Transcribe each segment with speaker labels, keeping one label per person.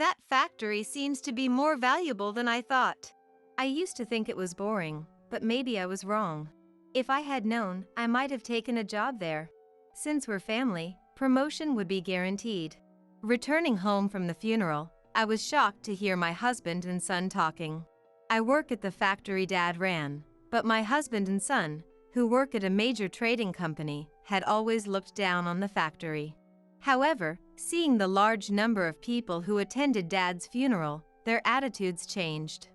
Speaker 1: That factory seems to be more valuable than I thought. I used to think it was boring, but maybe I was wrong. If I had known, I might have taken a job there. Since we're family, promotion would be guaranteed. Returning home from the funeral, I was shocked to hear my husband and son talking. I work at the factory Dad ran, but my husband and son, who work at a major trading company, had always looked down on the factory. However, seeing the large number of people who attended Dad's funeral, their attitudes changed.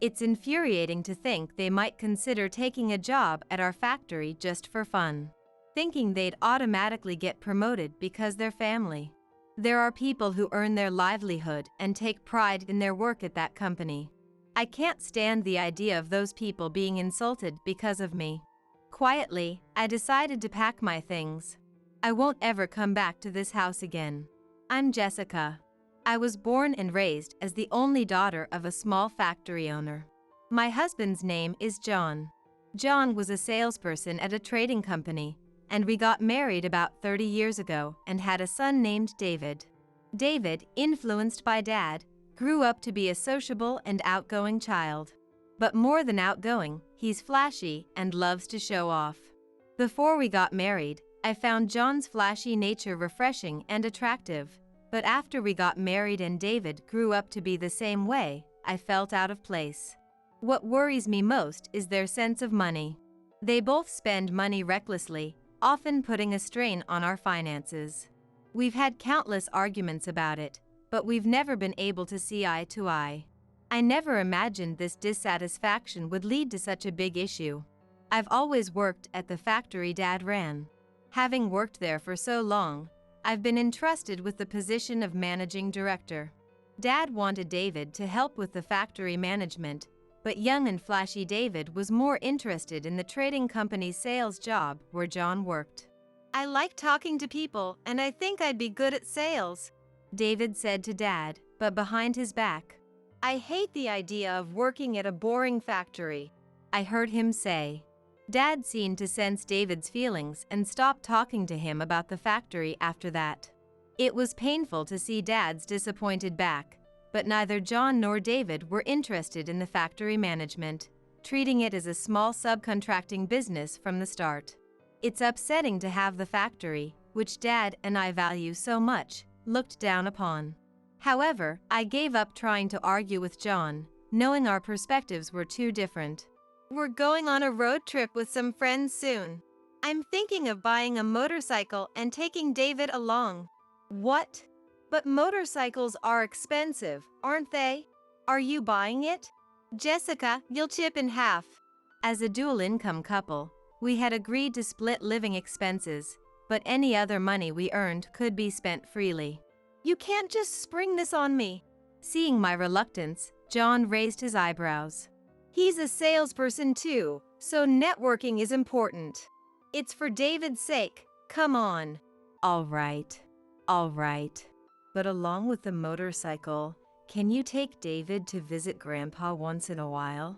Speaker 1: It's infuriating to think they might consider taking a job at our factory just for fun, thinking they'd automatically get promoted because they're family. There are people who earn their livelihood and take pride in their work at that company. I can't stand the idea of those people being insulted because of me. Quietly, I decided to pack my things. I won't ever come back to this house again. I'm Jessica. I was born and raised as the only daughter of a small factory owner. My husband's name is John. John was a salesperson at a trading company, and we got married about 30 years ago and had a son named David. David, influenced by Dad, grew up to be a sociable and outgoing child. But more than outgoing, he's flashy and loves to show off. Before we got married, I found John's flashy nature refreshing and attractive, but after we got married and David grew up to be the same way, I felt out of place. What worries me most is their sense of money. They both spend money recklessly, often putting a strain on our finances. We've had countless arguments about it, but we've never been able to see eye to eye. I never imagined this dissatisfaction would lead to such a big issue. I've always worked at the factory Dad ran. Having worked there for so long, I've been entrusted with the position of managing director. Dad wanted David to help with the factory management, but young and flashy David was more interested in the trading company's sales job where John worked. I like talking to people and I think I'd be good at sales, David said to Dad, but behind his back. I hate the idea of working at a boring factory, I heard him say. Dad seemed to sense David's feelings and stopped talking to him about the factory after that. It was painful to see Dad's disappointed back, but neither John nor David were interested in the factory management, treating it as a small subcontracting business from the start. It's upsetting to have the factory, which Dad and I value so much, looked down upon. However, I gave up trying to argue with John, knowing our perspectives were too different. We're going on a road trip with some friends soon. I'm thinking of buying a motorcycle and taking David along. What? But motorcycles are expensive, aren't they? Are you buying it? Jessica, you'll chip in half. As a dual-income couple, we had agreed to split living expenses, but any other money we earned could be spent freely. You can't just spring this on me. Seeing my reluctance, John raised his eyebrows. He's a salesperson too, so networking is important. It's for David's sake, come on. All right. But along with the motorcycle, can you take David to visit Grandpa once in a while?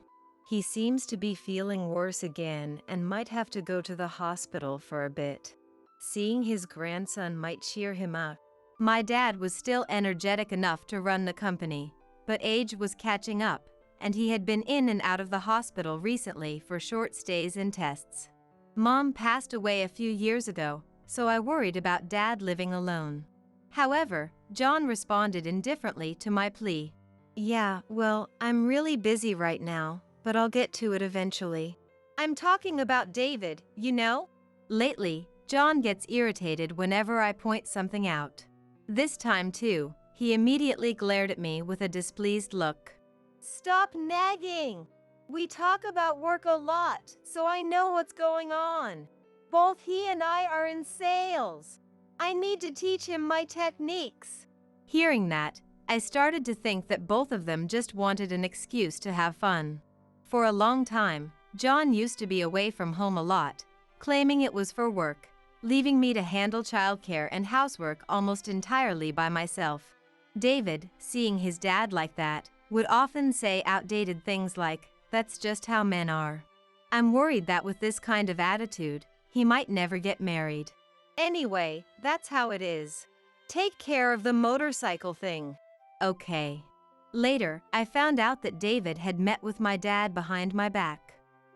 Speaker 1: He seems to be feeling worse again and might have to go to the hospital for a bit. Seeing his grandson might cheer him up. My dad was still energetic enough to run the company, but age was catching up, and he had been in and out of the hospital recently for short stays and tests. Mom passed away a few years ago, so I worried about Dad living alone. However, John responded indifferently to my plea. Yeah, well, I'm really busy right now, but I'll get to it eventually. I'm talking about David, you know? Lately, John gets irritated whenever I point something out. This time too, he immediately glared at me with a displeased look. Stop nagging! We talk about work a lot, so I know what's going on. Both he and I are in sales. I need to teach him my techniques. Hearing that, I started to think that both of them just wanted an excuse to have fun. For a long time, John used to be away from home a lot, claiming it was for work, leaving me to handle childcare and housework almost entirely by myself. David, seeing his dad like that, would often say outdated things like, "That's just how men are." I'm worried that with this kind of attitude, he might never get married. Anyway, that's how it is. Take care of the motorcycle thing. Okay. Later, I found out that David had met with my dad behind my back.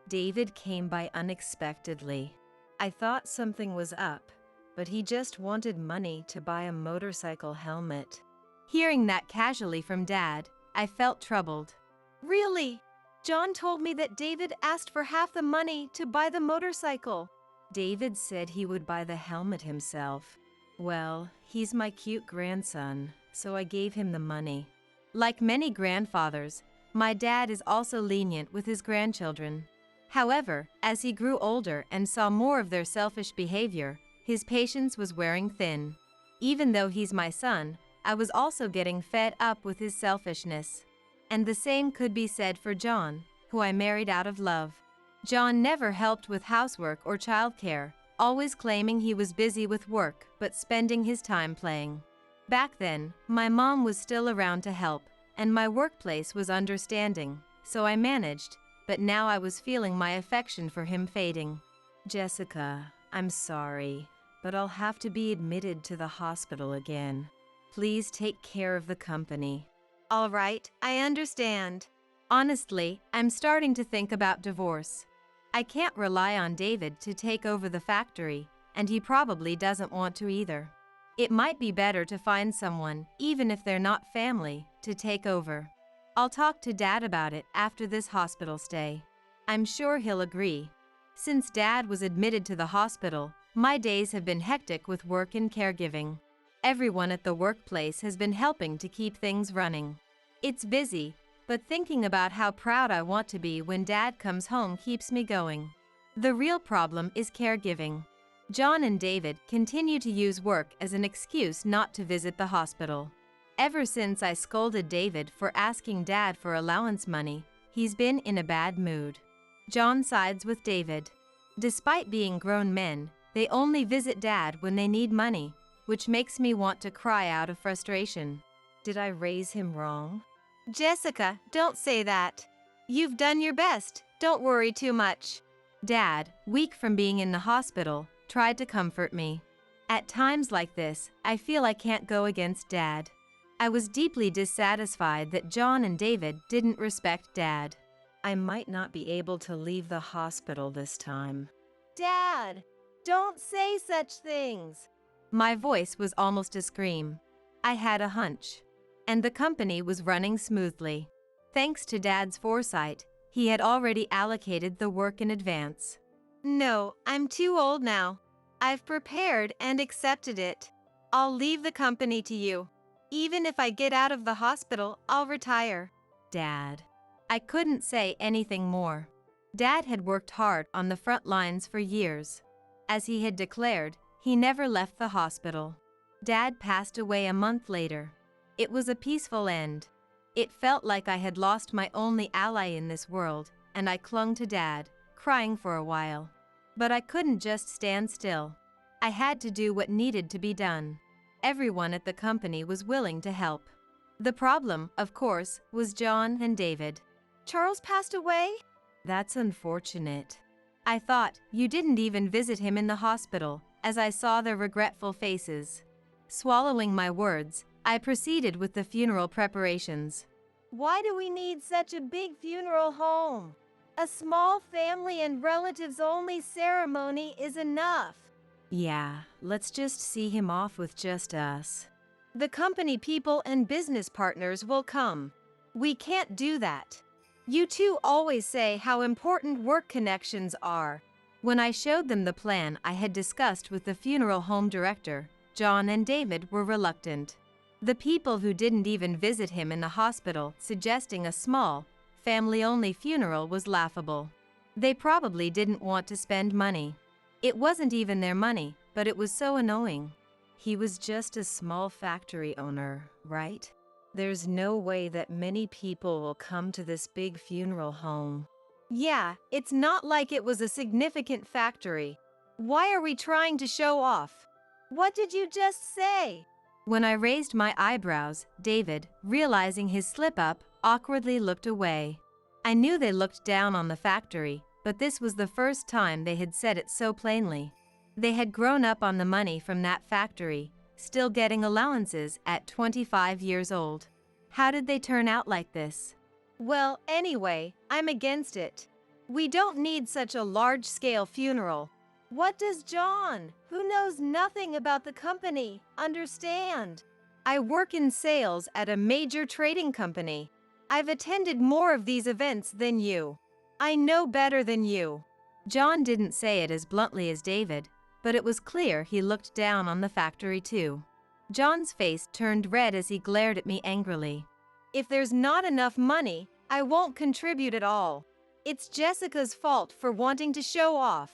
Speaker 1: David came by unexpectedly. I thought something was up, but he just wanted money to buy a motorcycle helmet. Hearing that casually from Dad, I felt troubled. Really? John told me that David asked for half the money to buy the motorcycle. David said he would buy the helmet himself. Well, he's my cute grandson, so I gave him the money. Like many grandfathers, my dad is also lenient with his grandchildren. However, as he grew older and saw more of their selfish behavior, his patience was wearing thin. Even though he's my son, I was also getting fed up with his selfishness. And the same could be said for John, who I married out of love. John never helped with housework or childcare, always claiming he was busy with work but spending his time playing. Back then, my mom was still around to help, and my workplace was understanding, so I managed, but now I was feeling my affection for him fading. Jessica, I'm sorry, but I'll have to be admitted to the hospital again. Please take care of the company. All right, I understand. Honestly, I'm starting to think about divorce. I can't rely on David to take over the factory, and he probably doesn't want to either. It might be better to find someone, even if they're not family, to take over. I'll talk to Dad about it after this hospital stay. I'm sure he'll agree. Since Dad was admitted to the hospital, my days have been hectic with work and caregiving. Everyone at the workplace has been helping to keep things running. It's busy, but thinking about how proud I want to be when Dad comes home keeps me going. The real problem is caregiving. John and David continue to use work as an excuse not to visit the hospital. Ever since I scolded David for asking Dad for allowance money, he's been in a bad mood. John sides with David. Despite being grown men, they only visit Dad when they need money, which makes me want to cry out of frustration. Did I raise him wrong? Jessica, don't say that. You've done your best, don't worry too much. Dad, weak from being in the hospital, tried to comfort me. At times like this, I feel I can't go against Dad. I was deeply dissatisfied that John and David didn't respect Dad. I might not be able to leave the hospital this time. Dad, don't say such things. My voice was almost a scream. I had a hunch. And the company was running smoothly. Thanks to Dad's foresight, he had already allocated the work in advance. No, I'm too old now. I've prepared and accepted it. I'll leave the company to you. Even if I get out of the hospital, I'll retire. Dad. I couldn't say anything more. Dad had worked hard on the front lines for years. As he had declared, he never left the hospital. Dad passed away a month later. It was a peaceful end. It felt like I had lost my only ally in this world, and I clung to Dad, crying for a while. But I couldn't just stand still. I had to do what needed to be done. Everyone at the company was willing to help. The problem, of course, was John and David. Charles passed away? That's unfortunate. I thought you didn't even visit him in the hospital, as I saw their regretful faces. Swallowing my words, I proceeded with the funeral preparations. Why do we need such a big funeral home? A small family and relatives-only ceremony is enough. Yeah, let's just see him off with just us. The company people and business partners will come. We can't do that. You two always say how important work connections are. When I showed them the plan I had discussed with the funeral home director, John and David were reluctant. The people who didn't even visit him in the hospital suggesting a small, family-only funeral was laughable. They probably didn't want to spend money. It wasn't even their money, but it was so annoying. He was just a small factory owner, right? There's no way that many people will come to this big funeral home. Yeah, it's not like it was a significant factory. Why are we trying to show off? What did you just say? When I raised my eyebrows, David, realizing his slip-up, awkwardly looked away. I knew they looked down on the factory, but this was the first time they had said it so plainly. They had grown up on the money from that factory, still getting allowances at 25 years old. How did they turn out like this? Well, anyway, I'm against it. We don't need such a large-scale funeral. What does John, who knows nothing about the company, understand? I work in sales at a major trading company. I've attended more of these events than you. I know better than you. John didn't say it as bluntly as David, but it was clear he looked down on the factory too. John's face turned red as he glared at me angrily. If there's not enough money, I won't contribute at all. It's Jessica's fault for wanting to show off.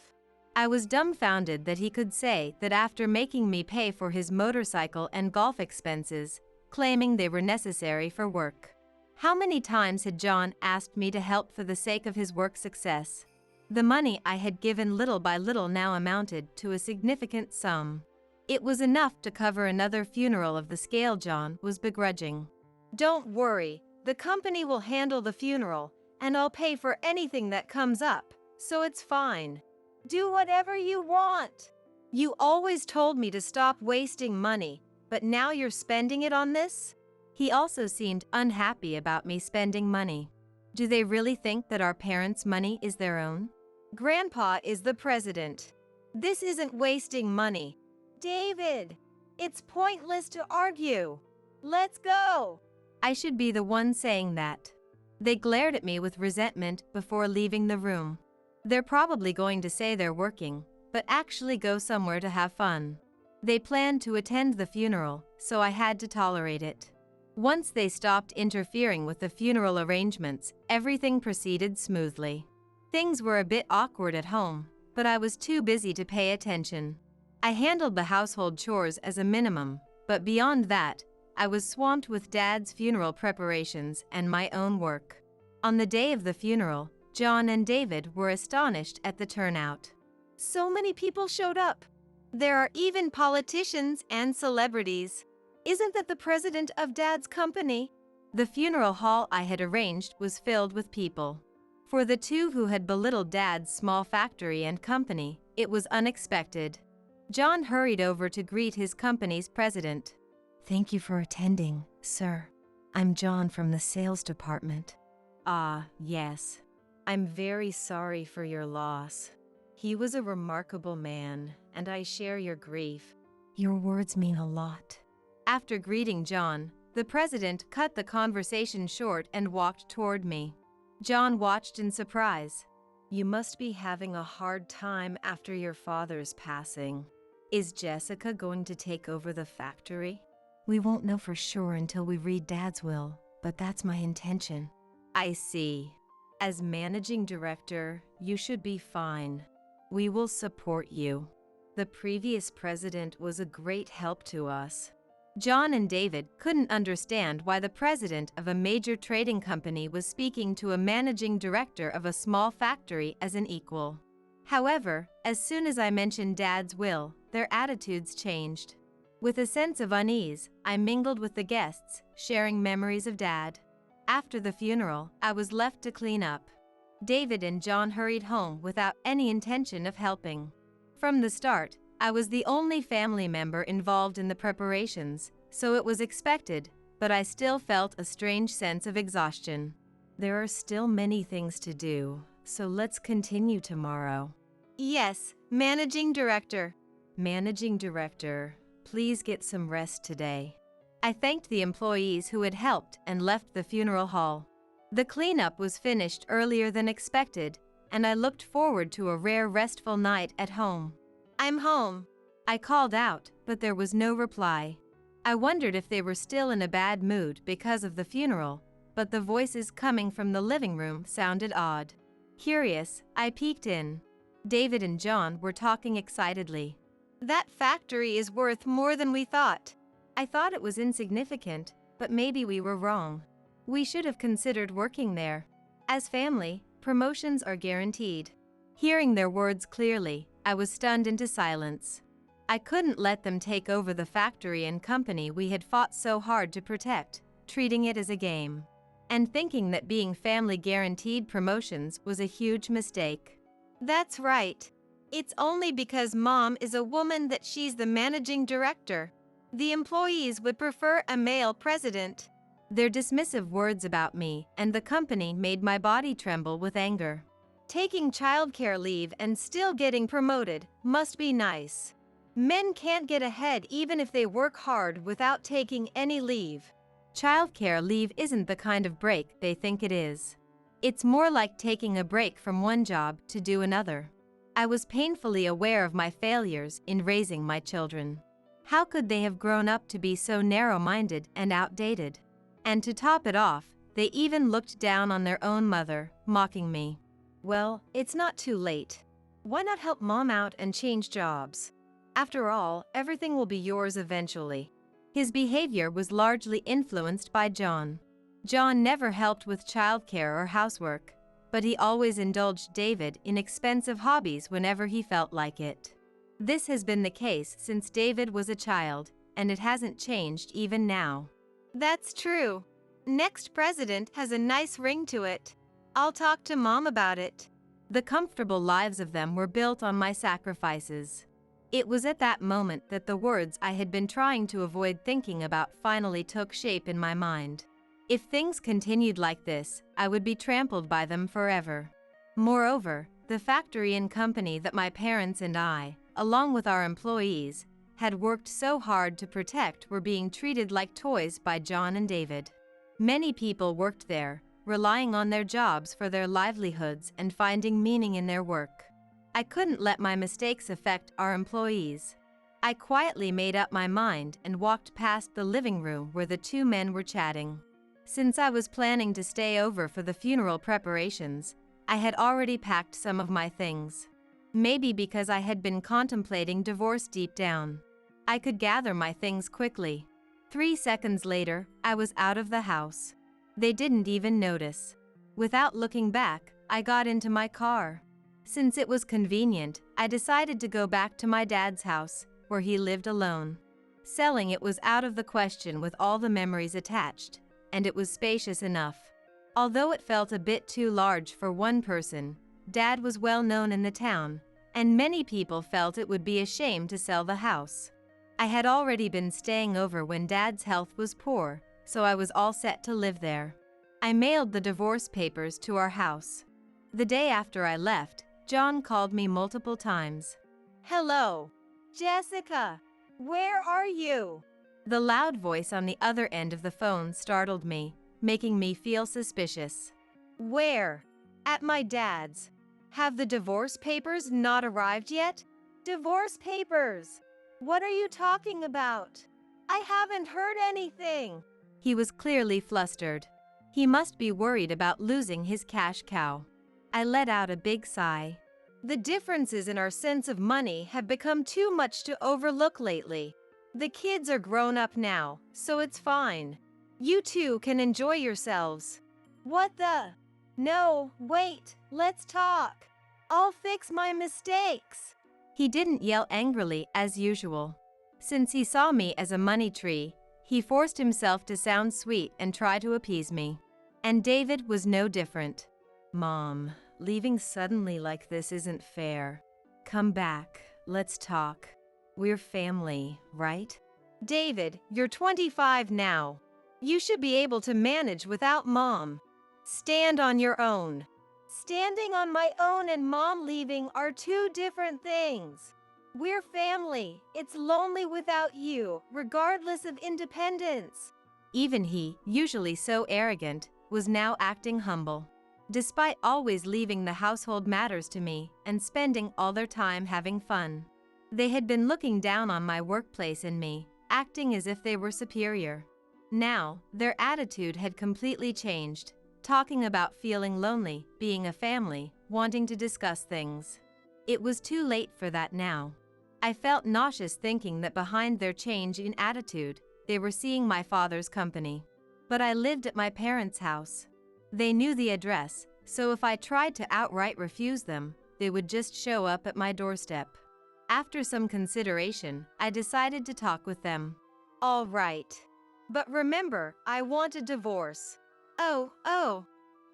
Speaker 1: I was dumbfounded that he could say that after making me pay for his motorcycle and golf expenses, claiming they were necessary for work. How many times had John asked me to help for the sake of his work success? The money I had given little by little now amounted to a significant sum. It was enough to cover another funeral of the scale John was begrudging. Don't worry, the company will handle the funeral, and I'll pay for anything that comes up, so it's fine. Do whatever you want. You always told me to stop wasting money, but now you're spending it on this? He also seemed unhappy about me spending money. Do they really think that our parents' money is their own? Grandpa is the president. This isn't wasting money. David, it's pointless to argue. Let's go. I should be the one saying that. They glared at me with resentment before leaving the room. They're probably going to say they're working, but actually go somewhere to have fun. They planned to attend the funeral, so I had to tolerate it. Once they stopped interfering with the funeral arrangements, everything proceeded smoothly. Things were a bit awkward at home, but I was too busy to pay attention. I handled the household chores as a minimum, but beyond that, I was swamped with Dad's funeral preparations and my own work. On the day of the funeral, John and David were astonished at the turnout. So many people showed up. There are even politicians and celebrities. Isn't that the president of Dad's company? The funeral hall I had arranged was filled with people. For the two who had belittled Dad's small factory and company, it was unexpected. John hurried over to greet his company's president. Thank you for attending, sir. I'm John from the sales department. Ah, yes. I'm very sorry for your loss. He was a remarkable man, and I share your grief. Your words mean a lot. After greeting John, the president cut the conversation short and walked toward me. John watched in surprise. You must be having a hard time after your father's passing. Is Jessica going to take over the factory? We won't know for sure until we read Dad's will, but that's my intention. I see. As managing director, you should be fine. We will support you. The previous president was a great help to us. John and David couldn't understand why the president of a major trading company was speaking to a managing director of a small factory as an equal. However, as soon as I mentioned Dad's will, their attitudes changed. With a sense of unease, I mingled with the guests, sharing memories of Dad. After the funeral, I was left to clean up. David and John hurried home without any intention of helping. From the start, I was the only family member involved in the preparations, so it was expected, but I still felt a strange sense of exhaustion. There are still many things to do, so let's continue tomorrow. Yes, Managing Director. Managing Director, please get some rest today. I thanked the employees who had helped and left the funeral hall. The cleanup was finished earlier than expected, and I looked forward to a rare restful night at home. I'm home. I called out, but there was no reply. I wondered if they were still in a bad mood because of the funeral, but the voices coming from the living room sounded odd. Curious, I peeked in. David and John were talking excitedly. That factory is worth more than we thought. I thought it was insignificant, but maybe we were wrong. We should have considered working there. As family, promotions are guaranteed. Hearing their words clearly, I was stunned into silence. I couldn't let them take over the factory and company we had fought so hard to protect, treating it as a game. And thinking that being family guaranteed promotions was a huge mistake. That's right. It's only because Mom is a woman that she's the managing director. The employees would prefer a male president. Their dismissive words about me and the company made my body tremble with anger. Taking childcare leave and still getting promoted must be nice. Men can't get ahead even if they work hard without taking any leave. Childcare leave isn't the kind of break they think it is. It's more like taking a break from one job to do another. I was painfully aware of my failures in raising my children. How could they have grown up to be so narrow-minded and outdated? And to top it off, they even looked down on their own mother, mocking me. Well, it's not too late. Why not help Mom out and change jobs? After all, everything will be yours eventually. His behavior was largely influenced by John. John never helped with childcare or housework, but he always indulged David in expensive hobbies whenever he felt like it. This has been the case since David was a child, and it hasn't changed even now. That's true. Next president has a nice ring to it. I'll talk to Mom about it. The comfortable lives of them were built on my sacrifices. It was at that moment that the words I had been trying to avoid thinking about finally took shape in my mind. If things continued like this, I would be trampled by them forever. Moreover, the factory and company that my parents and I, along with our employees, had worked so hard to protect were being treated like toys by John and David. Many people worked there, relying on their jobs for their livelihoods and finding meaning in their work. I couldn't let my mistakes affect our employees. I quietly made up my mind and walked past the living room where the two men were chatting. Since I was planning to stay over for the funeral preparations, I had already packed some of my things. Maybe because I had been contemplating divorce deep down. I could gather my things quickly. 3 seconds later, I was out of the house. They didn't even notice. Without looking back, I got into my car. Since it was convenient, I decided to go back to my dad's house, where he lived alone. Selling it was out of the question with all the memories attached, and it was spacious enough. Although it felt a bit too large for one person, Dad was well known in the town, and many people felt it would be a shame to sell the house. I had already been staying over when Dad's health was poor, so I was all set to live there. I mailed the divorce papers to our house. The day after I left, John called me multiple times. Hello, Jessica. Where are you? The loud voice on the other end of the phone startled me, making me feel suspicious. Where? At my dad's. Have the divorce papers not arrived yet? Divorce papers? What are you talking about? I haven't heard anything. He was clearly flustered. He must be worried about losing his cash cow. I let out a big sigh. The differences in our sense of money have become too much to overlook lately. The kids are grown up now, so it's fine. You two can enjoy yourselves. What the? No, wait, let's talk. I'll fix my mistakes. He didn't yell angrily as usual. Since he saw me as a money tree, he forced himself to sound sweet and try to appease me. And David was no different. Mom, leaving suddenly like this isn't fair. Come back, let's talk. We're family, right? David, you're 25 now. You should be able to manage without Mom. Stand on your own. Standing on my own and Mom leaving are two different things. We're family. It's lonely without you, regardless of independence. Even he, usually so arrogant, was now acting humble. Despite always leaving the household matters to me and spending all their time having fun. They had been looking down on my workplace and me, acting as if they were superior. Now, their attitude had completely changed, talking about feeling lonely, being a family, wanting to discuss things. It was too late for that now. I felt nauseous thinking that behind their change in attitude, they were seeing my father's company. But I lived at my parents' house. They knew the address, so if I tried to outright refuse them, they would just show up at my doorstep. After some consideration, I decided to talk with them. All right. But remember, I want a divorce. Oh.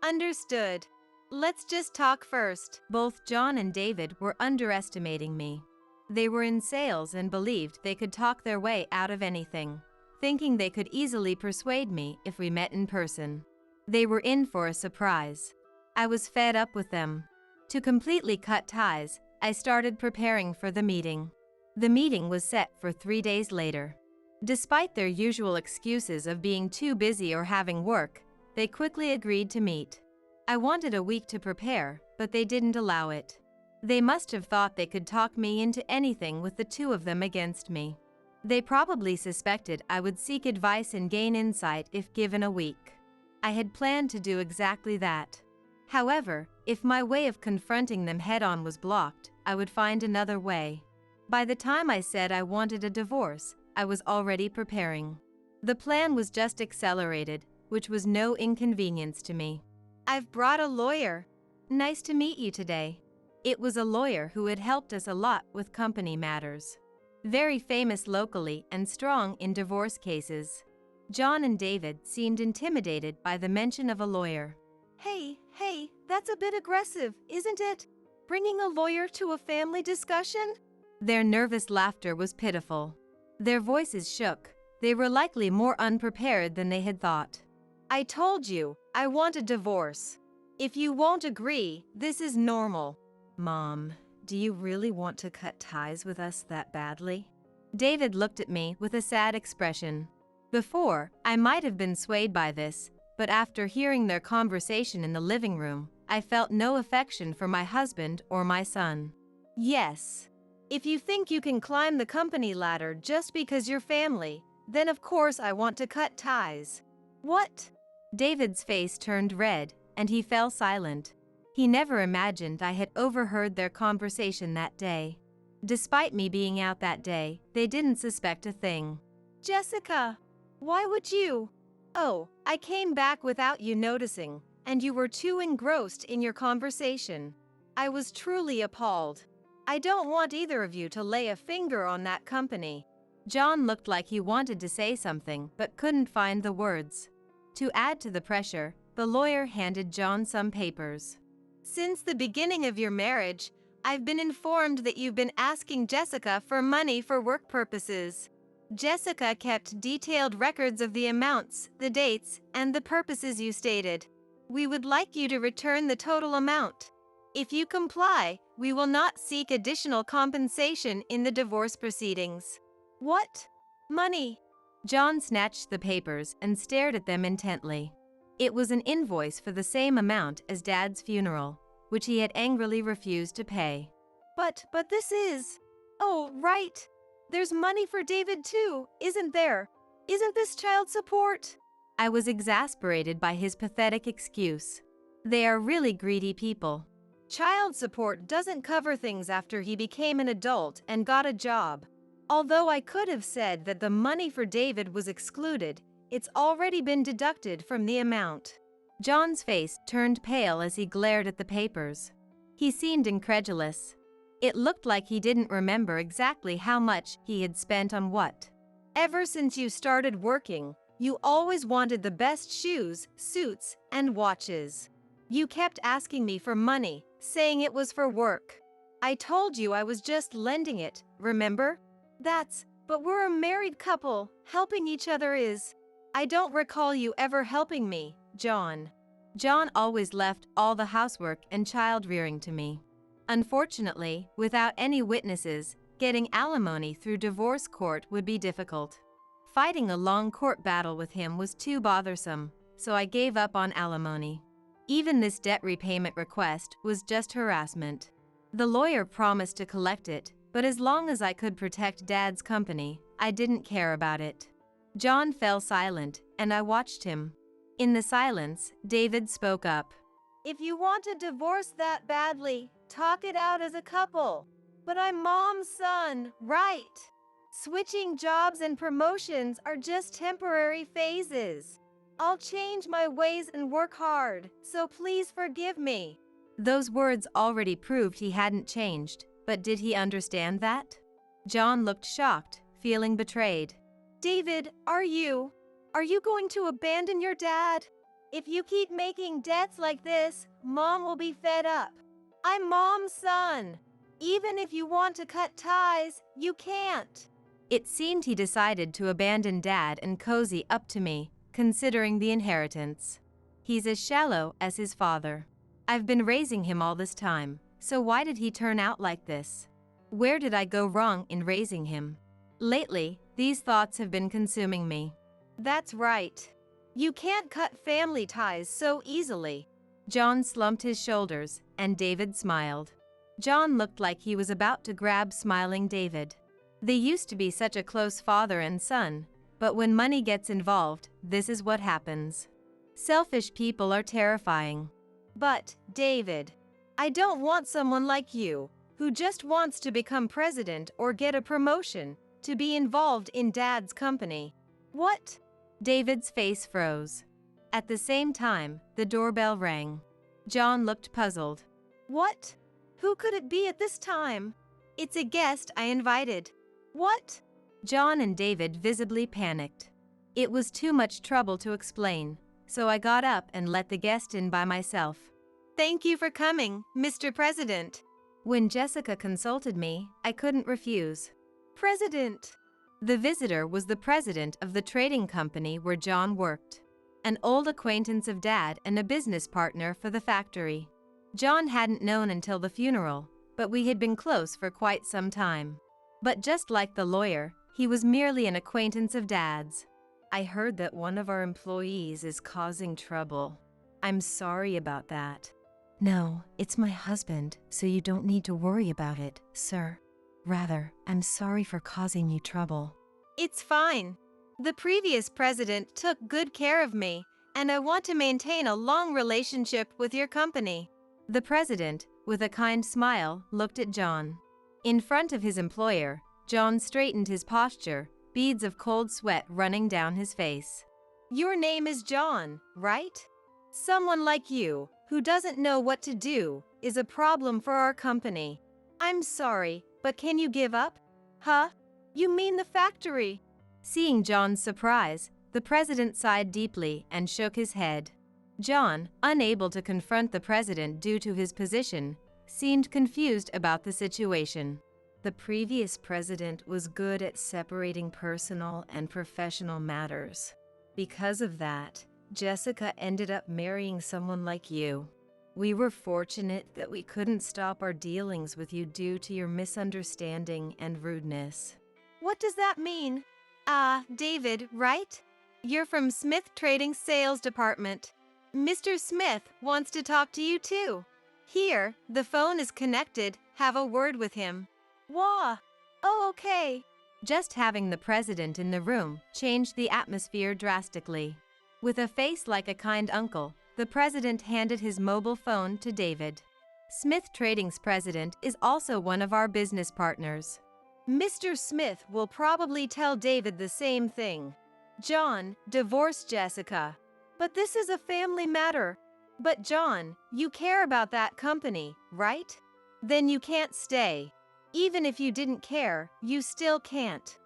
Speaker 1: Understood. Let's just talk first. Both John and David were underestimating me. They were in sales and believed they could talk their way out of anything, thinking they could easily persuade me if we met in person. They were in for a surprise. I was fed up with them. To completely cut ties, I started preparing for the meeting. The meeting was set for 3 days later. Despite their usual excuses of being too busy or having work, they quickly agreed to meet. I wanted a week to prepare, but they didn't allow it. They must have thought they could talk me into anything with the two of them against me. They probably suspected I would seek advice and gain insight if given a week. I had planned to do exactly that. However, if my way of confronting them head-on was blocked, I would find another way. By the time I said I wanted a divorce, I was already preparing. The plan was just accelerated, which was no inconvenience to me. "I've brought a lawyer. Nice to meet you today." It was a lawyer who had helped us a lot with company matters. Very famous locally and strong in divorce cases. John and David seemed intimidated by the mention of a lawyer. Hey, that's a bit aggressive, isn't it? Bringing a lawyer to a family discussion?" Their nervous laughter was pitiful. Their voices shook. They were likely more unprepared than they had thought. "I told you, I want a divorce. If you won't agree, this is normal." "Mom, do you really want to cut ties with us that badly?" David looked at me with a sad expression. Before, I might have been swayed by this, but after hearing their conversation in the living room, I felt no affection for my husband or my son. "Yes. If you think you can climb the company ladder just because you're family, then of course I want to cut ties." "What?" David's face turned red, and he fell silent. He never imagined I had overheard their conversation that day. Despite me being out that day, they didn't suspect a thing. "Jessica, why would you?" "Oh, I came back without you noticing, and you were too engrossed in your conversation. I was truly appalled. I don't want either of you to lay a finger on that company." John looked like he wanted to say something but couldn't find the words. To add to the pressure, the lawyer handed John some papers. "Since the beginning of your marriage, I've been informed that you've been asking Jessica for money for work purposes. Jessica kept detailed records of the amounts, the dates, and the purposes you stated. We would like you to return the total amount. If you comply, we will not seek additional compensation in the divorce proceedings." "What? Money?" John snatched the papers and stared at them intently. It was an invoice for the same amount as Dad's funeral, which he had angrily refused to pay. But this is... Oh, right. There's money for David too, isn't there? Isn't this child support?" I was exasperated by his pathetic excuse. They are really greedy people. Child support doesn't cover things after he became an adult and got a job. Although I could have said that the money for David was excluded, it's already been deducted from the amount. John's face turned pale as he glared at the papers. He seemed incredulous. It looked like he didn't remember exactly how much he had spent on what. "Ever since you started working, you always wanted the best shoes, suits, and watches. You kept asking me for money, saying it was for work. I told you I was just lending it, remember? But we're a married couple, helping each other is." "I don't recall you ever helping me, John." John always left all the housework and child-rearing to me. Unfortunately, without any witnesses, getting alimony through divorce court would be difficult. Fighting a long court battle with him was too bothersome, so I gave up on alimony. Even this debt repayment request was just harassment. The lawyer promised to collect it, but as long as I could protect Dad's company, I didn't care about it. John fell silent, and I watched him. In the silence, David spoke up. "If you want a divorce that badly, talk it out as a couple. But I'm Mom's son, right? Switching jobs and promotions are just temporary phases. I'll change my ways and work hard, so please forgive me." Those words already proved he hadn't changed, but did he understand that? John looked shocked, feeling betrayed. "David, are you going to abandon your dad? If you keep making debts like this, Mom will be fed up. I'm Mom's son. Even if you want to cut ties, you can't." It seemed he decided to abandon Dad and cozy up to me, considering the inheritance. He's as shallow as his father. I've been raising him all this time, so why did he turn out like this? Where did I go wrong in raising him? Lately, these thoughts have been consuming me.
Speaker 2: That's right. You can't cut family ties so easily.
Speaker 1: John slumped his shoulders, and David smiled. John looked like he was about to grab smiling David. They used to be such a close father and son, but when money gets involved, this is what happens. Selfish people are terrifying.
Speaker 2: But, David, I don't want someone like you, who just wants to become president or get a promotion, to be involved in Dad's company. What?
Speaker 1: David's face froze. At the same time, the doorbell rang. John looked puzzled.
Speaker 2: What? Who could it be at this time? It's a guest I invited. What?
Speaker 1: John and David visibly panicked. It was too much trouble to explain, so I got up and let the guest in by myself.
Speaker 2: Thank you for coming, Mr. President.
Speaker 1: When Jessica consulted me, I couldn't refuse.
Speaker 2: President.
Speaker 1: The visitor was the president of the trading company where John worked. An old acquaintance of Dad and a business partner for the factory. John hadn't known until the funeral, but we had been close for quite some time. But just like the lawyer, he was merely an acquaintance of Dad's. I heard that one of our employees is causing trouble. I'm sorry about that. No, it's my husband, so you don't need to worry about it, sir. Rather, I'm sorry for causing you trouble.
Speaker 2: It's fine. The previous president took good care of me, and I want to maintain a long relationship with your company.
Speaker 1: The president, with a kind smile, looked at John. In front of his employer, John straightened his posture, beads of cold sweat running down his face.
Speaker 2: Your name is John, right? Someone like you, who doesn't know what to do, is a problem for our company. I'm sorry, but can you give up? Huh? You mean the factory?
Speaker 1: Seeing John's surprise, the president sighed deeply and shook his head. John, unable to confront the president due to his position, seemed confused about the situation. The previous president was good at separating personal and professional matters. Because of that, Jessica ended up marrying someone like you. We were fortunate that we couldn't stop our dealings with you due to your misunderstanding and rudeness.
Speaker 2: What does that mean? David, right? You're from Smith Trading Sales Department. Mr. Smith wants to talk to you too. Here, the phone is connected. Have a word with him. Wah! Oh, okay.
Speaker 1: Just having the president in the room changed the atmosphere drastically. With a face like a kind uncle, the president handed his mobile phone to David. Smith Trading's president is also one of our business partners.
Speaker 2: Mr. Smith will probably tell David the same thing. John divorced Jessica. But this is a family matter. But John, you care about that company, right? Then you can't stay. Even if you didn't care, you still can't.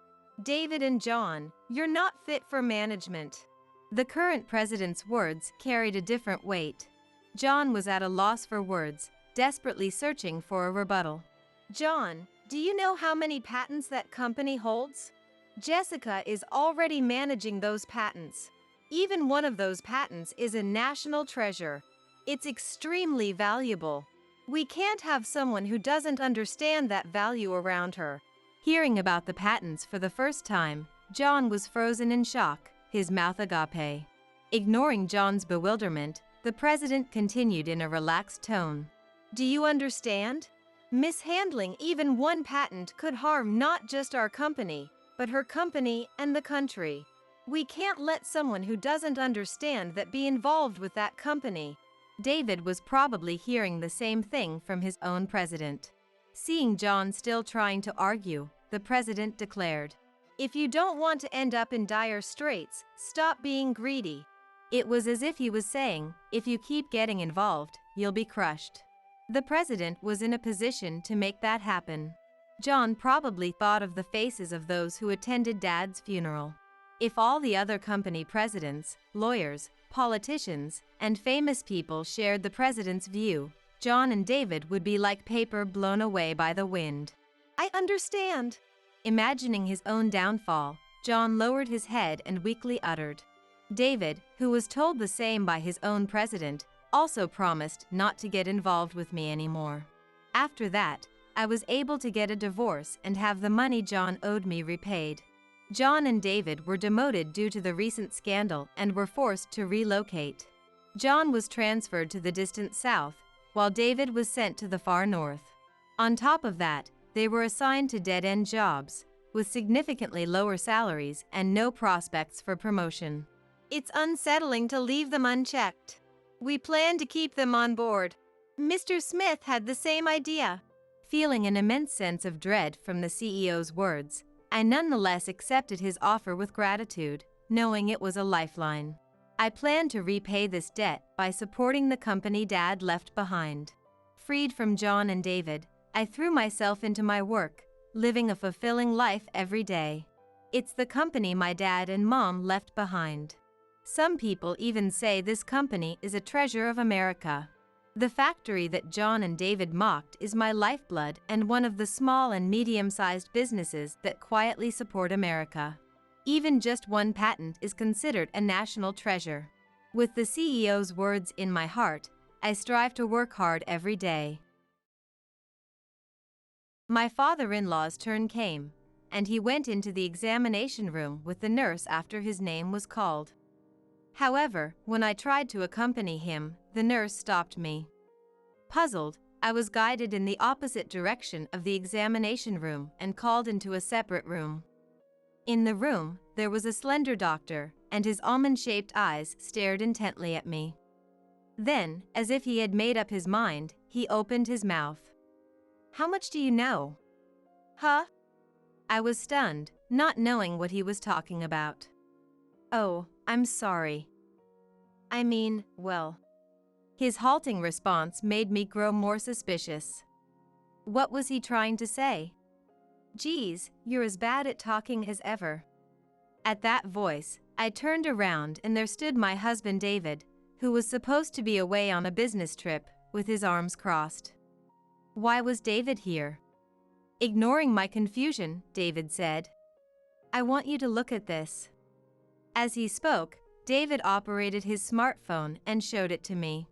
Speaker 2: David and John, you're not fit for management.
Speaker 1: The current president's words carried a different weight. John was at a loss for words, desperately searching for a rebuttal.
Speaker 2: John, do you know how many patents that company holds? Jessica is already managing those patents. Even one of those patents is a national treasure. It's extremely valuable. We can't have someone who doesn't understand that value around her.
Speaker 1: Hearing about the patents for the first time, John was frozen in shock, his mouth agape. Ignoring John's bewilderment, the president continued in a relaxed tone.
Speaker 2: Do you understand? Mishandling even one patent could harm not just our company, but her company and the country. We can't let someone who doesn't understand that be involved with that company.
Speaker 1: David was probably hearing the same thing from his own president. Seeing John still trying to argue, the president declared,
Speaker 2: "If you don't want to end up in dire straits, stop being greedy."
Speaker 1: It was as if he was saying, if you keep getting involved, you'll be crushed. The president was in a position to make that happen. John probably thought of the faces of those who attended Dad's funeral. If all the other company presidents, lawyers, politicians, and famous people shared the president's view, John and David would be like paper blown away by the wind.
Speaker 2: I understand.
Speaker 1: Imagining his own downfall, John lowered his head and weakly uttered. David, who was told the same by his own president, also promised not to get involved with me anymore. After that, I was able to get a divorce and have the money John owed me repaid. John and David were demoted due to the recent scandal and were forced to relocate. John was transferred to the distant south, while David was sent to the far north. On top of that, they were assigned to dead-end jobs, with significantly lower salaries and no prospects for promotion.
Speaker 2: It's unsettling to leave them unchecked. We plan to keep them on board. Mr. Smith had the same idea.
Speaker 1: Feeling an immense sense of dread from the CEO's words, I nonetheless accepted his offer with gratitude, knowing it was a lifeline. I planned to repay this debt by supporting the company Dad left behind. Freed from John and David, I threw myself into my work, living a fulfilling life every day. It's the company my dad and mom left behind. Some people even say this company is a treasure of America. The factory that John and David mocked is my lifeblood and one of the small and medium-sized businesses that quietly support America. Even just one patent is considered a national treasure. With the CEO's words in my heart, I strive to work hard every day. My father-in-law's turn came, and he went into the examination room with the nurse after his name was called. However, when I tried to accompany him, the nurse stopped me. Puzzled, I was guided in the opposite direction of the examination room and called into a separate room. In the room, there was a slender doctor, and his almond-shaped eyes stared intently at me. Then, as if he had made up his mind, he opened his mouth. "How much do you know?"
Speaker 2: Huh?
Speaker 1: I was stunned, not knowing what he was talking about. "Oh, I'm sorry. I mean, well." His halting response made me grow more suspicious. What was he trying to say? "Geez, you're as bad at talking as ever." At that voice, I turned around and there stood my husband David, who was supposed to be away on a business trip, with his arms crossed. Why was David here? Ignoring my confusion, David said, "I want you to look at this." As he spoke, David operated his smartphone and showed it to me.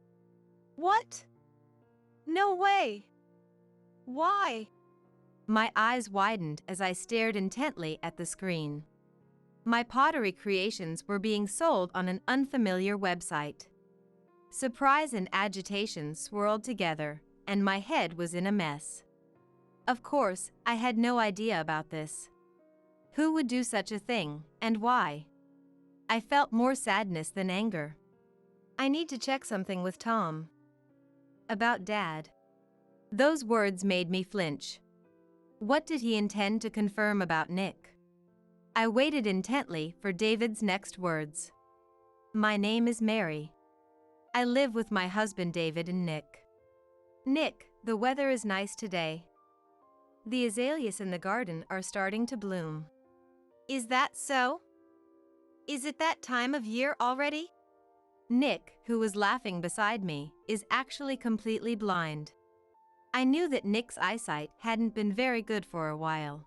Speaker 2: What? No way. Why?
Speaker 1: My eyes widened as I stared intently at the screen. My pottery creations were being sold on an unfamiliar website. Surprise and agitation swirled together, and my head was in a mess. Of course, I had no idea about this. Who would do such a thing, and why? I felt more sadness than anger. "I need to check something with Tom." "About Dad." Those words made me flinch. What did he intend to confirm about Nick? I waited intently for David's next words. "My name is Mary. I live with my husband David and Nick." "Nick, the weather is nice today. The azaleas in the garden are starting to bloom."
Speaker 2: Is that so? Is it that time of year already?
Speaker 1: Nick, who was laughing beside me, is actually completely blind. I knew that Nick's eyesight hadn't been very good for a while.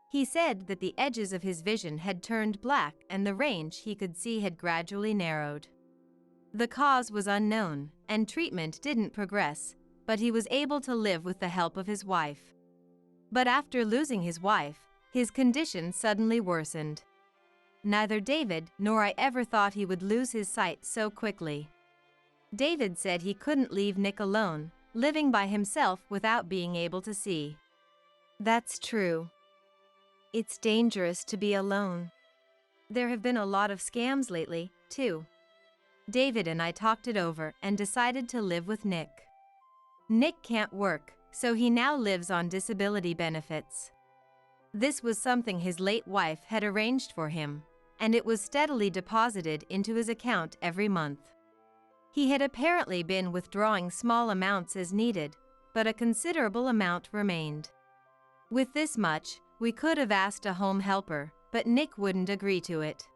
Speaker 1: He said that the edges of his vision had turned black and the range he could see had gradually narrowed. The cause was unknown, and treatment didn't progress, but he was able to live with the help of his wife. But after losing his wife, his condition suddenly worsened. Neither David nor I ever thought he would lose his sight so quickly. David said he couldn't leave Nick alone, living by himself without being able to see. That's true. It's dangerous to be alone. There have been a lot of scams lately, too. David and I talked it over and decided to live with Nick. Nick can't work, so he now lives on disability benefits. This was something his late wife had arranged for him, and it was steadily deposited into his account every month. He had apparently been withdrawing small amounts as needed, but a considerable amount remained. With this much, we could have asked a home helper, but Nick wouldn't agree to it.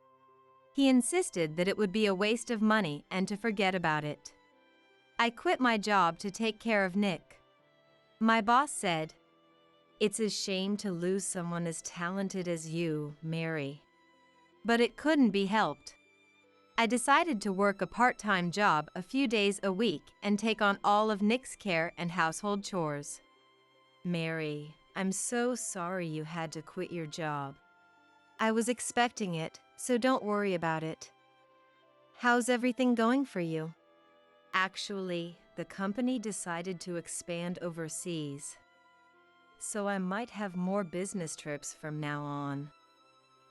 Speaker 1: He insisted that it would be a waste of money and to forget about it. I quit my job to take care of Nick. My boss said, It's a shame to lose someone as talented as you, Mary. But it couldn't be helped. I decided to work a part-time job a few days a week and take on all of Nick's care and household chores. Mary, I'm so sorry you had to quit your job. I was expecting it, so don't worry about it. How's everything going for you? Actually, the company decided to expand overseas, so I might have more business trips from now on.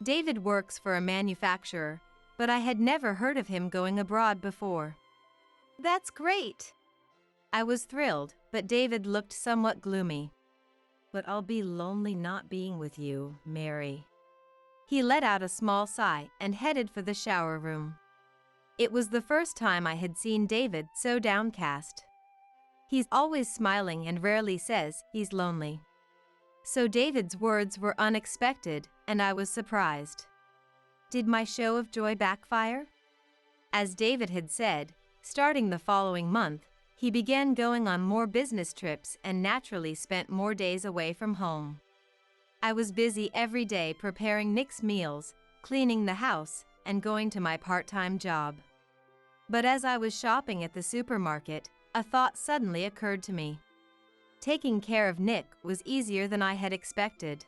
Speaker 1: David works for a manufacturer, but I had never heard of him going abroad before.
Speaker 2: That's great.
Speaker 1: I was thrilled, but David looked somewhat gloomy. But I'll be lonely not being with you, Mary. He let out a small sigh and headed for the shower room. It was the first time I had seen David so downcast. He's always smiling and rarely says he's lonely. So David's words were unexpected, and I was surprised. Did my show of joy backfire? As David had said, starting the following month, he began going on more business trips and naturally spent more days away from home. I was busy every day preparing Nick's meals, cleaning the house, and going to my part-time job. But as I was shopping at the supermarket, a thought suddenly occurred to me. Taking care of Nick was easier than I had expected.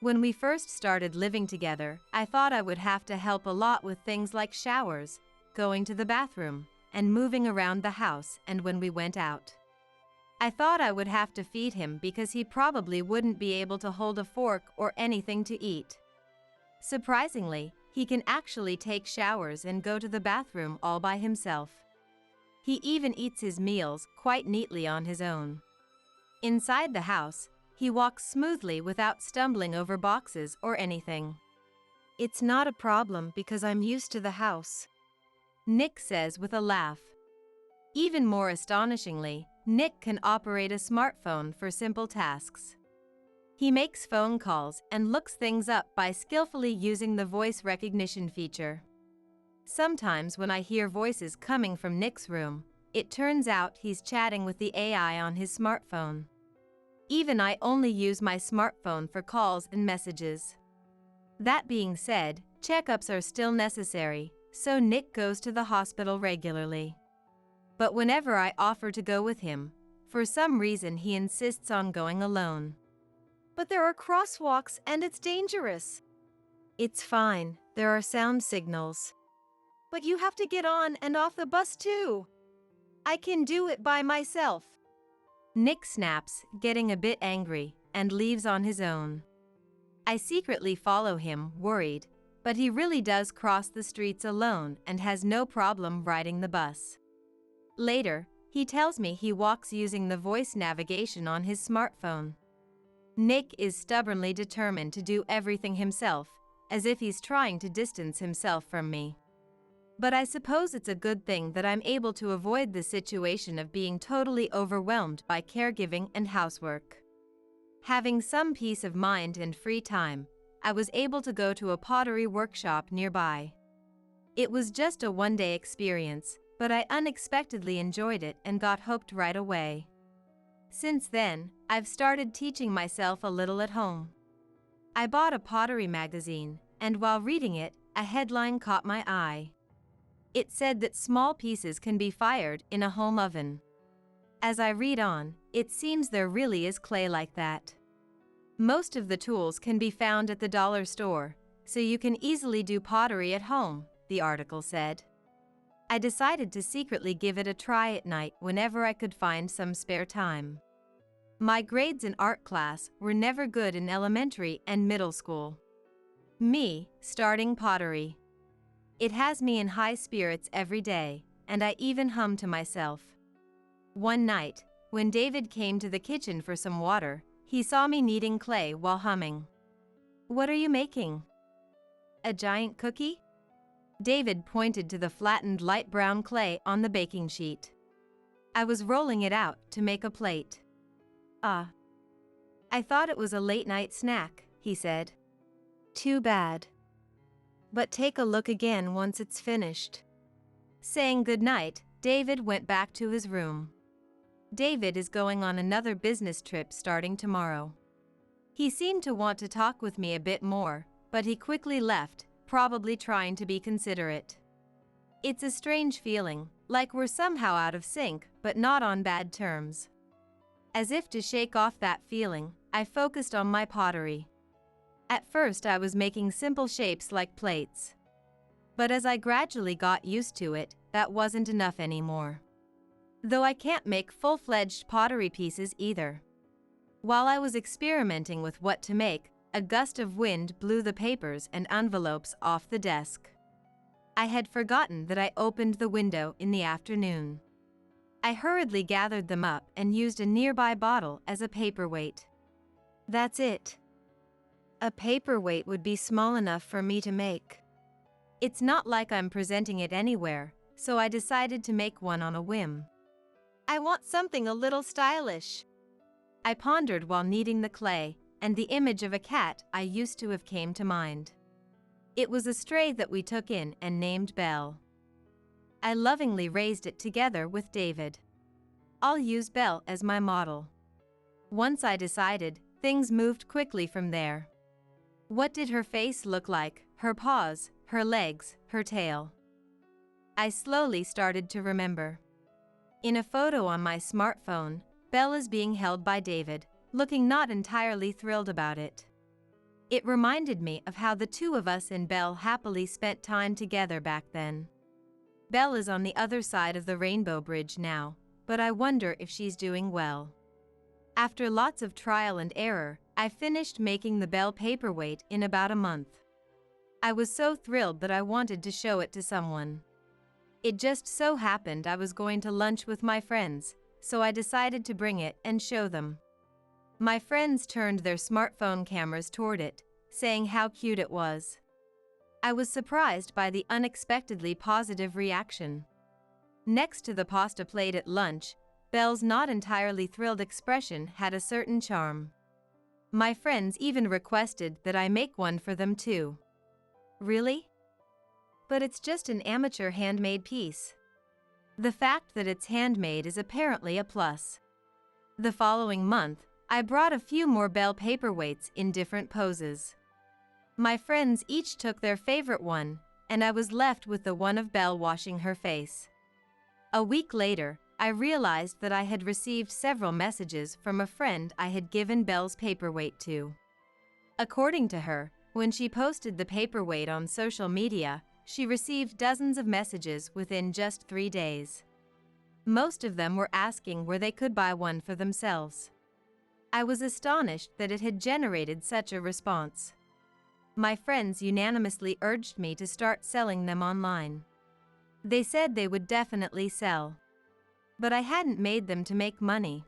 Speaker 1: When we first started living together, I thought I would have to help a lot with things like showers, going to the bathroom, and moving around the house and when we went out. I thought I would have to feed him because he probably wouldn't be able to hold a fork or anything to eat. Surprisingly, he can actually take showers and go to the bathroom all by himself. He even eats his meals quite neatly on his own. Inside the house, he walks smoothly without stumbling over boxes or anything. It's not a problem because I'm used to the house, Nick says with a laugh. Even more astonishingly, Nick can operate a smartphone for simple tasks. He makes phone calls and looks things up by skillfully using the voice recognition feature. Sometimes when I hear voices coming from Nick's room, it turns out he's chatting with the AI on his smartphone. Even I only use my smartphone for calls and messages. That being said, checkups are still necessary, so Nick goes to the hospital regularly. But whenever I offer to go with him, for some reason he insists on going alone.
Speaker 2: But there are crosswalks and it's dangerous.
Speaker 1: It's fine, there are sound signals.
Speaker 2: But you have to get on and off the bus too. I can do it by myself.
Speaker 1: Nick snaps, getting a bit angry, and leaves on his own. I secretly follow him, worried, but he really does cross the streets alone and has no problem riding the bus. Later, he tells me he walks using the voice navigation on his smartphone. Nick is stubbornly determined to do everything himself, as if he's trying to distance himself from me. But I suppose it's a good thing that I'm able to avoid the situation of being totally overwhelmed by caregiving and housework. Having some peace of mind and free time, I was able to go to a pottery workshop nearby. It was just a one-day experience, but I unexpectedly enjoyed it and got hooked right away. Since then, I've started teaching myself a little at home. I bought a pottery magazine, and while reading it, a headline caught my eye. It said that small pieces can be fired in a home oven. As I read on, it seems there really is clay like that. Most of the tools can be found at the dollar store, so you can easily do pottery at home, the article said. I decided to secretly give it a try at night whenever I could find some spare time. My grades in art class were never good in elementary and middle school. Me, starting pottery. It has me in high spirits every day, and I even hum to myself. One night, when David came to the kitchen for some water, he saw me kneading clay while humming. "What are you making? A giant cookie?" David pointed to the flattened light brown clay on the baking sheet. I was rolling it out to make a plate. "Ah. I thought it was a late-night snack," he said. "Too bad. But take a look again once it's finished." Saying goodnight, David went back to his room. David is going on another business trip starting tomorrow. He seemed to want to talk with me a bit more, but he quickly left, probably trying to be considerate. It's a strange feeling, like we're somehow out of sync, but not on bad terms. As if to shake off that feeling, I focused on my pottery. At first I was making simple shapes like plates. But as I gradually got used to it, that wasn't enough anymore. Though I can't make full-fledged pottery pieces either. While I was experimenting with what to make, a gust of wind blew the papers and envelopes off the desk. I had forgotten that I opened the window in the afternoon. I hurriedly gathered them up and used a nearby bottle as a paperweight. That's it. A paperweight would be small enough for me to make. It's not like I'm presenting it anywhere, so I decided to make one on a whim. I want something a little stylish. I pondered while kneading the clay, and the image of a cat I used to have came to mind. It was a stray that we took in and named Belle. I lovingly raised it together with David. I'll use Belle as my model. Once I decided, things moved quickly from there. What did her face look like, her paws, her legs, her tail? I slowly started to remember. In a photo on my smartphone, Belle is being held by David, looking not entirely thrilled about it. It reminded me of how the two of us and Belle happily spent time together back then. Belle is on the other side of the Rainbow Bridge now, but I wonder if she's doing well. After lots of trial and error, I finished making the Belle paperweight in about a month. I was so thrilled that I wanted to show it to someone. It just so happened I was going to lunch with my friends, so I decided to bring it and show them. My friends turned their smartphone cameras toward it, saying how cute it was. I was surprised by the unexpectedly positive reaction. Next to the pasta plate at lunch, Belle's not entirely thrilled expression had a certain charm. My friends even requested that I make one for them too. Really? But it's just an amateur handmade piece. The fact that it's handmade is apparently a plus. The following month, I brought a few more Belle paperweights in different poses. My friends each took their favorite one, and I was left with the one of Belle washing her face. A week later, I realized that I had received several messages from a friend I had given Belle's paperweight to. According to her, when she posted the paperweight on social media, she received dozens of messages within just 3 days. Most of them were asking where they could buy one for themselves. I was astonished that it had generated such a response. My friends unanimously urged me to start selling them online. They said they would definitely sell. But I hadn't made them to make money.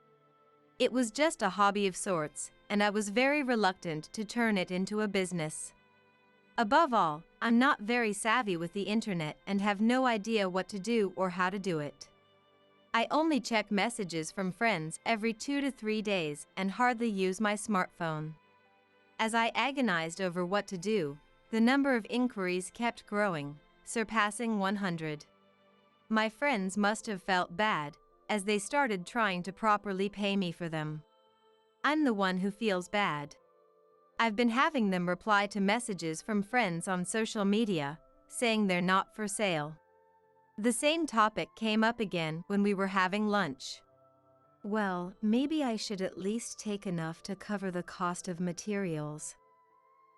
Speaker 1: It was just a hobby of sorts, and I was very reluctant to turn it into a business. Above all, I'm not very savvy with the internet and have no idea what to do or how to do it. I only check messages from friends every 2 to 3 days and hardly use my smartphone. As I agonized over what to do, the number of inquiries kept growing, surpassing 100. My friends must have felt bad, as they started trying to properly pay me for them. I'm the one who feels bad. I've been having them reply to messages from friends on social media, saying they're not for sale. The same topic came up again when we were having lunch. Well, maybe I should at least take enough to cover the cost of materials.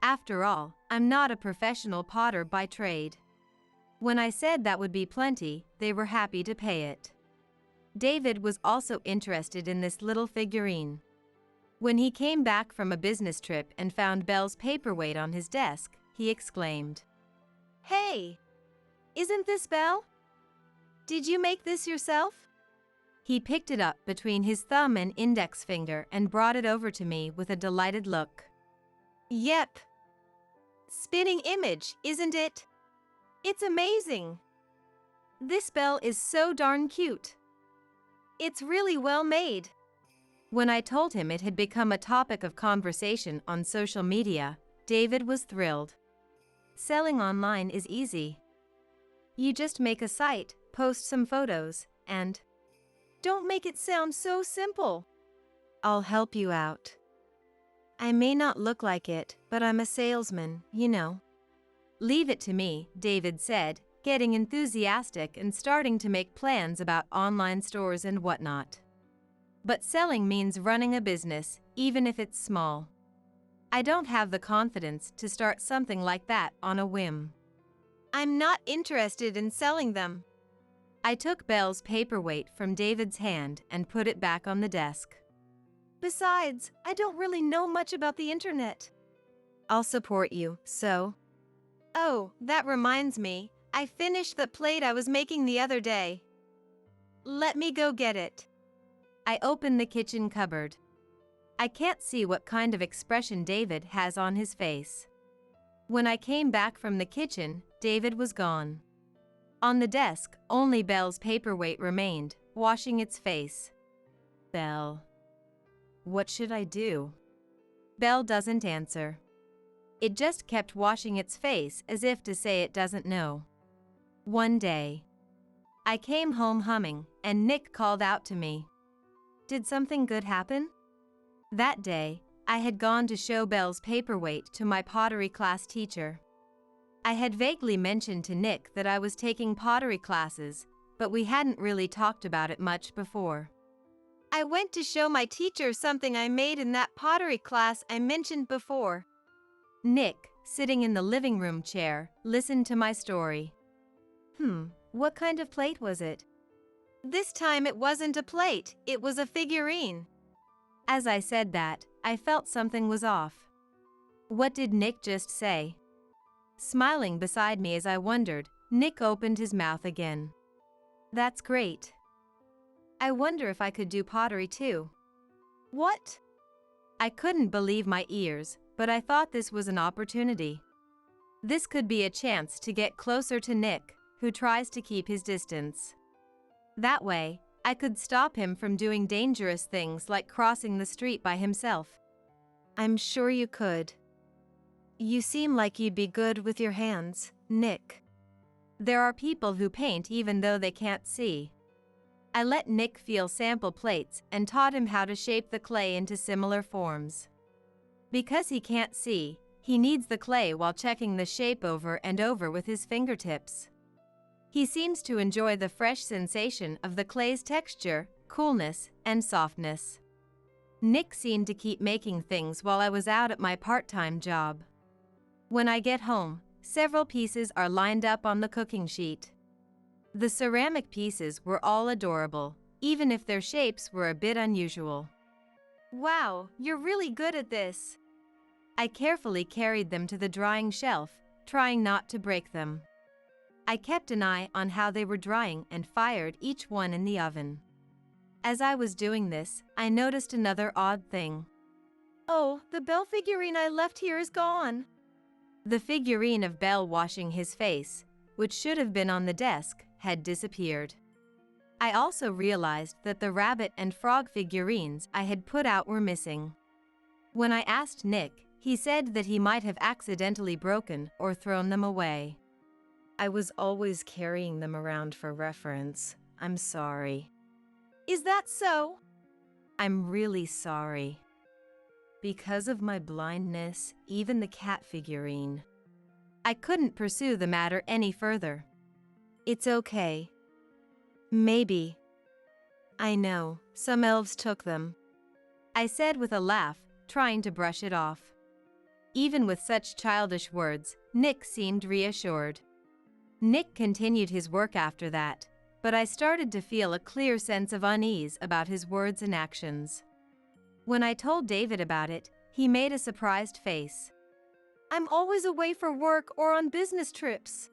Speaker 1: After all, I'm not a professional potter by trade. When I said that would be plenty, they were happy to pay it. David was also interested in this little figurine. When he came back from a business trip and found Belle's paperweight on his desk, he exclaimed, "Hey! Isn't this Belle? Did you make this yourself?" He picked it up between his thumb and index finger and brought it over to me with a delighted look. "Yep. Spinning image, isn't it? It's amazing. This Belle is so darn cute. It's really well made." When I told him it had become a topic of conversation on social media, David was thrilled. Selling online is easy. You just make a site, post some photos, and... Don't make it sound so simple. I'll help you out.
Speaker 2: I may not look like it, but I'm a salesman, you know.
Speaker 1: Leave it to me, David said, getting enthusiastic and starting to make plans about online stores and whatnot. But selling means running a business, even if it's small. I don't have the confidence to start something like that on a whim.
Speaker 2: I'm not interested in selling them.
Speaker 1: I took Belle's paperweight from David's hand and put it back on the desk.
Speaker 2: Besides, I don't really know much about the internet.
Speaker 1: I'll support you, so.
Speaker 2: Oh, that reminds me, I finished the plate I was making the other day. Let me go get it.
Speaker 1: I opened the kitchen cupboard. I can't see what kind of expression David has on his face. When I came back from the kitchen, David was gone. On the desk, only Belle's paperweight remained, washing its face. Belle. What should I do? Belle doesn't answer. It just kept washing its face as if to say it doesn't know. One day, I came home humming, and Nick called out to me. Did something good happen? That day, I had gone to show Belle's paperweight to my pottery class teacher. I had vaguely mentioned to Nick that I was taking pottery classes, but we hadn't really talked about it much before.
Speaker 2: I went to show my teacher something I made in that pottery class I mentioned before.
Speaker 1: Nick, sitting in the living room chair, listened to my story. What kind of plate was it?
Speaker 2: This time it wasn't a plate, it was a figurine.
Speaker 1: As I said that, I felt something was off. What did Nick just say? Smiling beside me as I wondered, Nick opened his mouth again. That's great. I wonder if I could do pottery too.
Speaker 2: What?
Speaker 1: I couldn't believe my ears, but I thought this was an opportunity. This could be a chance to get closer to Nick, who tries to keep his distance. That way, I could stop him from doing dangerous things like crossing the street by himself.
Speaker 2: I'm sure you could. You seem like you'd be good with your hands, Nick.
Speaker 1: There are people who paint even though they can't see. I let Nick feel sample plates and taught him how to shape the clay into similar forms. Because he can't see, he kneads the clay while checking the shape over and over with his fingertips. He seems to enjoy the fresh sensation of the clay's texture, coolness, and softness. Nick seemed to keep making things while I was out at my part-time job. When I get home, several pieces are lined up on the cooking sheet. The ceramic pieces were all adorable, even if their shapes were a bit unusual.
Speaker 2: Wow, you're really good at this.
Speaker 1: I carefully carried them to the drying shelf, trying not to break them. I kept an eye on how they were drying and fired each one in the oven. As I was doing this, I noticed another odd thing.
Speaker 2: Oh, the Belle figurine I left here is gone.
Speaker 1: The figurine of Belle washing his face, which should have been on the desk, had disappeared. I also realized that the rabbit and frog figurines I had put out were missing. When I asked Nick, he said that he might have accidentally broken or thrown them away. I was always carrying them around for reference. I'm sorry.
Speaker 2: Is that so?
Speaker 1: I'm really sorry. Because of my blindness, even the cat figurine. I couldn't pursue the matter any further.
Speaker 2: It's okay. Maybe. I know, some elves took them.
Speaker 1: I said with a laugh, trying to brush it off. Even with such childish words, Nick seemed reassured. Nick continued his work after that, but I started to feel a clear sense of unease about his words and actions. When I told David about it, he made a surprised face.
Speaker 2: I'm always away for work or on business trips,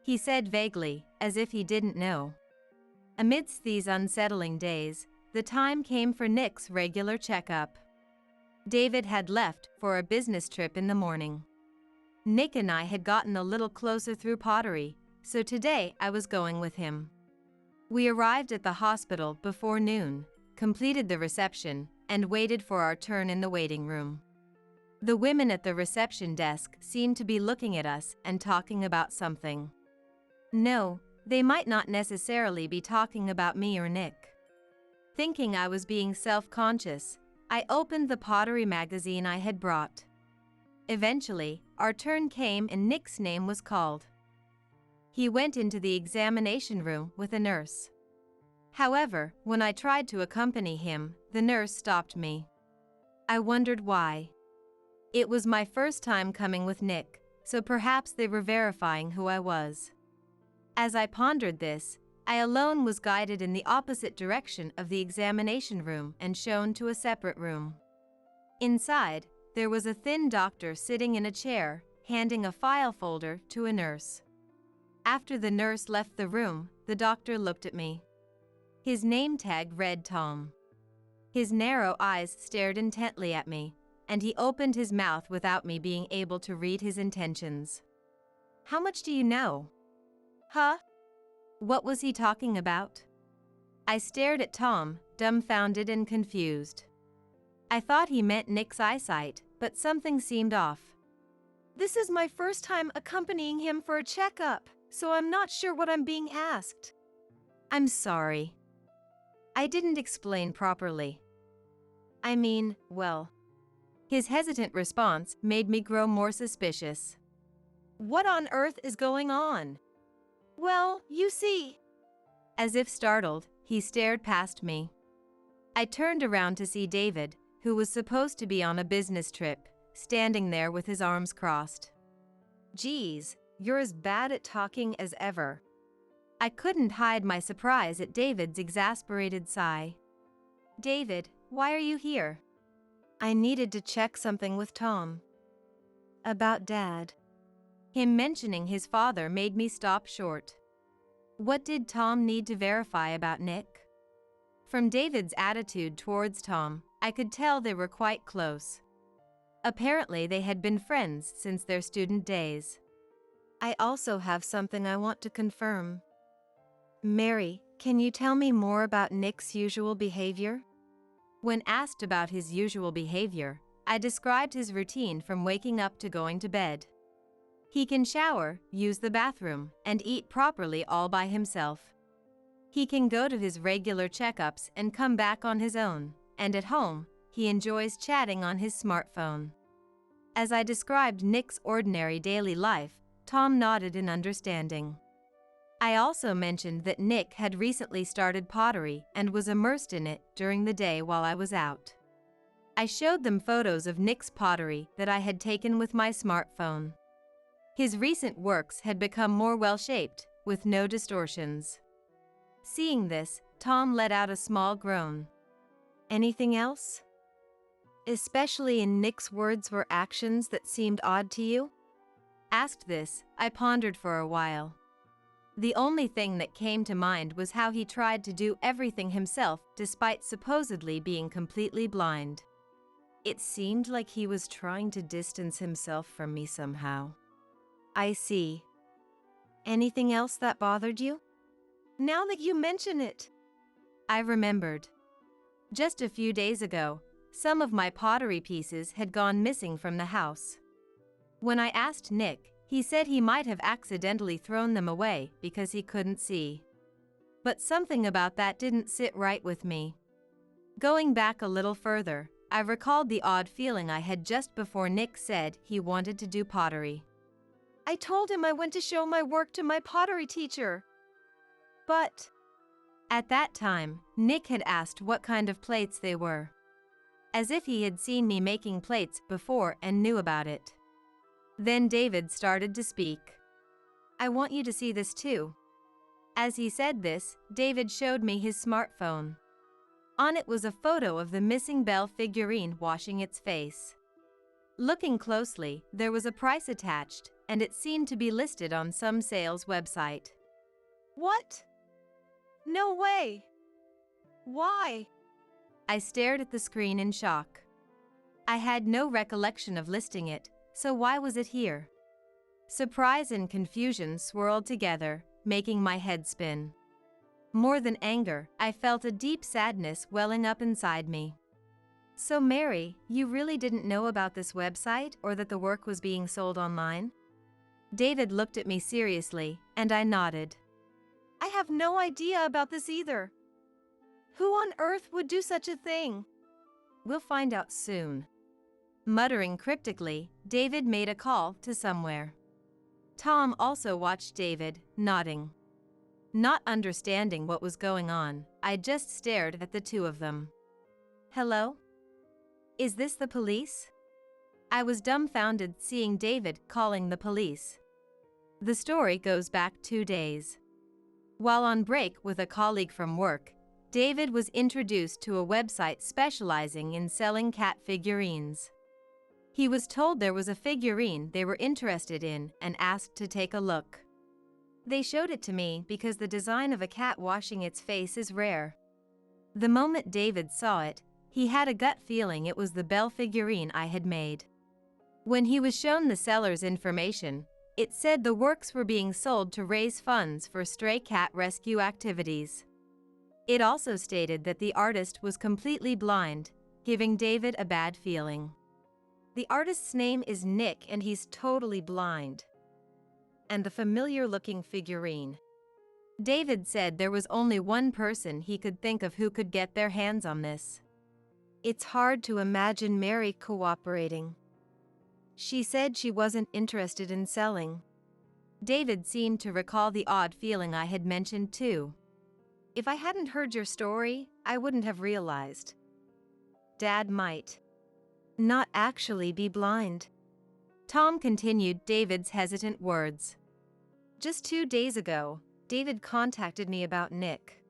Speaker 1: he said vaguely, as if he didn't know. Amidst these unsettling days, the time came for Nick's regular checkup. David had left for a business trip in the morning. Nick and I had gotten a little closer through pottery, so today I was going with him. We arrived at the hospital before noon, completed the reception, and waited for our turn in the waiting room. The women at the reception desk seemed to be looking at us and talking about something. No, they might not necessarily be talking about me or Nick. Thinking I was being self-conscious, I opened the pottery magazine I had brought. Eventually, our turn came and Nick's name was called. He went into the examination room with a nurse. However, when I tried to accompany him, the nurse stopped me. I wondered why. It was my first time coming with Nick, so perhaps they were verifying who I was. As I pondered this, I alone was guided in the opposite direction of the examination room and shown to a separate room. Inside, there was a thin doctor sitting in a chair, handing a file folder to a nurse. After the nurse left the room, the doctor looked at me. His name tag read Tom. His narrow eyes stared intently at me, and he opened his mouth without me being able to read his intentions. "How much do you know?" "Huh?" What was he talking about? I stared at Tom, dumbfounded and confused. I thought he meant Nick's eyesight, but something seemed off. "This is my first time accompanying him for a checkup, so I'm not sure what I'm being asked." "I'm sorry. I didn't explain properly. I mean, well." His hesitant response made me grow more suspicious. "What on earth is going on?" "Well, you see." As if startled, he stared past me. I turned around to see David, who was supposed to be on a business trip, standing there with his arms crossed. "Geez, you're as bad at talking as ever." I couldn't hide my surprise at David's exasperated sigh. "David, why are you here?" "I needed to check something with Tom." "About Dad." Him mentioning his father made me stop short. What did Tom need to verify about Nick? From David's attitude towards Tom, I could tell they were quite close. Apparently they had been friends since their student days. "I also have something I want to confirm. Mary, can you tell me more about Nick's usual behavior?" When asked about his usual behavior, I described his routine from waking up to going to bed. He can shower, use the bathroom, and eat properly all by himself. He can go to his regular checkups and come back on his own, and at home, he enjoys chatting on his smartphone. As I described Nick's ordinary daily life, Tom nodded in understanding. I also mentioned that Nick had recently started pottery and was immersed in it during the day while I was out. I showed them photos of Nick's pottery that I had taken with my smartphone. His recent works had become more well-shaped, with no distortions. Seeing this, Tom let out a small groan. "Anything else? Especially in Nick's words or actions that seemed odd to you?" Asked this, I pondered for a while. The only thing that came to mind was how he tried to do everything himself despite supposedly being completely blind. It seemed like he was trying to distance himself from me somehow. "I see. Anything else that bothered you?" "Now that you mention it," I remembered. Just a few days ago, some of my pottery pieces had gone missing from the house. When I asked Nick, he said he might have accidentally thrown them away because he couldn't see. But something about that didn't sit right with me. Going back a little further, I recalled the odd feeling I had just before Nick said he wanted to do pottery. "I told him I went to show my work to my pottery teacher. But..." At that time, Nick had asked what kind of plates they were. As if he had seen me making plates before and knew about it. Then David started to speak. "I want you to see this too." As he said this, David showed me his smartphone. On it was a photo of the missing Belle figurine washing its face. Looking closely, there was a price attached, and it seemed to be listed on some sales website. "What? No way! Why?" I stared at the screen in shock. I had no recollection of listing it, so why was it here? Surprise and confusion swirled together, making my head spin. More than anger, I felt a deep sadness welling up inside me. "So Mary, you really didn't know about this website or that the work was being sold online?" David looked at me seriously, and I nodded. "I have no idea about this either. Who on earth would do such a thing?" We'll find out soon. Muttering cryptically, David made a call to somewhere. Tom also watched David, nodding. Not understanding what was going on, I just stared at the two of them. Hello? Is this the police? I was dumbfounded seeing David calling the police. The story goes back 2 days. While on break with a colleague from work, David was introduced to a website specializing in selling cat figurines. He was told there was a figurine they were interested in and asked to take a look. They showed it to me because the design of a cat washing its face is rare. The moment David saw it, he had a gut feeling it was the Belle figurine I had made. When he was shown the seller's information, it said the works were being sold to raise funds for stray cat rescue activities. It also stated that the artist was completely blind, giving David a bad feeling. The artist's name is Nick and he's totally blind. And the familiar-looking figurine. David said there was only one person he could think of who could get their hands on this. It's hard to imagine Mary cooperating. She said she wasn't interested in selling. David seemed to recall the odd feeling I had mentioned too. If I hadn't heard your story, I wouldn't have realized. Dad might not actually be blind. Tom continued David's hesitant words. Just 2 days ago, David contacted me about Nick.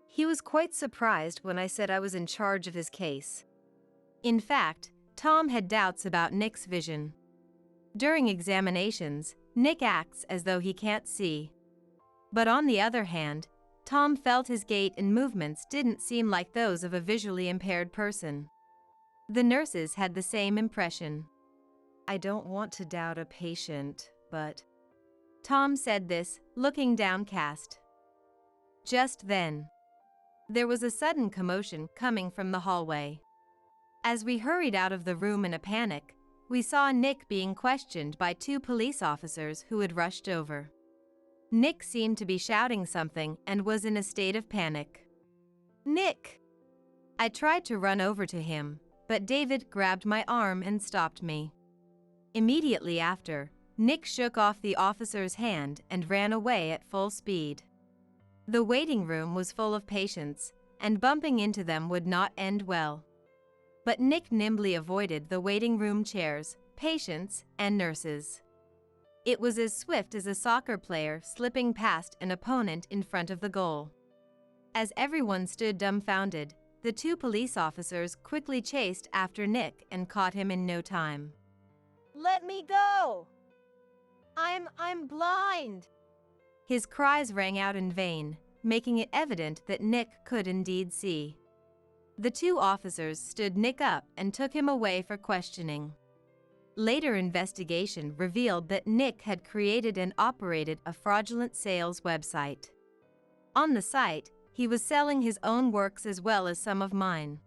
Speaker 1: He was quite surprised when I said I was in charge of his case. In fact, Tom had doubts about Nick's vision. During examinations, Nick acts as though he can't see. But on the other hand, Tom felt his gait and movements didn't seem like those of a visually impaired person. The nurses had the same impression. I don't want to doubt a patient, but... Tom said this, looking downcast. Just then, there was a sudden commotion coming from the hallway. As we hurried out of the room in a panic, we saw Nick being questioned by 2 police officers who had rushed over. Nick seemed to be shouting something and was in a state of panic. Nick! I tried to run over to him, but David grabbed my arm and stopped me. Immediately after, Nick shook off the officer's hand and ran away at full speed. The waiting room was full of patients, and bumping into them would not end well. But Nick nimbly avoided the waiting room chairs, patients, and nurses. It was as swift as a soccer player slipping past an opponent in front of the goal. As everyone stood dumbfounded, the 2 police officers quickly chased after Nick and caught him in no time.
Speaker 2: Let me go! I'm blind!
Speaker 1: His cries rang out in vain, making it evident that Nick could indeed see. The 2 officers stood Nick up and took him away for questioning. Later investigation revealed that Nick had created and operated a fraudulent sales website. On the site, he was selling his own works as well as some of mine.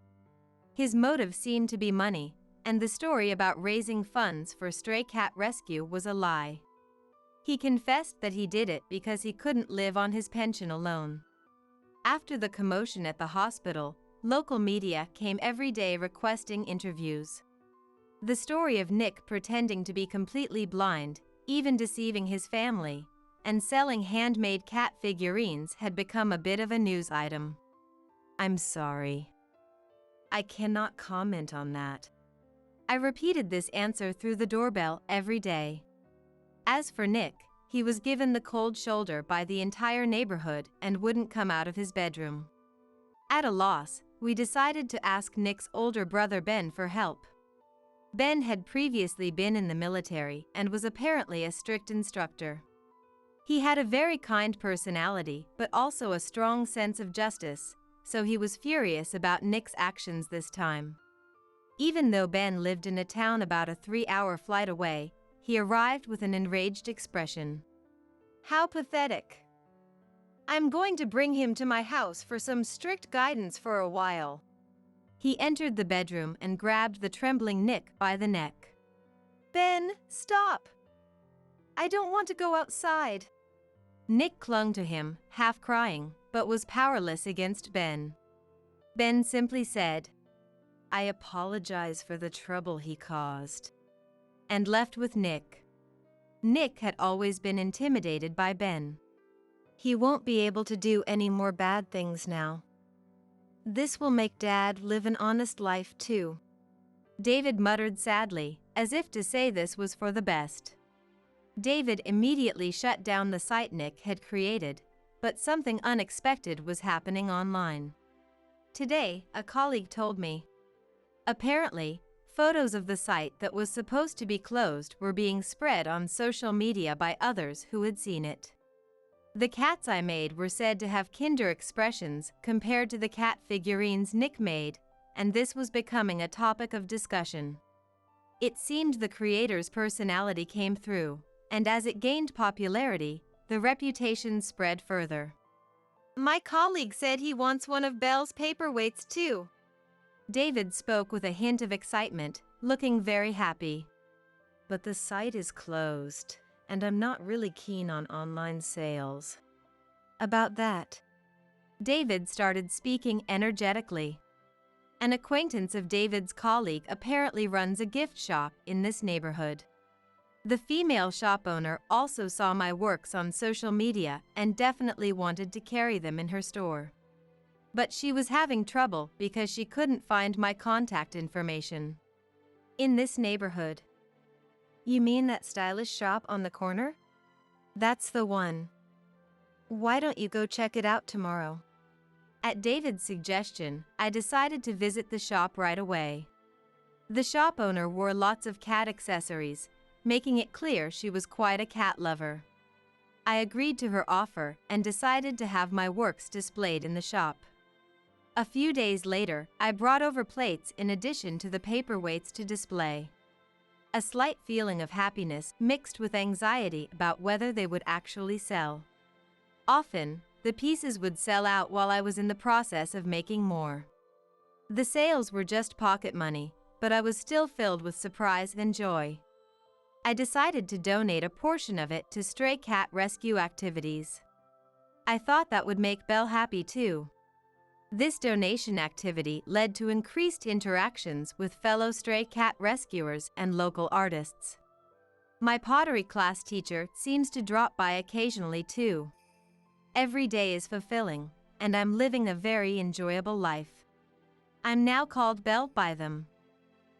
Speaker 1: His motive seemed to be money, and the story about raising funds for stray cat rescue was a lie. He confessed that he did it because he couldn't live on his pension alone. After the commotion at the hospital, local media came every day requesting interviews. The story of Nick pretending to be completely blind, even deceiving his family, and selling handmade cat figurines had become a bit of a news item. I'm sorry. I cannot comment on that. I repeated this answer through the doorbell every day. As for Nick, he was given the cold shoulder by the entire neighborhood and wouldn't come out of his bedroom. At a loss, we decided to ask Nick's older brother Ben for help. Ben had previously been in the military and was apparently a strict instructor. He had a very kind personality but also a strong sense of justice, so he was furious about Nick's actions this time. Even though Ben lived in a town about a 3-hour flight away, he arrived with an enraged expression. How pathetic. I'm going to bring him to my house for some strict guidance for a while. He entered the bedroom and grabbed the trembling Nick by the neck. Ben, stop! I don't want to go outside. Nick clung to him, half crying, but was powerless against Ben. Ben simply said, I apologize for the trouble he caused, and left with Nick. Nick had always been intimidated by Ben. He won't be able to do any more bad things now. This will make Dad live an honest life too. David muttered sadly, as if to say this was for the best. David immediately shut down the site Nick had created, but something unexpected was happening online. Today, a colleague told me. Apparently, photos of the site that was supposed to be closed were being spread on social media by others who had seen it. The cats I made were said to have kinder expressions compared to the cat figurines Nick made, and this was becoming a topic of discussion. It seemed the creator's personality came through, and as it gained popularity, the reputation spread further.
Speaker 2: My colleague said he wants one of Belle's paperweights too.
Speaker 1: David spoke with a hint of excitement, looking very happy. But the site is closed, and I'm not really keen on online sales. About that, David started speaking energetically. An acquaintance of David's colleague apparently runs a gift shop in this neighborhood. The female shop owner also saw my works on social media and definitely wanted to carry them in her store. But she was having trouble because she couldn't find my contact information. In this neighborhood. You mean that stylish shop on the corner? That's the one. Why don't you go check it out tomorrow? At David's suggestion, I decided to visit the shop right away. The shop owner wore lots of cat accessories, making it clear she was quite a cat lover. I agreed to her offer and decided to have my works displayed in the shop. A few days later, I brought over plates in addition to the paperweights to display. A slight feeling of happiness mixed with anxiety about whether they would actually sell. Often, the pieces would sell out while I was in the process of making more. The sales were just pocket money, but I was still filled with surprise and joy. I decided to donate a portion of it to stray cat rescue activities. I thought that would make Belle happy too. This donation activity led to increased interactions with fellow stray cat rescuers and local artists. My pottery class teacher seems to drop by occasionally too. Every day is fulfilling, and I'm living a very enjoyable life. I'm now called Belle by them.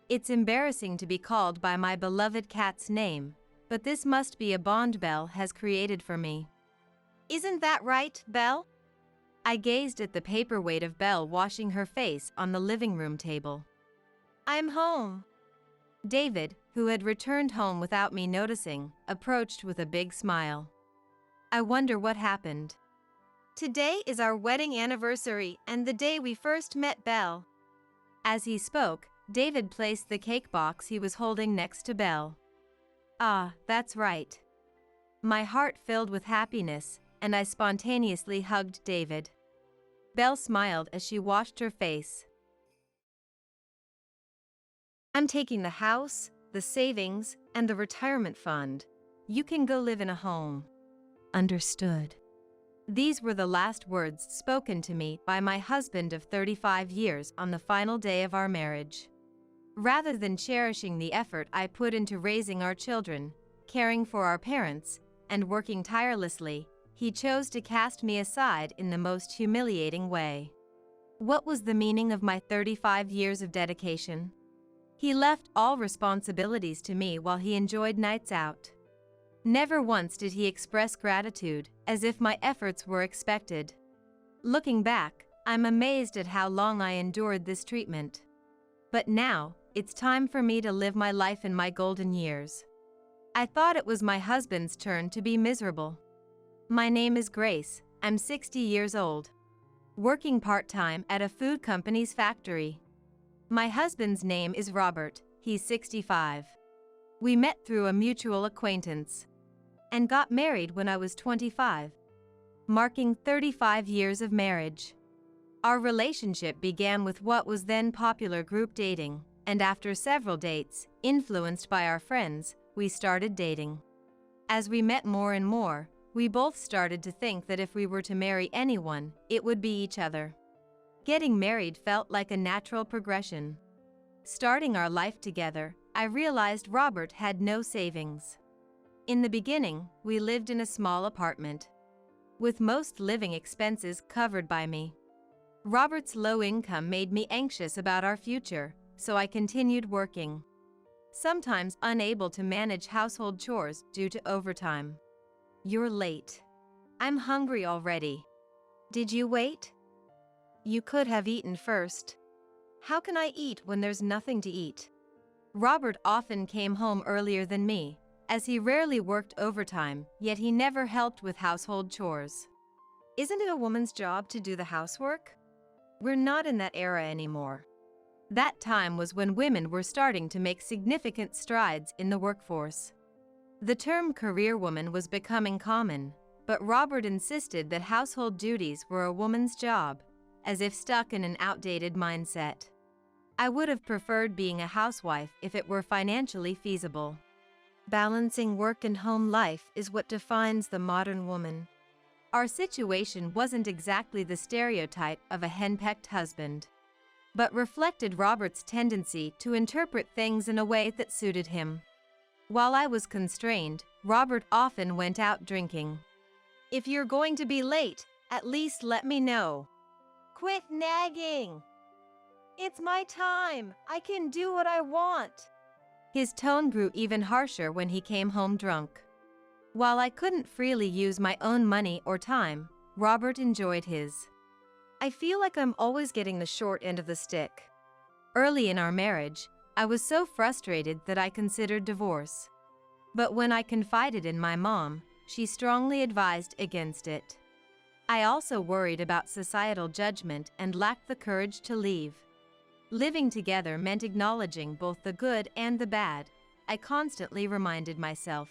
Speaker 1: It's embarrassing to be called by my beloved cat's name, but this must be a bond Belle has created for me.
Speaker 2: Isn't that right, Belle?
Speaker 1: I gazed at the paperweight of Belle washing her face on the living room table.
Speaker 2: I'm home.
Speaker 1: David, who had returned home without me noticing, approached with a big smile. I wonder what happened.
Speaker 2: Today is our wedding anniversary and the day we first met Belle.
Speaker 1: As he spoke, David placed the cake box he was holding next to Belle. Ah, that's right. My heart filled with happiness, and I spontaneously hugged David. Belle smiled as she washed her face. I'm taking the house, the savings, and the retirement fund. You can go live in a home. Understood. These were the last words spoken to me by my husband of 35 years on the final day of our marriage. Rather than cherishing the effort I put into raising our children, caring for our parents, and working tirelessly, he chose to cast me aside in the most humiliating way. What was the meaning of my 35 years of dedication? He left all responsibilities to me while he enjoyed nights out. Never once did he express gratitude, as if my efforts were expected. Looking back, I'm amazed at how long I endured this treatment. But now, it's time for me to live my life in my golden years. I thought it was my husband's turn to be miserable. My name is Grace, I'm 60 years old. Working part-time at a food company's factory. My husband's name is Robert, he's 65. We met through a mutual acquaintance. And got married when I was 25. Marking 35 years of marriage. Our relationship began with what was then popular group dating, and after several dates, influenced by our friends, we started dating. As we met more and more, we both started to think that if we were to marry anyone, it would be each other. Getting married felt like a natural progression. Starting our life together, I realized Robert had no savings. In the beginning, we lived in a small apartment, with most living expenses covered by me. Robert's low income made me anxious about our future, so I continued working, sometimes unable to manage household chores due to overtime. You're late. I'm hungry already.
Speaker 2: Did you wait? You could have eaten first. How can I eat when there's nothing to eat?
Speaker 1: Robert often came home earlier than me, as he rarely worked overtime, yet he never helped with household chores.
Speaker 2: Isn't it a woman's job to do the housework? We're not in that era anymore.
Speaker 1: That time was when women were starting to make significant strides in the workforce. The term career woman was becoming common, but Robert insisted that household duties were a woman's job, as if stuck in an outdated mindset. I would have preferred being a housewife if it were financially feasible.
Speaker 2: Balancing work and home life is what defines the modern woman.
Speaker 1: Our situation wasn't exactly the stereotype of a henpecked husband, but reflected Robert's tendency to interpret things in a way that suited him. While I was constrained, Robert often went out drinking.
Speaker 2: If you're going to be late, at least let me know. Quit nagging. It's my time. I can do what I want.
Speaker 1: His tone grew even harsher when he came home drunk. While I couldn't freely use my own money or time, Robert enjoyed his.
Speaker 2: I feel like I'm always getting the short end of the stick.
Speaker 1: Early in our marriage, I was so frustrated that I considered divorce. But when I confided in my mom, she strongly advised against it. I also worried about societal judgment and lacked the courage to leave. Living together meant acknowledging both the good and the bad, I constantly reminded myself.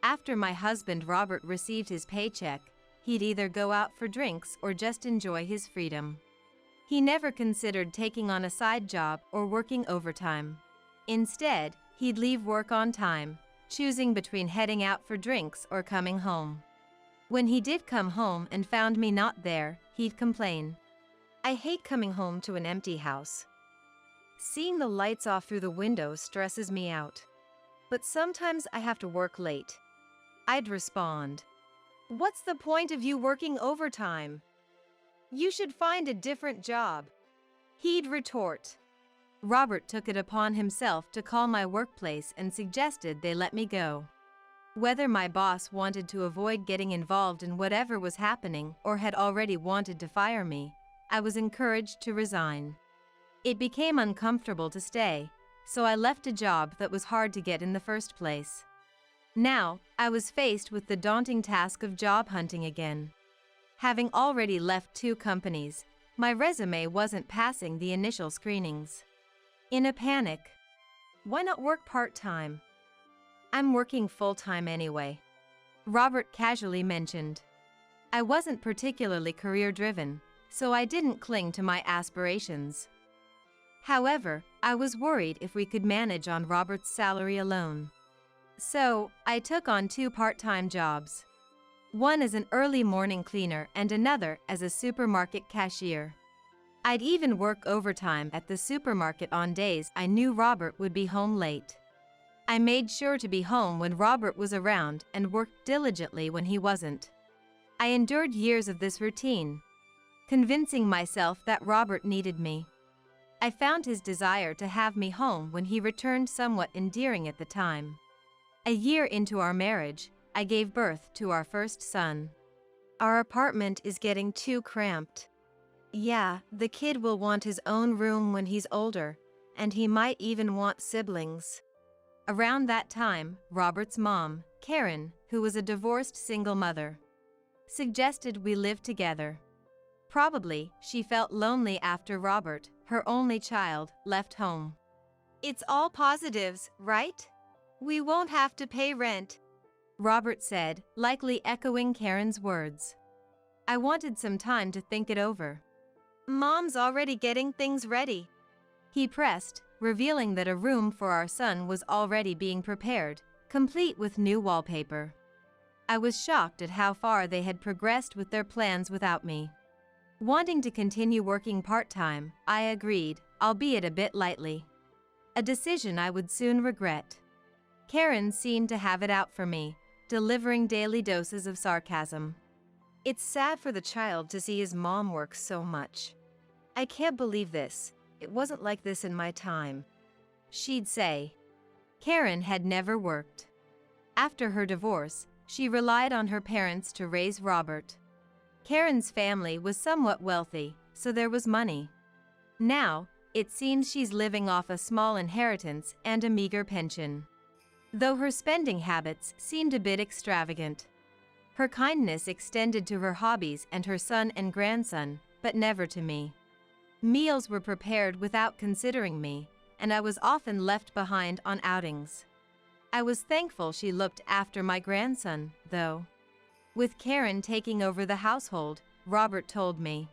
Speaker 1: After my husband Robert received his paycheck, he'd either go out for drinks or just enjoy his freedom. He never considered taking on a side job or working overtime. Instead, he'd leave work on time, choosing between heading out for drinks or coming home. When he did come home and found me not there, he'd complain.
Speaker 2: I hate coming home to an empty house. Seeing the lights off through the window stresses me out. But sometimes I have to work late. I'd respond, "What's the point of you working overtime? You should find a different job." He'd retort.
Speaker 1: Robert took it upon himself to call my workplace and suggested they let me go. Whether my boss wanted to avoid getting involved in whatever was happening or had already wanted to fire me, I was encouraged to resign. It became uncomfortable to stay, so I left a job that was hard to get in the first place. Now, I was faced with the daunting task of job hunting again. Having already left 2 companies, my resume wasn't passing the initial screenings. In a panic,
Speaker 2: "Why not work part-time?" "I'm working full-time anyway,"
Speaker 1: Robert casually mentioned. I wasn't particularly career-driven, so I didn't cling to my aspirations. However, I was worried if we could manage on Robert's salary alone. So, I took on 2 part-time jobs. One as an early morning cleaner and another as a supermarket cashier. I'd even work overtime at the supermarket on days I knew Robert would be home late. I made sure to be home when Robert was around and worked diligently when he wasn't. I endured years of this routine, convincing myself that Robert needed me. I found his desire to have me home when he returned somewhat endearing at the time. A year into our marriage, I gave birth to our first son.
Speaker 2: Our apartment is getting too cramped. Yeah, the kid will want his own room when he's older, and he might even want siblings.
Speaker 1: Around that time, Robert's mom, Karen, who was a divorced single mother, suggested we live together. Probably, she felt lonely after Robert, her only child, left home.
Speaker 2: "It's all positives, right? We won't have to pay rent,"
Speaker 1: Robert said, likely echoing Karen's words. I wanted some time to think it over.
Speaker 2: "Mom's already getting things ready,"
Speaker 1: he pressed, revealing that a room for our son was already being prepared, complete with new wallpaper. I was shocked at how far they had progressed with their plans without me. Wanting to continue working part-time, I agreed, albeit a bit lightly. a decision I would soon regret. Karen seemed to have it out for me, delivering daily doses of sarcasm.
Speaker 2: It's sad for the child to see his mom work so much. I can't believe this. It wasn't like this in my time, she'd say.
Speaker 1: Karen had never worked. After her divorce, she relied on her parents to raise Robert. Karen's family was somewhat wealthy, so there was money. Now, it seems she's living off a small inheritance and a meager pension. Though her spending habits seemed a bit extravagant. Her kindness extended to her hobbies and her son and grandson, but never to me. Meals were prepared without considering me, and I was often left behind on outings. I was thankful she looked after my grandson, though. With Karen taking over the household, Robert told me,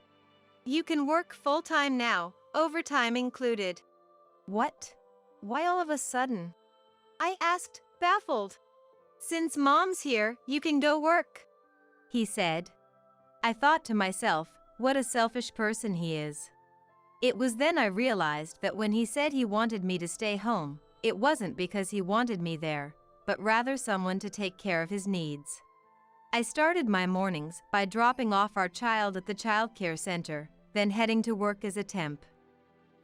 Speaker 2: "You can work full-time now, overtime included."
Speaker 1: "What?
Speaker 2: Why all of a sudden?" I asked, baffled. "Since Mom's here, you can go work,"
Speaker 1: he said. I thought to myself, what a selfish person he is. It was then I realized that when he said he wanted me to stay home, it wasn't because he wanted me there, but rather someone to take care of his needs. I started my mornings by dropping off our child at the childcare center, then heading to work as a temp.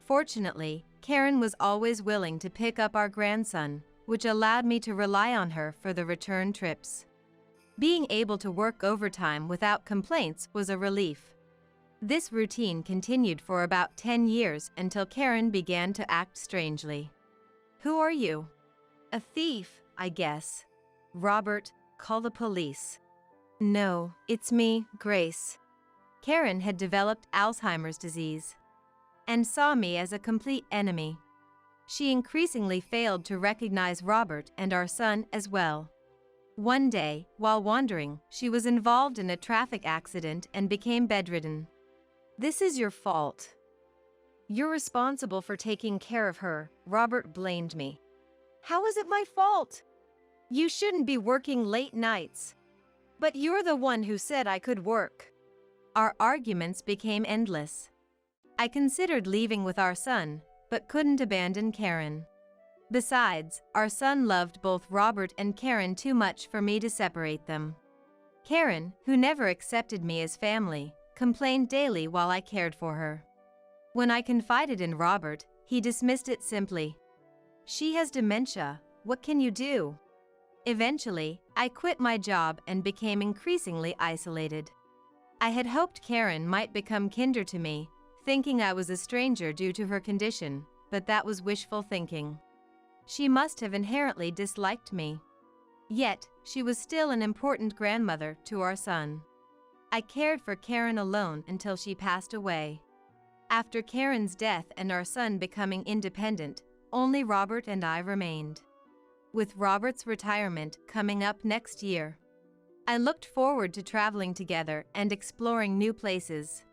Speaker 1: Fortunately, Karen was always willing to pick up our grandson, which allowed me to rely on her for the return trips. Being able to work overtime without complaints was a relief. This routine continued for about 10 years until Karen began to act strangely. "Who are you?"
Speaker 2: "A thief, I guess."
Speaker 1: "Robert, call the police."
Speaker 2: "No, it's me, Grace."
Speaker 1: Karen had developed Alzheimer's disease and saw me as a complete enemy. She increasingly failed to recognize Robert and our son as well. One day, while wandering, she was involved in a traffic accident and became bedridden.
Speaker 2: "This is your fault. You're responsible for taking care of her," Robert blamed me. "How is it my fault? You shouldn't be working late nights. But you're the one who said I could work."
Speaker 1: Our arguments became endless. I considered leaving with our son, but couldn't abandon Karen. Besides, our son loved both Robert and Karen too much for me to separate them. Karen, who never accepted me as family, complained daily while I cared for her. When I confided in Robert, he dismissed it simply. "She has dementia, what can you do?" Eventually, I quit my job and became increasingly isolated. I had hoped Karen might become kinder to me, thinking I was a stranger due to her condition, but that was wishful thinking. She must have inherently disliked me. Yet, she was still an important grandmother to our son. I cared for Karen alone until she passed away. After Karen's death and our son becoming independent, only Robert and I remained. With Robert's retirement coming up next year, I looked forward to traveling together and exploring new places.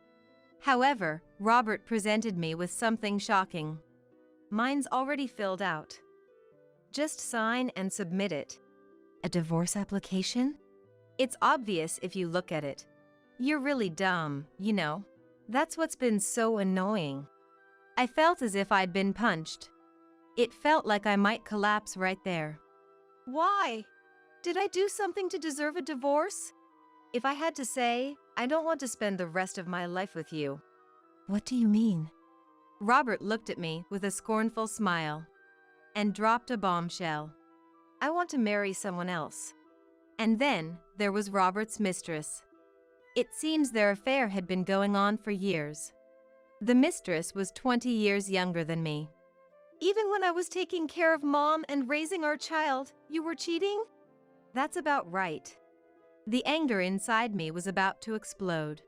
Speaker 1: However, Robert presented me with something shocking.
Speaker 2: "Mine's already filled out. Just sign and submit it."
Speaker 1: "A divorce application?"
Speaker 2: "It's obvious if you look at it. You're really dumb, you know. That's what's been so annoying."
Speaker 1: I felt as if I'd been punched. It felt like I might collapse right there.
Speaker 2: "Why? Did I do something to deserve a divorce? If I had to say, I don't want to spend the rest of my life with you."
Speaker 1: "What do you mean?" Robert looked at me with a scornful smile and dropped a bombshell.
Speaker 2: "I want to marry someone else."
Speaker 1: And then, there was Robert's mistress. It seems their affair had been going on for years. The mistress was 20 years younger than me.
Speaker 2: "Even when I was taking care of Mom and raising our child, you were cheating?"
Speaker 1: "That's about right." The anger inside me was about to explode.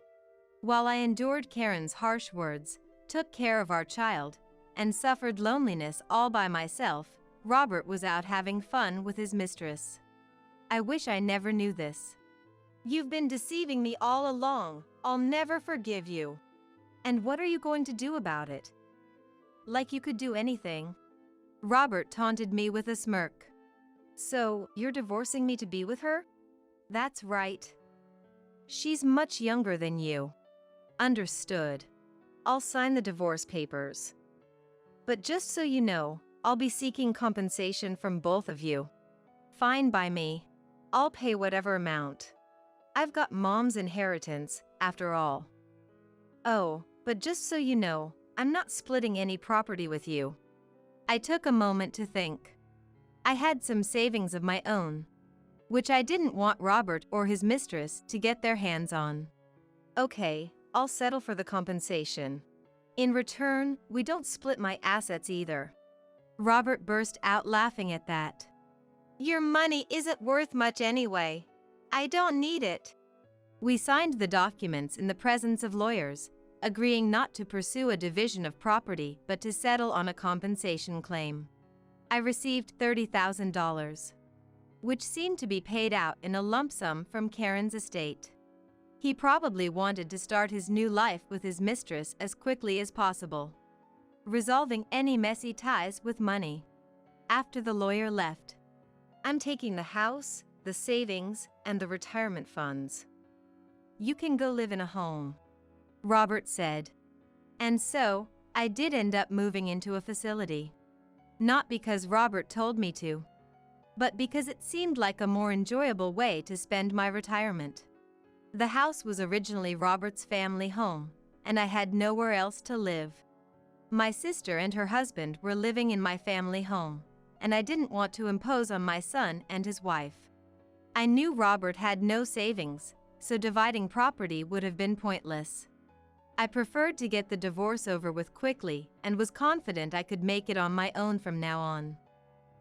Speaker 1: While I endured Karen's harsh words, took care of our child, and suffered loneliness all by myself, Robert was out having fun with his mistress. I wish I never knew this.
Speaker 2: "You've been deceiving me all along. I'll never forgive you."
Speaker 1: "And what are you going to do about it?" "Like you could do anything." Robert taunted me with a smirk.
Speaker 2: "So, you're divorcing me to be with her?"
Speaker 1: "That's right."
Speaker 2: "She's much younger than you." "Understood. I'll sign the divorce papers. But just so you know, I'll be seeking compensation from both of you. Fine by me. I'll pay whatever amount. I've got Mom's inheritance, after all. Oh, but just so you know, I'm not splitting any property with you. I took a moment to think. I had some savings of my own, which I didn't want Robert or his mistress to get their hands on. Okay, I'll settle for the compensation. In return, we don't split my assets either. Robert burst out laughing at that. Your money isn't worth much anyway. I don't need it. We signed the documents in the presence of lawyers, agreeing not to pursue a division of property but to settle on a compensation claim. I received $30,000, which seemed to be paid out in a lump sum from Karen's estate. He probably wanted to start his new life with his mistress as quickly as possible, resolving any messy ties with money. After the lawyer left, I'm taking the house, the savings, and the retirement funds. You can go live in a home, Robert said. And so, I did end up moving into a facility. Not because Robert told me to, but because it seemed like a more enjoyable way to spend my retirement. The house was originally Robert's family home, and I had nowhere else to live. My sister and her husband were living in my family home, and I didn't want to impose on my son and his wife. I knew Robert had no savings, so dividing property would have been pointless. I preferred to get the divorce over with quickly and was confident I could make it on my own from now on.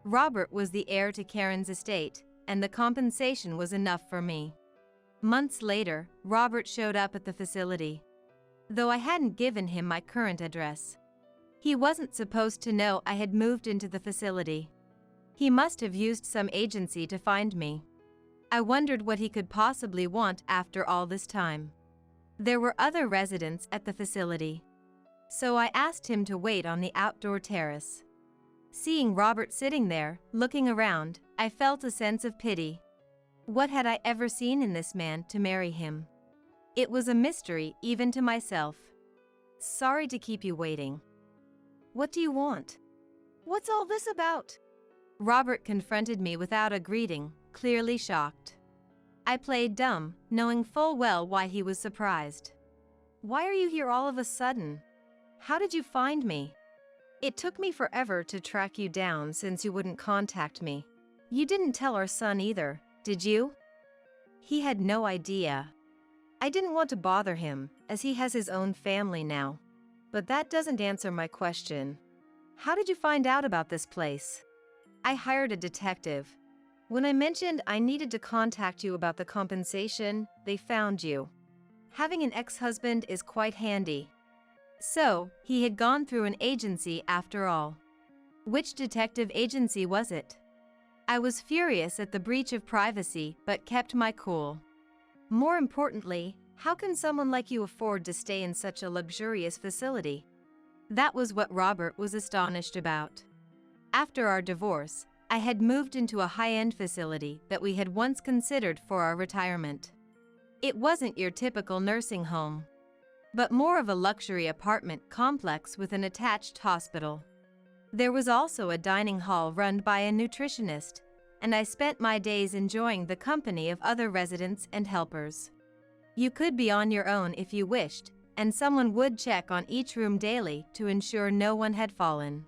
Speaker 2: Robert was the heir to Karen's estate, and the compensation was enough for me. Months later, Robert showed up at the facility, though I hadn't given him my current address. He wasn't supposed to know I had moved into the facility. He must have used some agency to find me. I wondered what he could possibly want after all this time. There were other residents at the facility, so I asked him to wait on the outdoor terrace. Seeing Robert sitting there, looking around, I felt a sense of pity. What had I ever seen in this man to marry him? It was a mystery even to myself. Sorry to keep you waiting. What do you want? What's all this about? Robert confronted me without a greeting, clearly shocked. I played dumb, knowing full well why he was surprised. Why are you here all of a sudden? How did you find me? It took me forever to track you down since you wouldn't contact me. You didn't tell our son either, did you? He had no idea. I didn't want to bother him, as he has his own family now. But that doesn't answer my question. How did you find out about this place? I hired a detective. When I mentioned I needed to contact you about the compensation, they found you. Having an ex-husband is quite handy. So, he had gone through an agency after all. Which detective agency was it? I was furious at the breach of privacy, but kept my cool. More importantly, how can someone like you afford to stay in such a luxurious facility? That was what Robert was astonished about. After our divorce, I had moved into a high-end facility that we had once considered for our retirement. It wasn't your typical nursing home, but more of a luxury apartment complex with an attached hospital. There was also a dining hall run by a nutritionist, and I spent my days enjoying the company of other residents and helpers. You could be on your own if you wished, and someone would check on each room daily to ensure no one had fallen.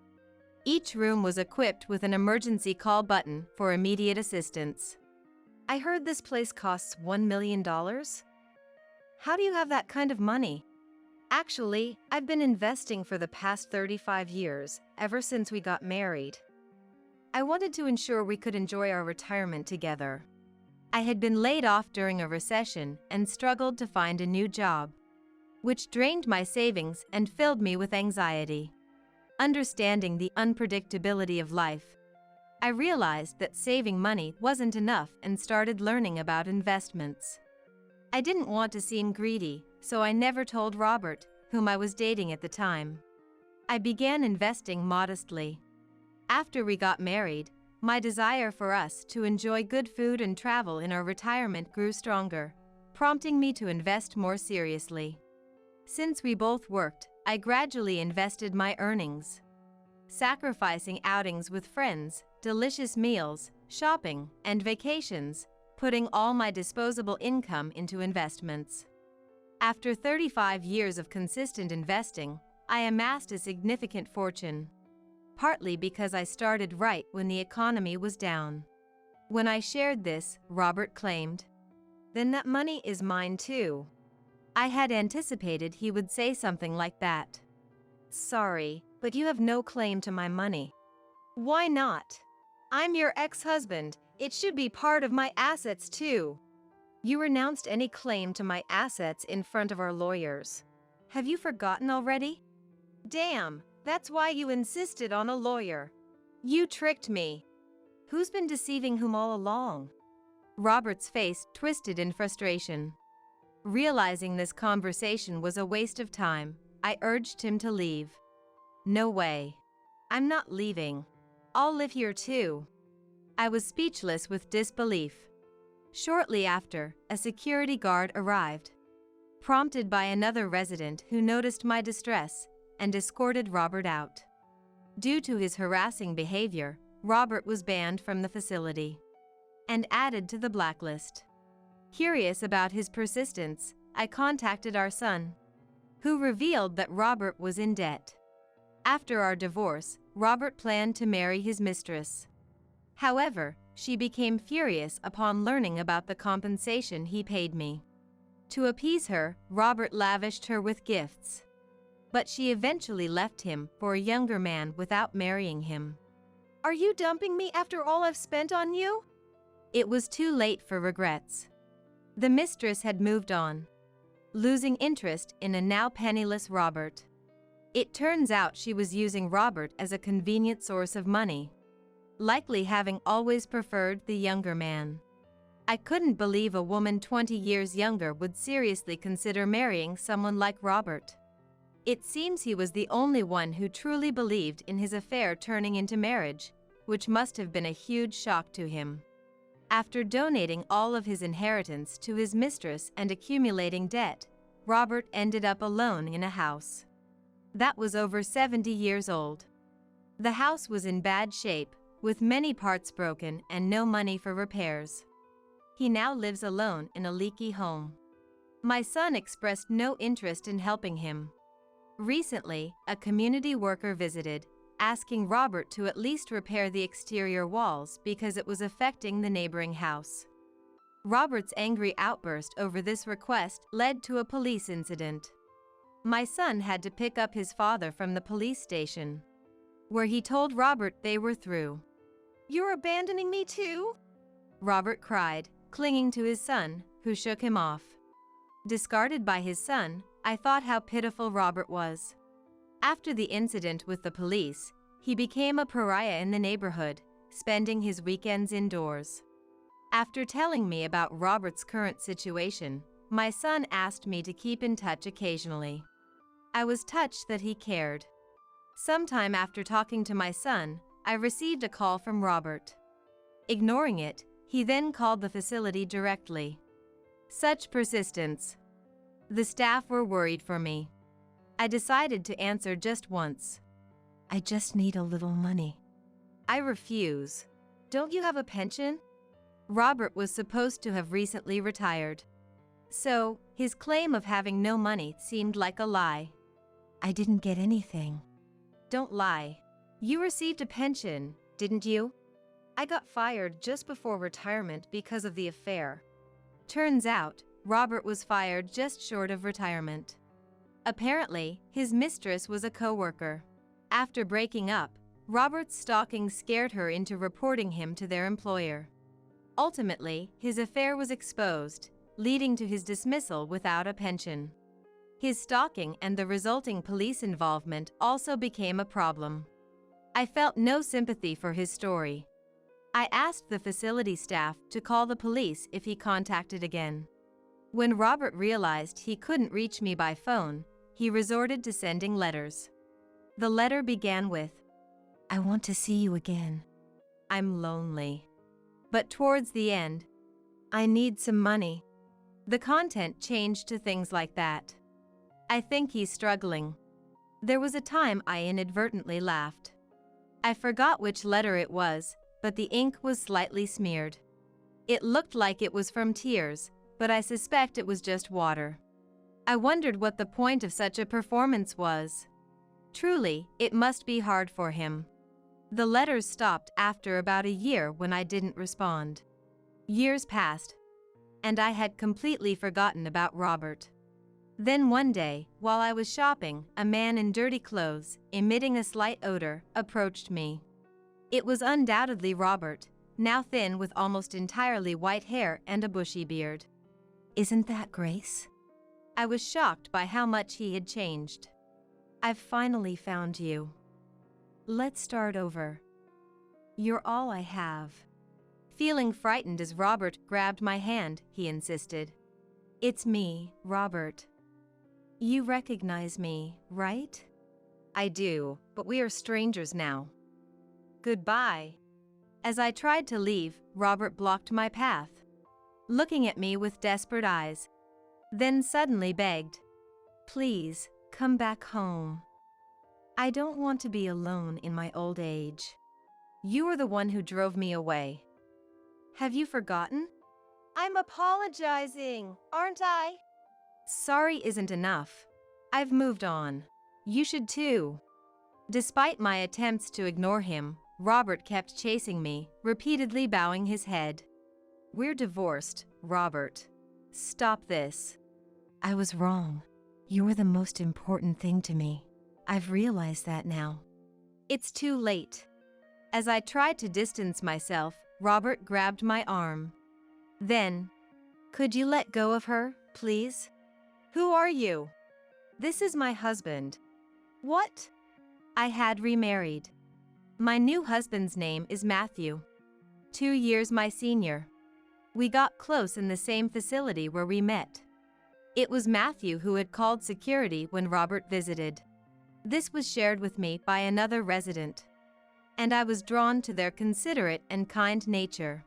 Speaker 2: Each room was equipped with an emergency call button for immediate assistance. I heard this place costs $1 million? How do you have that kind of money? Actually, I've been investing for the past 35 years, ever since we got married. I wanted to ensure we could enjoy our retirement together. I had been laid off during a recession and struggled to find a new job, which drained my savings and filled me with anxiety. Understanding the unpredictability of life, I realized that saving money wasn't enough and started learning about investments. I didn't want to seem greedy, so I never told Robert, whom I was dating at the time. I began investing modestly. After we got married, my desire for us to enjoy good food and travel in our retirement grew stronger, prompting me to invest more seriously. Since we both worked, I gradually invested my earnings.
Speaker 1: sacrificing outings with friends, delicious meals, shopping, and vacations, putting all my disposable income into investments. After 35 years of consistent investing, I amassed a significant fortune. Partly because I started right when the economy was down. When I shared this, Robert claimed, "Then that money is mine too." I had anticipated he would say something like that. "Sorry, but you have no claim to my money."
Speaker 2: Why not? I'm your ex-husband. It should be part of my assets too.
Speaker 1: You renounced any claim to my assets in front of our lawyers. Have you forgotten already?
Speaker 2: Damn, that's why you insisted on a lawyer. You tricked me.
Speaker 1: Who's been deceiving whom all along? Robert's face twisted in frustration. Realizing this conversation was a waste of time, I urged him to leave. "No way. I'm not leaving. I'll live here too." I was speechless with disbelief. Shortly after, a security guard arrived, prompted by another resident who noticed my distress and escorted Robert out. Due to his harassing behavior, Robert was banned from the facility and added to the blacklist. Curious about his persistence, I contacted our son, who revealed that Robert was in debt. After our divorce, Robert planned to marry his mistress. However, she became furious upon learning about the compensation he paid me. To appease her, Robert lavished her with gifts. But she eventually left him for a younger man without marrying him.
Speaker 2: Are you dumping me after all I've spent on you?
Speaker 1: It was too late for regrets. The mistress had moved on, losing interest in a now penniless Robert. It turns out she was using Robert as a convenient source of money, likely having always preferred the younger man. I couldn't believe a woman 20 years younger would seriously consider marrying someone like Robert. It seems he was the only one who truly believed in his affair turning into marriage, which must have been a huge shock to him. After donating all of his inheritance to his mistress and accumulating debt, Robert ended up alone in a house that was over 70 years old. The house was in bad shape, with many parts broken and no money for repairs. He now lives alone in a leaky home. My son expressed no interest in helping him. Recently, a community worker visited, asking Robert to at least repair the exterior walls because it was affecting the neighboring house. Robert's angry outburst over this request led to a police incident. My son had to pick up his father from the police station, where he told Robert they were through.
Speaker 2: "You're abandoning me too?"
Speaker 1: Robert cried, clinging to his son, who shook him off. Discarded by his son, I thought how pitiful Robert was. After the incident with the police, he became a pariah in the neighborhood, spending his weekends indoors. After telling me about Robert's current situation, my son asked me to keep in touch occasionally. I was touched that he cared. Sometime after talking to my son, I received a call from Robert. Ignoring it, he then called the facility directly. Such persistence. The staff were worried for me. I decided to answer just once. "I just need a little money." "I refuse." "Don't you have a pension?" Robert was supposed to have recently retired, so his claim of having no money seemed like a lie. "I didn't get anything." "Don't lie. You received a pension, didn't you?" "I got fired just before retirement because of the affair." Turns out, Robert was fired just short of retirement. Apparently, his mistress was a co-worker. After breaking up, Robert's stalking scared her into reporting him to their employer. Ultimately, his affair was exposed, leading to his dismissal without a pension. His stalking and the resulting police involvement also became a problem. I felt no sympathy for his story. I asked the facility staff to call the police if he contacted again. When Robert realized he couldn't reach me by phone, he resorted to sending letters. The letter began with, "I want to see you again. I'm lonely." But towards the end, "I need some money." The content changed to things like that. "I think he's struggling." There was a time I inadvertently laughed. I forgot which letter it was, but the ink was slightly smeared. It looked like it was from tears, but I suspect it was just water. I wondered what the point of such a performance was. Truly, it must be hard for him. The letters stopped after about a year when I didn't respond. Years passed, and I had completely forgotten about Robert. Then one day, while I was shopping, a man in dirty clothes, emitting a slight odor, approached me. It was undoubtedly Robert, now thin with almost entirely white hair and a bushy beard. "Isn't that Grace?" I was shocked by how much he had changed. "I've finally found you. Let's start over. You're all I have." Feeling frightened as Robert grabbed my hand, he insisted. "It's me, Robert. You recognize me, right?" "I do, but we are strangers now. Goodbye." As I tried to leave, Robert blocked my path, looking at me with desperate eyes, then suddenly begged, "Please, come back home. I don't want to be alone in my old age. You were the one who drove me away. Have you forgotten?"
Speaker 2: I'm apologizing, aren't I?
Speaker 1: "Sorry isn't enough. I've moved on. You should too." Despite my attempts to ignore him, Robert kept chasing me, repeatedly bowing his head. "We're divorced, Robert. Stop this." "I was wrong. You were the most important thing to me. I've realized that now." "It's too late." As I tried to distance myself, Robert grabbed my arm. Then, "Could you let go of her, please?"
Speaker 2: Who are you?
Speaker 1: "This is my husband."
Speaker 2: What?
Speaker 1: I had remarried. My new husband's name is Matthew. 2 years my senior. We got close in the same facility where we met. It was Matthew who had called security when Robert visited. This was shared with me by another resident, and I was drawn to their considerate and kind nature.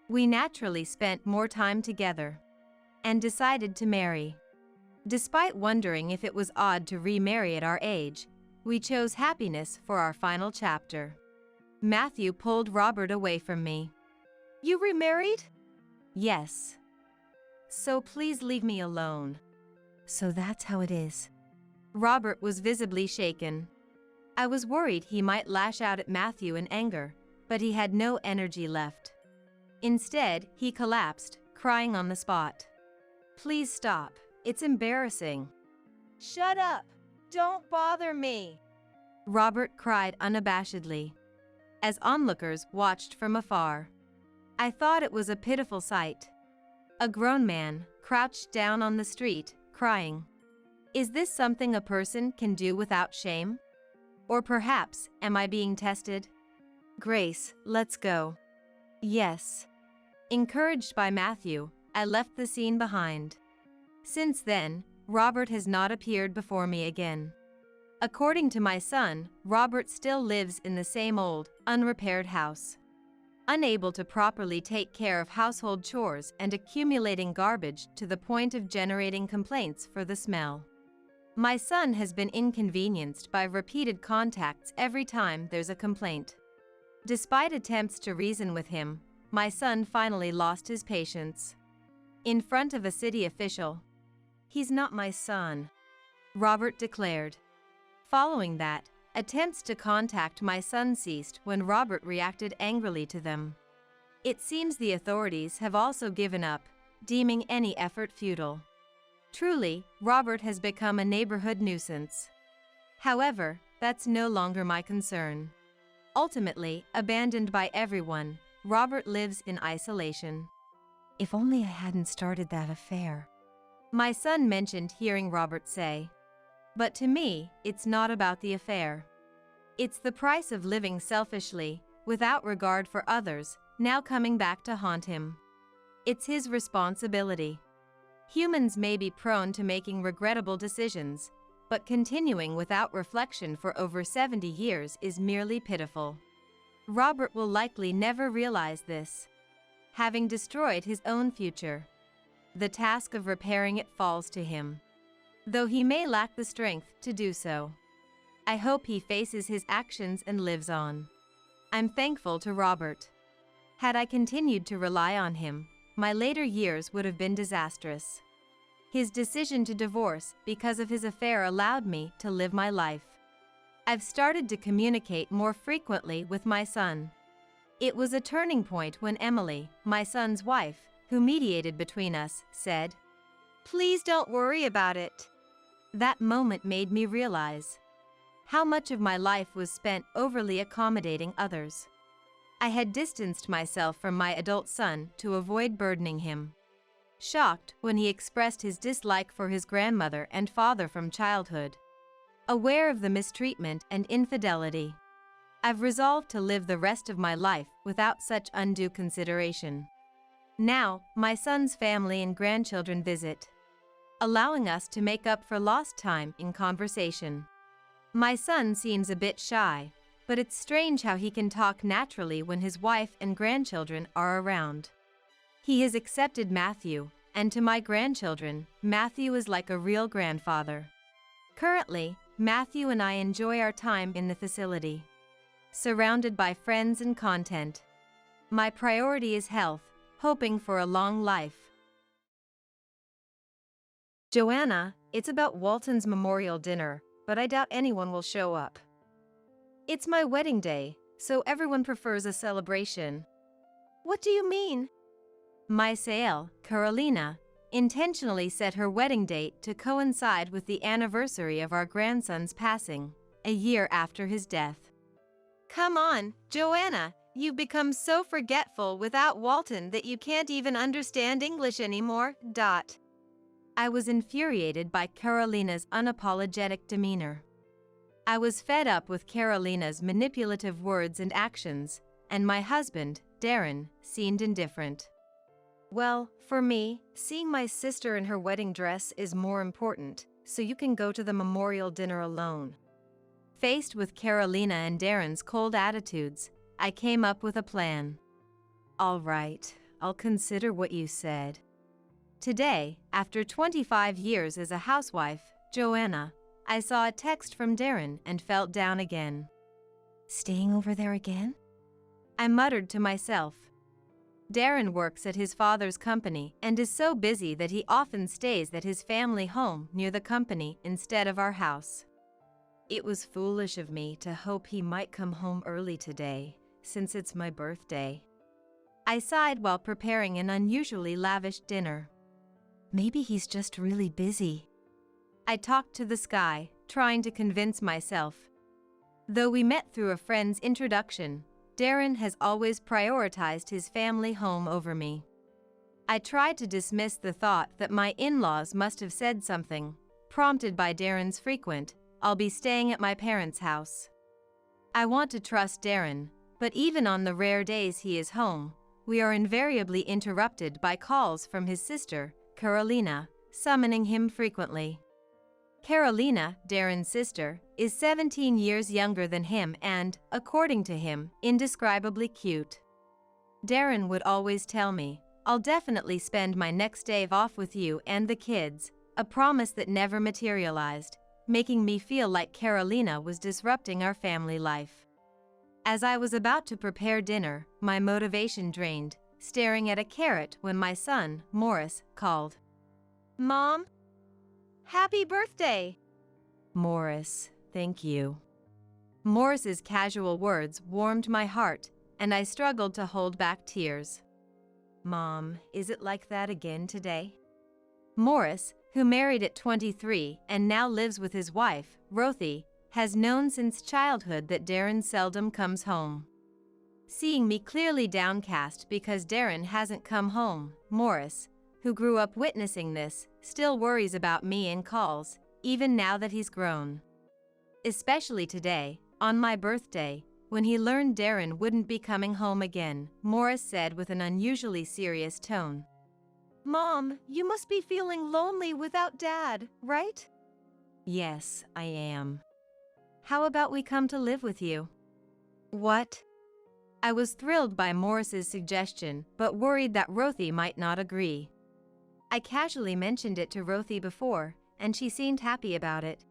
Speaker 1: We naturally spent more time together and decided to marry. Despite wondering if it was odd to remarry at our age, we chose happiness for our final chapter. Matthew pulled Robert away from me.
Speaker 2: You remarried?
Speaker 1: "Yes. So please leave me alone." "So that's how it is." Robert was visibly shaken. I was worried he might lash out at Matthew in anger, but he had no energy left. Instead, he collapsed, crying on the spot. "Please stop. It's embarrassing."
Speaker 2: Shut up! Don't bother me!
Speaker 1: Robert cried unabashedly, as onlookers watched from afar. I thought it was a pitiful sight. A grown man, crouched down on the street, crying. Is this something a person can do without shame? Or perhaps, am I being tested? "Grace, let's go." "Yes." Encouraged by Matthew, I left the scene behind. Since then, Robert has not appeared before me again. According to my son, Robert still lives in the same old, unrepaired house, unable to properly take care of household chores and accumulating garbage to the point of generating complaints for the smell. My son has been inconvenienced by repeated contacts every time there's a complaint. Despite attempts to reason with him, my son finally lost his patience. In front of a city official, "He's not my son," Robert declared. Following that, attempts to contact my son ceased when Robert reacted angrily to them. It seems the authorities have also given up, deeming any effort futile. Truly, Robert has become a neighborhood nuisance. However, that's no longer my concern. Ultimately, abandoned by everyone, Robert lives in isolation. "If only I hadn't started that affair," my son mentioned hearing Robert say. But to me, it's not about the affair. It's the price of living selfishly, without regard for others, now coming back to haunt him. It's his responsibility. Humans may be prone to making regrettable decisions, but continuing without reflection for over 70 years is merely pitiful. Robert will likely never realize this, having destroyed his own future. The task of repairing it falls to him, though he may lack the strength to do so. I hope he faces his actions and lives on. I'm thankful to Robert. Had I continued to rely on him, my later years would have been disastrous. His decision to divorce because of his affair allowed me to live my life. I've started to communicate more frequently with my son. It was a turning point when Emily, my son's wife, who mediated between us, said,
Speaker 2: "Please don't worry about it."
Speaker 1: That moment made me realize how much of my life was spent overly accommodating others. I had distanced myself from my adult son to avoid burdening him. Shocked when he expressed his dislike for his grandmother and father from childhood. Aware of the mistreatment and infidelity, I've resolved to live the rest of my life without such undue consideration. Now, my son's family and grandchildren visit, allowing us to make up for lost time in conversation. My son seems a bit shy, but it's strange how he can talk naturally when his wife and grandchildren are around. He has accepted Matthew, and to my grandchildren, Matthew is like a real grandfather. Currently, Matthew and I enjoy our time in the facility, surrounded by friends and content. My priority is health, hoping for a long life.
Speaker 2: Joanna, it's about Walton's memorial dinner, but I doubt anyone will show up. It's my wedding day, so everyone prefers a celebration. What do you mean?
Speaker 1: My Sael, Carolina, intentionally set her wedding date to coincide with the anniversary of our grandson's passing, a year after his death.
Speaker 2: Come on, Joanna, you've become so forgetful without Walton that you can't even understand English anymore.
Speaker 1: I was infuriated by Carolina's unapologetic demeanor. I was fed up with Carolina's manipulative words and actions, and my husband, Darren, seemed indifferent.
Speaker 2: Well, for me, seeing my sister in her wedding dress is more important, so you can go to the memorial dinner alone.
Speaker 1: Faced with Carolina and Darren's cold attitudes, I came up with a plan. All right, I'll consider what you said. Today, after 25 years as a housewife, Joanna, I saw a text from Darren and felt down again.
Speaker 2: Staying over there again?
Speaker 1: I muttered to myself. Darren works at his father's company and is so busy that he often stays at his family home near the company instead of our house. It was foolish of me to hope he might come home early today, since it's my birthday. I sighed while preparing an unusually lavish dinner.
Speaker 2: Maybe he's just really busy.
Speaker 1: I talked to the sky, trying to convince myself. Though we met through a friend's introduction, Darren has always prioritized his family home over me. I tried to dismiss the thought that my in-laws must have said something, prompted by Darren's frequent, "I'll be staying at my parents' house." I want to trust Darren, but even on the rare days he is home, we are invariably interrupted by calls from his sister, Carolina, summoning him frequently. Carolina, Darren's sister, is 17 years younger than him and, according to him, indescribably cute. Darren would always tell me, "I'll definitely spend my next day off with you and the kids," a promise that never materialized, making me feel like Carolina was disrupting our family life. As I was about to prepare dinner, my motivation drained, staring at a carrot when my son, Morris, called.
Speaker 2: "Mom? Happy birthday!"
Speaker 1: "Morris, thank you." Morris's casual words warmed my heart, and I struggled to hold back tears. "Mom, is it like that again today?" Morris, who married at 23 and now lives with his wife, Rothy, has known since childhood that Darren seldom comes home. Seeing me clearly downcast because Darren hasn't come home, Morris, who grew up witnessing this, still worries about me and calls, even now that he's grown. Especially today, on my birthday, when he learned Darren wouldn't be coming home again, Morris said with an unusually serious tone.
Speaker 2: "Mom, you must be feeling lonely without Dad, right?"
Speaker 1: "Yes, I am. How about we come to live with you?"
Speaker 2: "What?"
Speaker 1: I was thrilled by Morris's suggestion, but worried that Rothy might not agree. I casually mentioned it to Rothy before, and she seemed happy about it.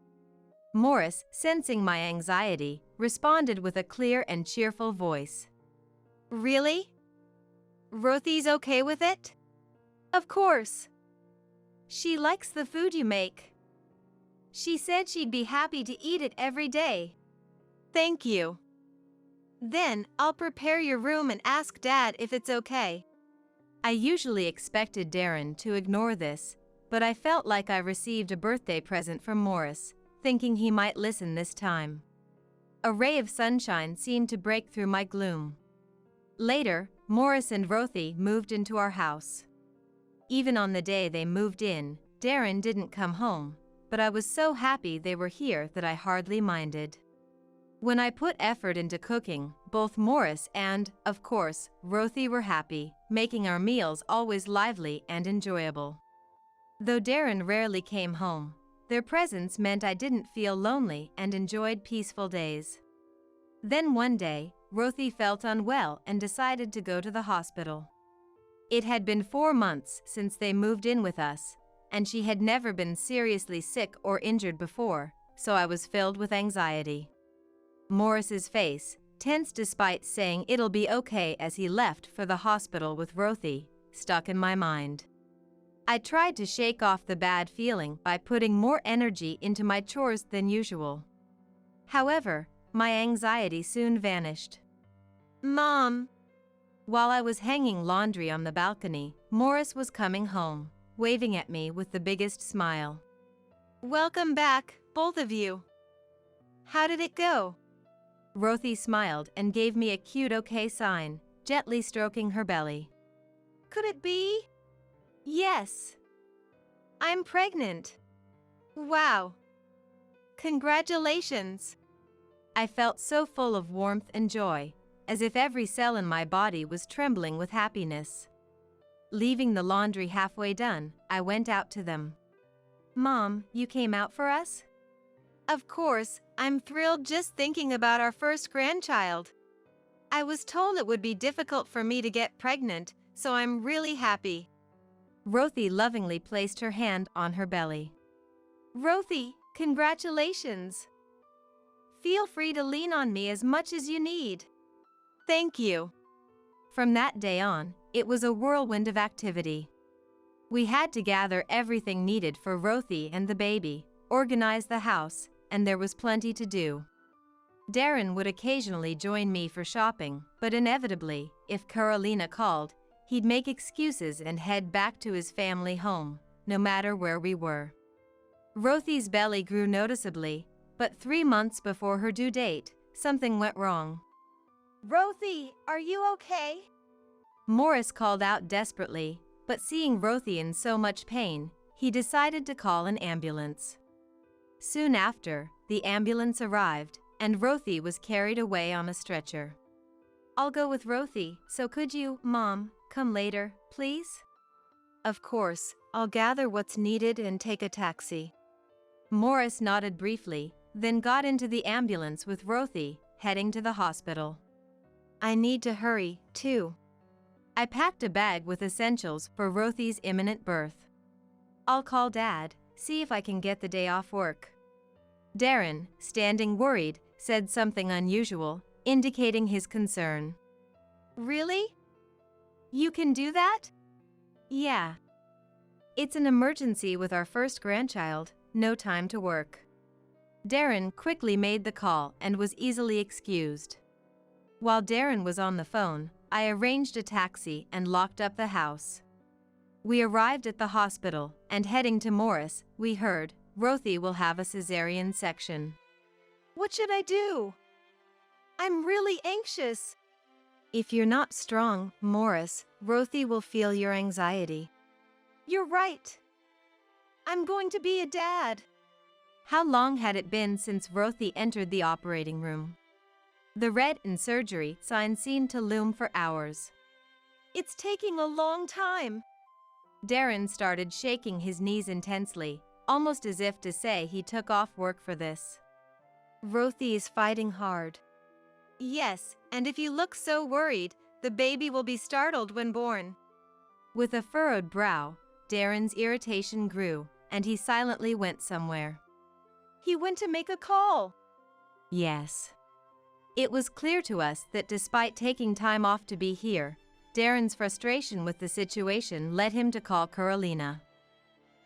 Speaker 1: Morris, sensing my anxiety, responded with a clear and cheerful voice.
Speaker 2: Really? Rothy's okay with it? Of course. She likes the food you make. She said she'd be happy to eat it every day. Thank you. Then, I'll prepare your room and ask Dad if it's okay.
Speaker 1: I usually expected Darren to ignore this, but I felt like I received a birthday present from Morris, thinking he might listen this time. A ray of sunshine seemed to break through my gloom. Later, Morris and Rothy moved into our house. Even on the day they moved in, Darren didn't come home, but I was so happy they were here that I hardly minded. When I put effort into cooking, both Morris and, of course, Rothy were happy, making our meals always lively and enjoyable. Though Darren rarely came home, their presence meant I didn't feel lonely and enjoyed peaceful days. Then one day, Rothy felt unwell and decided to go to the hospital. It had been 4 months since they moved in with us, and she had never been seriously sick or injured before, so I was filled with anxiety. Morris's face, tense despite saying it'll be okay as he left for the hospital with Rothy, stuck in my mind. I tried to shake off the bad feeling by putting more energy into my chores than usual. However, my anxiety soon vanished.
Speaker 2: Mom!
Speaker 1: While I was hanging laundry on the balcony, Morris was coming home, waving at me with the biggest smile.
Speaker 2: Welcome back, both of you. How did it go?
Speaker 1: Rothy smiled and gave me a cute okay sign, gently stroking her belly.
Speaker 2: Could it be? Yes. I'm pregnant. Wow. Congratulations.
Speaker 1: I felt so full of warmth and joy, as if every cell in my body was trembling with happiness. Leaving the laundry halfway done, I went out to them. Mom, you came out for us?
Speaker 2: Of course, I'm thrilled just thinking about our first grandchild. I was told it would be difficult for me to get pregnant, so I'm really happy.
Speaker 1: Rothy lovingly placed her hand on her belly.
Speaker 2: Rothy, congratulations. Feel free to lean on me as much as you need. Thank you.
Speaker 1: From that day on, it was a whirlwind of activity. We had to gather everything needed for Rothy and the baby, organize the house, and there was plenty to do. Darren would occasionally join me for shopping, but inevitably, if Carolina called, he'd make excuses and head back to his family home, no matter where we were. Rothy's belly grew noticeably, but 3 months before her due date, something went wrong.
Speaker 2: Rothy, are you okay?
Speaker 1: Morris called out desperately, but seeing Rothy in so much pain, he decided to call an ambulance. Soon after, the ambulance arrived, and Rothy was carried away on a stretcher. I'll go with Rothy, so could you, Mom, come later, please?
Speaker 2: Of course, I'll gather what's needed and take a taxi.
Speaker 1: Morris nodded briefly, then got into the ambulance with Rothy, heading to the hospital.
Speaker 2: I need to hurry, too.
Speaker 1: I packed a bag with essentials for Rothy's imminent birth. I'll call Dad, see if I can get the day off work. Darren, standing worried, said something unusual, indicating his concern.
Speaker 2: Really? You can do that?
Speaker 1: Yeah. It's an emergency with our first grandchild, no time to work. Darren quickly made the call and was easily excused. While Darren was on the phone, I arranged a taxi and locked up the house. We arrived at the hospital, and heading to Morris, we heard, Rothy will have a cesarean section.
Speaker 2: What should I do? I'm really anxious.
Speaker 1: If you're not strong, Morris, Rothy will feel your anxiety.
Speaker 2: You're right. I'm going to be a dad.
Speaker 1: How long had it been since Rothy entered the operating room? The red in surgery sign seemed to loom for hours.
Speaker 2: It's taking a long time.
Speaker 1: Darren started shaking his knees intensely, almost as if to say he took off work for this.
Speaker 2: Rothy is fighting hard. Yes, and if you look so worried, the baby will be startled when born.
Speaker 1: With a furrowed brow, Darren's irritation grew, and he silently went somewhere.
Speaker 2: He went to make a call.
Speaker 1: Yes. It was clear to us that despite taking time off to be here, Darren's frustration with the situation led him to call Carolina.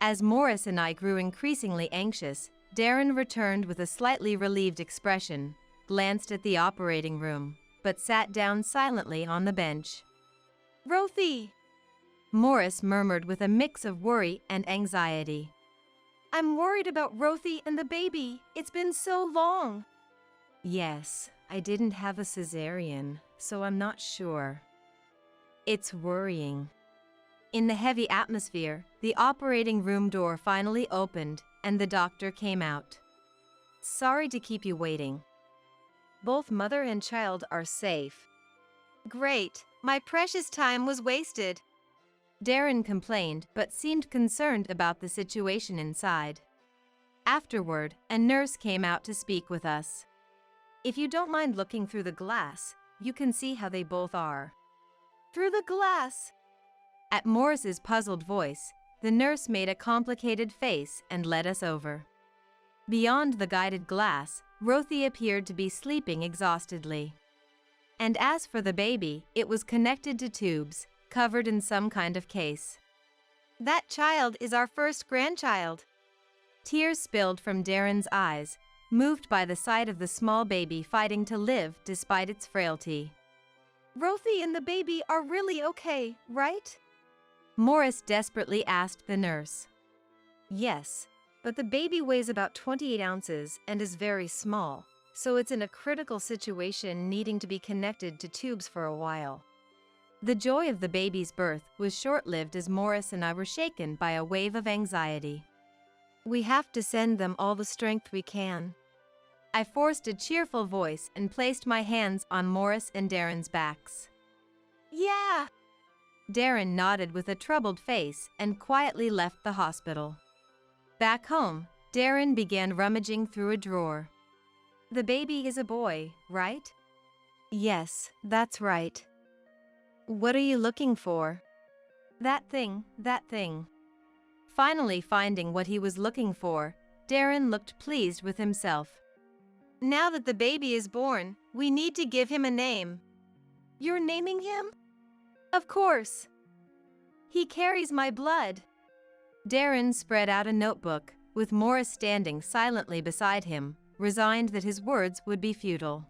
Speaker 1: As Morris and I grew increasingly anxious, Darren returned with a slightly relieved expression, glanced at the operating room, but sat down silently on the bench.
Speaker 2: Rothy!
Speaker 1: Morris murmured with a mix of worry and anxiety.
Speaker 2: I'm worried about Rothy and the baby. It's been so long.
Speaker 1: Yes, I didn't have a cesarean, so I'm not sure. It's worrying. In the heavy atmosphere, the operating room door finally opened and the doctor came out. Sorry to keep you waiting.
Speaker 2: Both mother and child are safe. Great, my precious time was wasted.
Speaker 1: Darren complained but seemed concerned about the situation inside. Afterward, a nurse came out to speak with us. If you don't mind looking through the glass, you can see how they both are.
Speaker 2: Through the glass?
Speaker 1: At Morris's puzzled voice, the nurse made a complicated face and led us over. Beyond the guided glass, Rothy appeared to be sleeping exhaustedly. And as for the baby, it was connected to tubes, covered in some kind of case.
Speaker 2: That child is our first grandchild.
Speaker 1: Tears spilled from Darren's eyes, moved by the sight of the small baby fighting to live despite its frailty.
Speaker 2: Rothy and the baby are really okay, right?
Speaker 1: Morris desperately asked the nurse.
Speaker 2: Yes, but the baby weighs about 28 ounces and is very small, so it's in a critical situation needing to be connected to tubes for a while.
Speaker 1: The joy of the baby's birth was short-lived as Morris and I were shaken by a wave of anxiety.
Speaker 2: We have to send them all the strength we can.
Speaker 1: I forced a cheerful voice and placed my hands on Morris and Darren's backs.
Speaker 2: Yeah!
Speaker 1: Darren nodded with a troubled face and quietly left the hospital. Back home, Darren began rummaging through a drawer. The baby is a boy, right?
Speaker 2: Yes, that's right. What are you looking for?
Speaker 1: That thing. Finally finding what he was looking for, Darren looked pleased with himself.
Speaker 2: Now that the baby is born, we need to give him a name. You're naming him? Of course.
Speaker 1: He carries my blood. Darren spread out a notebook, with Morris standing silently beside him, resigned that his words would be futile.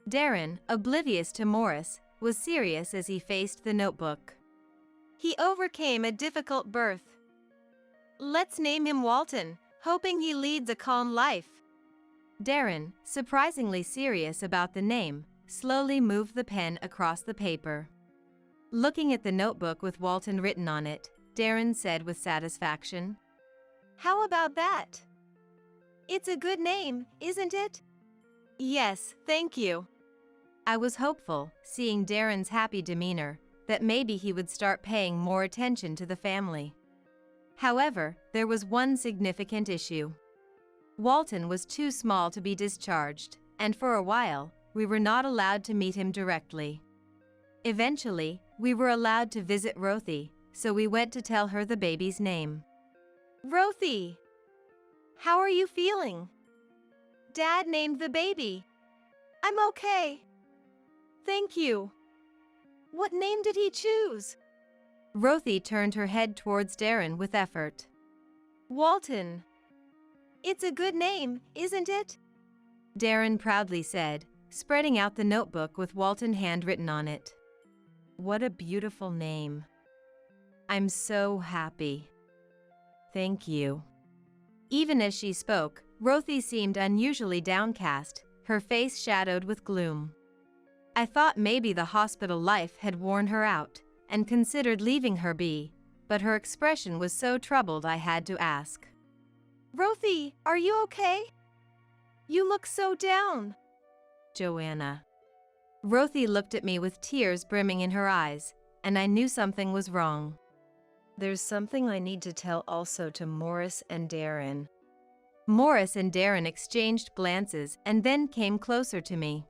Speaker 1: Darren, oblivious to Morris, was serious as he faced the notebook.
Speaker 2: He overcame a difficult birth. Let's name him Walton, hoping he leads a calm life.
Speaker 1: Darren, surprisingly serious about the name, slowly moved the pen across the paper. Looking at the notebook with Walton written on it, Darren said with satisfaction,
Speaker 2: How about that? It's a good name, isn't it? Yes, thank you.
Speaker 1: I was hopeful, seeing Darren's happy demeanor, that maybe he would start paying more attention to the family. However, there was one significant issue. Walton was too small to be discharged, and for a while, we were not allowed to meet him directly. Eventually, we were allowed to visit Rothy, so we went to tell her the baby's name.
Speaker 2: Rothy! How are you feeling? Dad named the baby. I'm okay. Thank you. What name did he choose?
Speaker 1: Rothy turned her head towards Darren with effort.
Speaker 2: Walton. It's a good name, isn't it?
Speaker 1: Darren proudly said, spreading out the notebook with Walton handwritten on it. What a beautiful name. I'm so happy. Thank you. Even as she spoke, Rothy seemed unusually downcast, her face shadowed with gloom. I thought maybe the hospital life had worn her out, and considered leaving her be, but her expression was so troubled I had to ask.
Speaker 2: Rothy, are you okay? You look so down.
Speaker 1: Joanna. Rothy looked at me with tears brimming in her eyes, and I knew something was wrong.
Speaker 2: There's something I need to tell also to Morris and Darren.
Speaker 1: Morris and Darren exchanged glances and then came closer to me.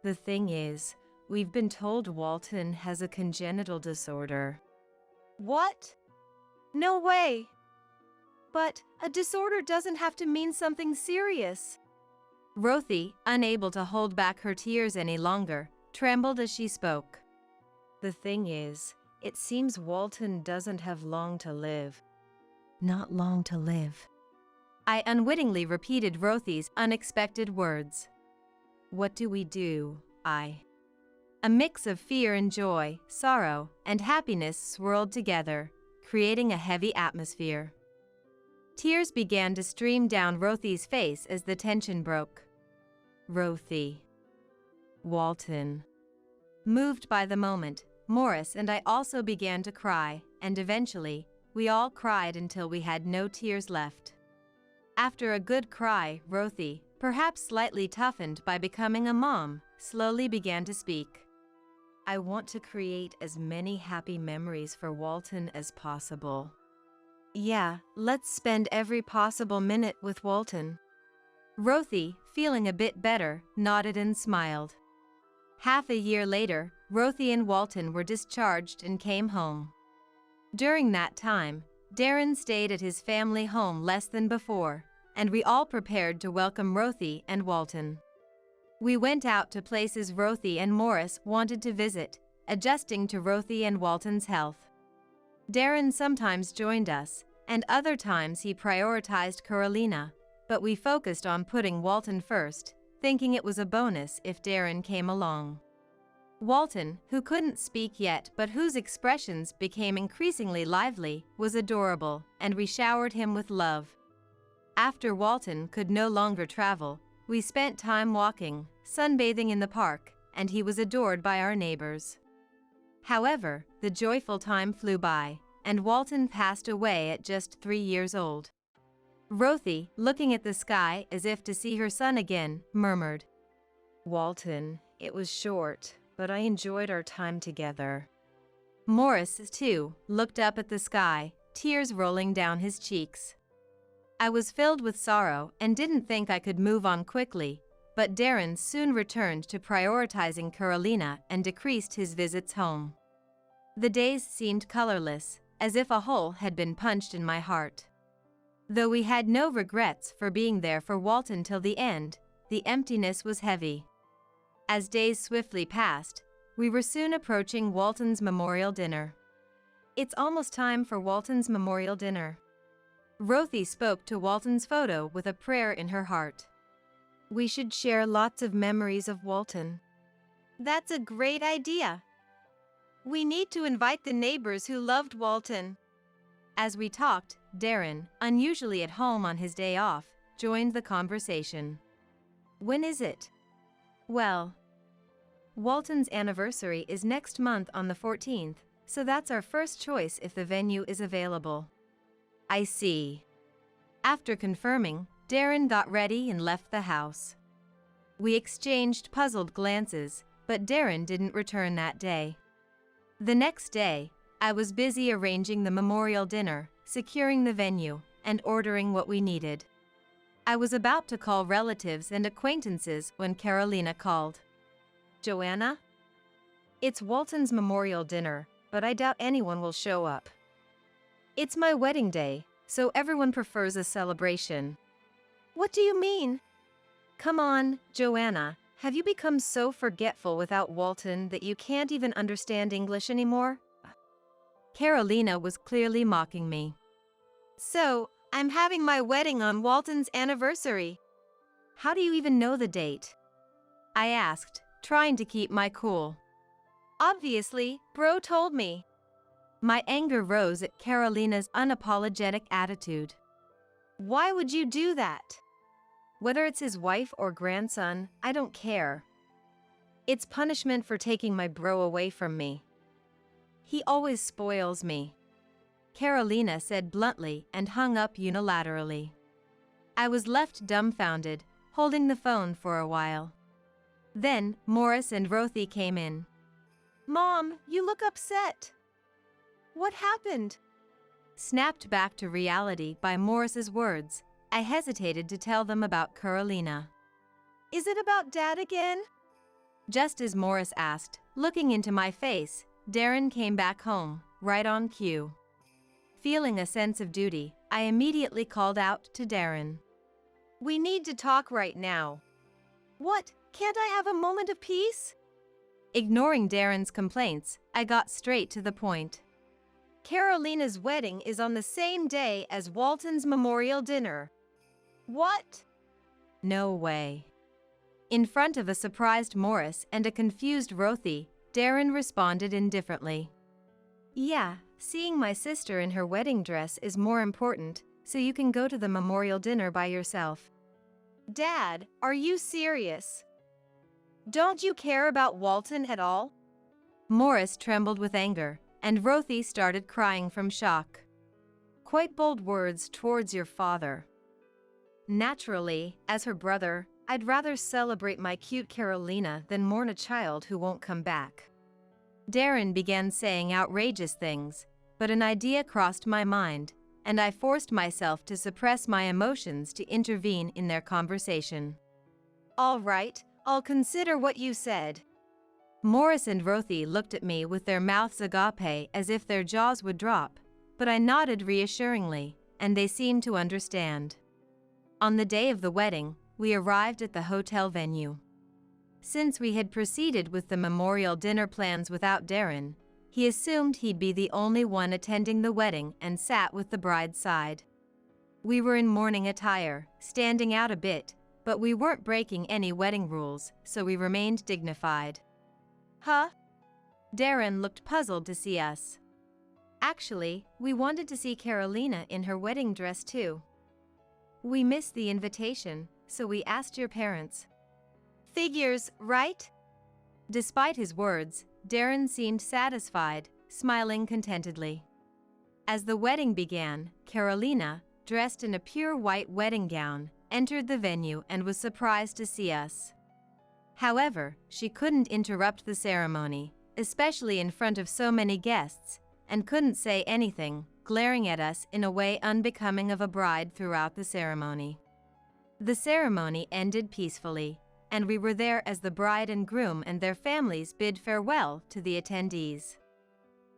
Speaker 1: The thing is, we've been told Walton has a congenital disorder.
Speaker 2: What? No way. But a disorder doesn't have to mean something serious.
Speaker 1: Rothy, unable to hold back her tears any longer, trembled as she spoke.
Speaker 2: The thing is, it seems Walton doesn't have long to live.
Speaker 1: Not long to live. I unwittingly repeated Rothy's unexpected words. What do we do? A mix of fear and joy, sorrow, and happiness swirled together, creating a heavy atmosphere. Tears began to stream down Rothy's face as the tension broke. Rothy. Walton. Moved by the moment, Morris and I also began to cry, and eventually, we all cried until we had no tears left. After a good cry, Rothy, perhaps slightly toughened by becoming a mom, slowly began to speak. I want to create as many happy memories for Walton as possible.
Speaker 2: Yeah, let's spend every possible minute with Walton.
Speaker 1: Rothy, feeling a bit better, nodded and smiled. Half a year later, Rothy and Walton were discharged and came home. During that time, Darren stayed at his family home less than before, and we all prepared to welcome Rothy and Walton. We went out to places Rothy and Morris wanted to visit, adjusting to Rothy and Walton's health. Darren sometimes joined us, and other times he prioritized Carolina, but we focused on putting Walton first, thinking it was a bonus if Darren came along. Walton, who couldn't speak yet but whose expressions became increasingly lively, was adorable, and we showered him with love. After Walton could no longer travel, we spent time walking, sunbathing in the park, and he was adored by our neighbors. However, the joyful time flew by, and Walton passed away at just 3 years old. Rothy, looking at the sky as if to see her son again, murmured,
Speaker 2: Walton, it was short, but I enjoyed our time together.
Speaker 1: Morris, too, looked up at the sky, tears rolling down his cheeks. I was filled with sorrow and didn't think I could move on quickly, but Darren soon returned to prioritizing Carolina and decreased his visits home. The days seemed colorless, as if a hole had been punched in my heart. Though we had no regrets for being there for Walton till the end, the emptiness was heavy. As days swiftly passed, we were soon approaching Walton's memorial dinner. It's almost time for Walton's memorial dinner. Rothy spoke to Walton's photo with a prayer in her heart.
Speaker 2: We should share lots of memories of Walton. That's a great idea. We need to invite the neighbors who loved Walton.
Speaker 1: As we talked, Darren, unusually at home on his day off, joined the conversation. When is it? Well, Walton's anniversary is next month on the 14th, so that's our first choice if the venue is available. I see. After confirming, Darren got ready and left the house. We exchanged puzzled glances, but Darren didn't return that day. The next day, I was busy arranging the memorial dinner, securing the venue, and ordering what we needed. I was about to call relatives and acquaintances when Carolina called.
Speaker 2: Joanna? It's Walton's memorial dinner, but I doubt anyone will show up. It's my wedding day, so everyone prefers a celebration. What do you mean? Come on, Joanna, have you become so forgetful without Walton that you can't even understand English anymore?
Speaker 1: Carolina was clearly mocking me.
Speaker 2: So, I'm having my wedding on Walton's anniversary.
Speaker 1: How do you even know the date? I asked, trying to keep my cool.
Speaker 2: Obviously, bro told me.
Speaker 1: My anger rose at Carolina's unapologetic attitude.
Speaker 2: Why would you do that? Whether it's his wife or grandson, I don't care. It's punishment for taking my bro away from me.
Speaker 1: He always spoils me, Carolina said bluntly and hung up unilaterally. I was left dumbfounded, holding the phone for a while. Then, Morris and Rothy came in.
Speaker 2: Mom, you look upset. What happened?
Speaker 1: Snapped back to reality by Morris's words, I hesitated to tell them about Carolina.
Speaker 2: Is it about Dad again?
Speaker 1: Just as Morris asked, looking into my face, Darren came back home, right on cue. Feeling a sense of duty, I immediately called out to Darren.
Speaker 2: We need to talk right now. What? Can't I have a moment of peace?
Speaker 1: Ignoring Darren's complaints, I got straight to the point.
Speaker 2: Carolina's wedding is on the same day as Walton's memorial dinner. What?
Speaker 1: No way. In front of a surprised Morris and a confused Rothy, Darren responded indifferently. Yeah, seeing my sister in her wedding dress is more important, so you can go to the memorial dinner by yourself.
Speaker 2: Dad, are you serious? Don't you care about Walton at all?
Speaker 1: Morris trembled with anger, and Rothy started crying from shock. Quite bold words towards your father. Naturally, as her brother, I'd rather celebrate my cute Carolina than mourn a child who won't come back. Darren began saying outrageous things, but an idea crossed my mind, and I forced myself to suppress my emotions to intervene in their conversation.
Speaker 2: All right, I'll consider what you said.
Speaker 1: Morris and Rothy looked at me with their mouths agape as if their jaws would drop, but I nodded reassuringly, and they seemed to understand. On the day of the wedding, we arrived at the hotel venue. Since we had proceeded with the memorial dinner plans without Darren, he assumed he'd be the only one attending the wedding and sat with the bride's side. We were in mourning attire, standing out a bit, but we weren't breaking any wedding rules, so we remained dignified.
Speaker 2: Huh?
Speaker 1: Darren looked puzzled to see us. Actually, we wanted to see Carolina in her wedding dress too. We missed the invitation, so we asked your parents.
Speaker 2: Figures, right?
Speaker 1: Despite his words, Darren seemed satisfied, smiling contentedly. As the wedding began, Carolina, dressed in a pure white wedding gown, entered the venue and was surprised to see us. However, she couldn't interrupt the ceremony, especially in front of so many guests, and couldn't say anything, glaring at us in a way unbecoming of a bride throughout the ceremony. The ceremony ended peacefully, and we were there as the bride and groom and their families bid farewell to the attendees.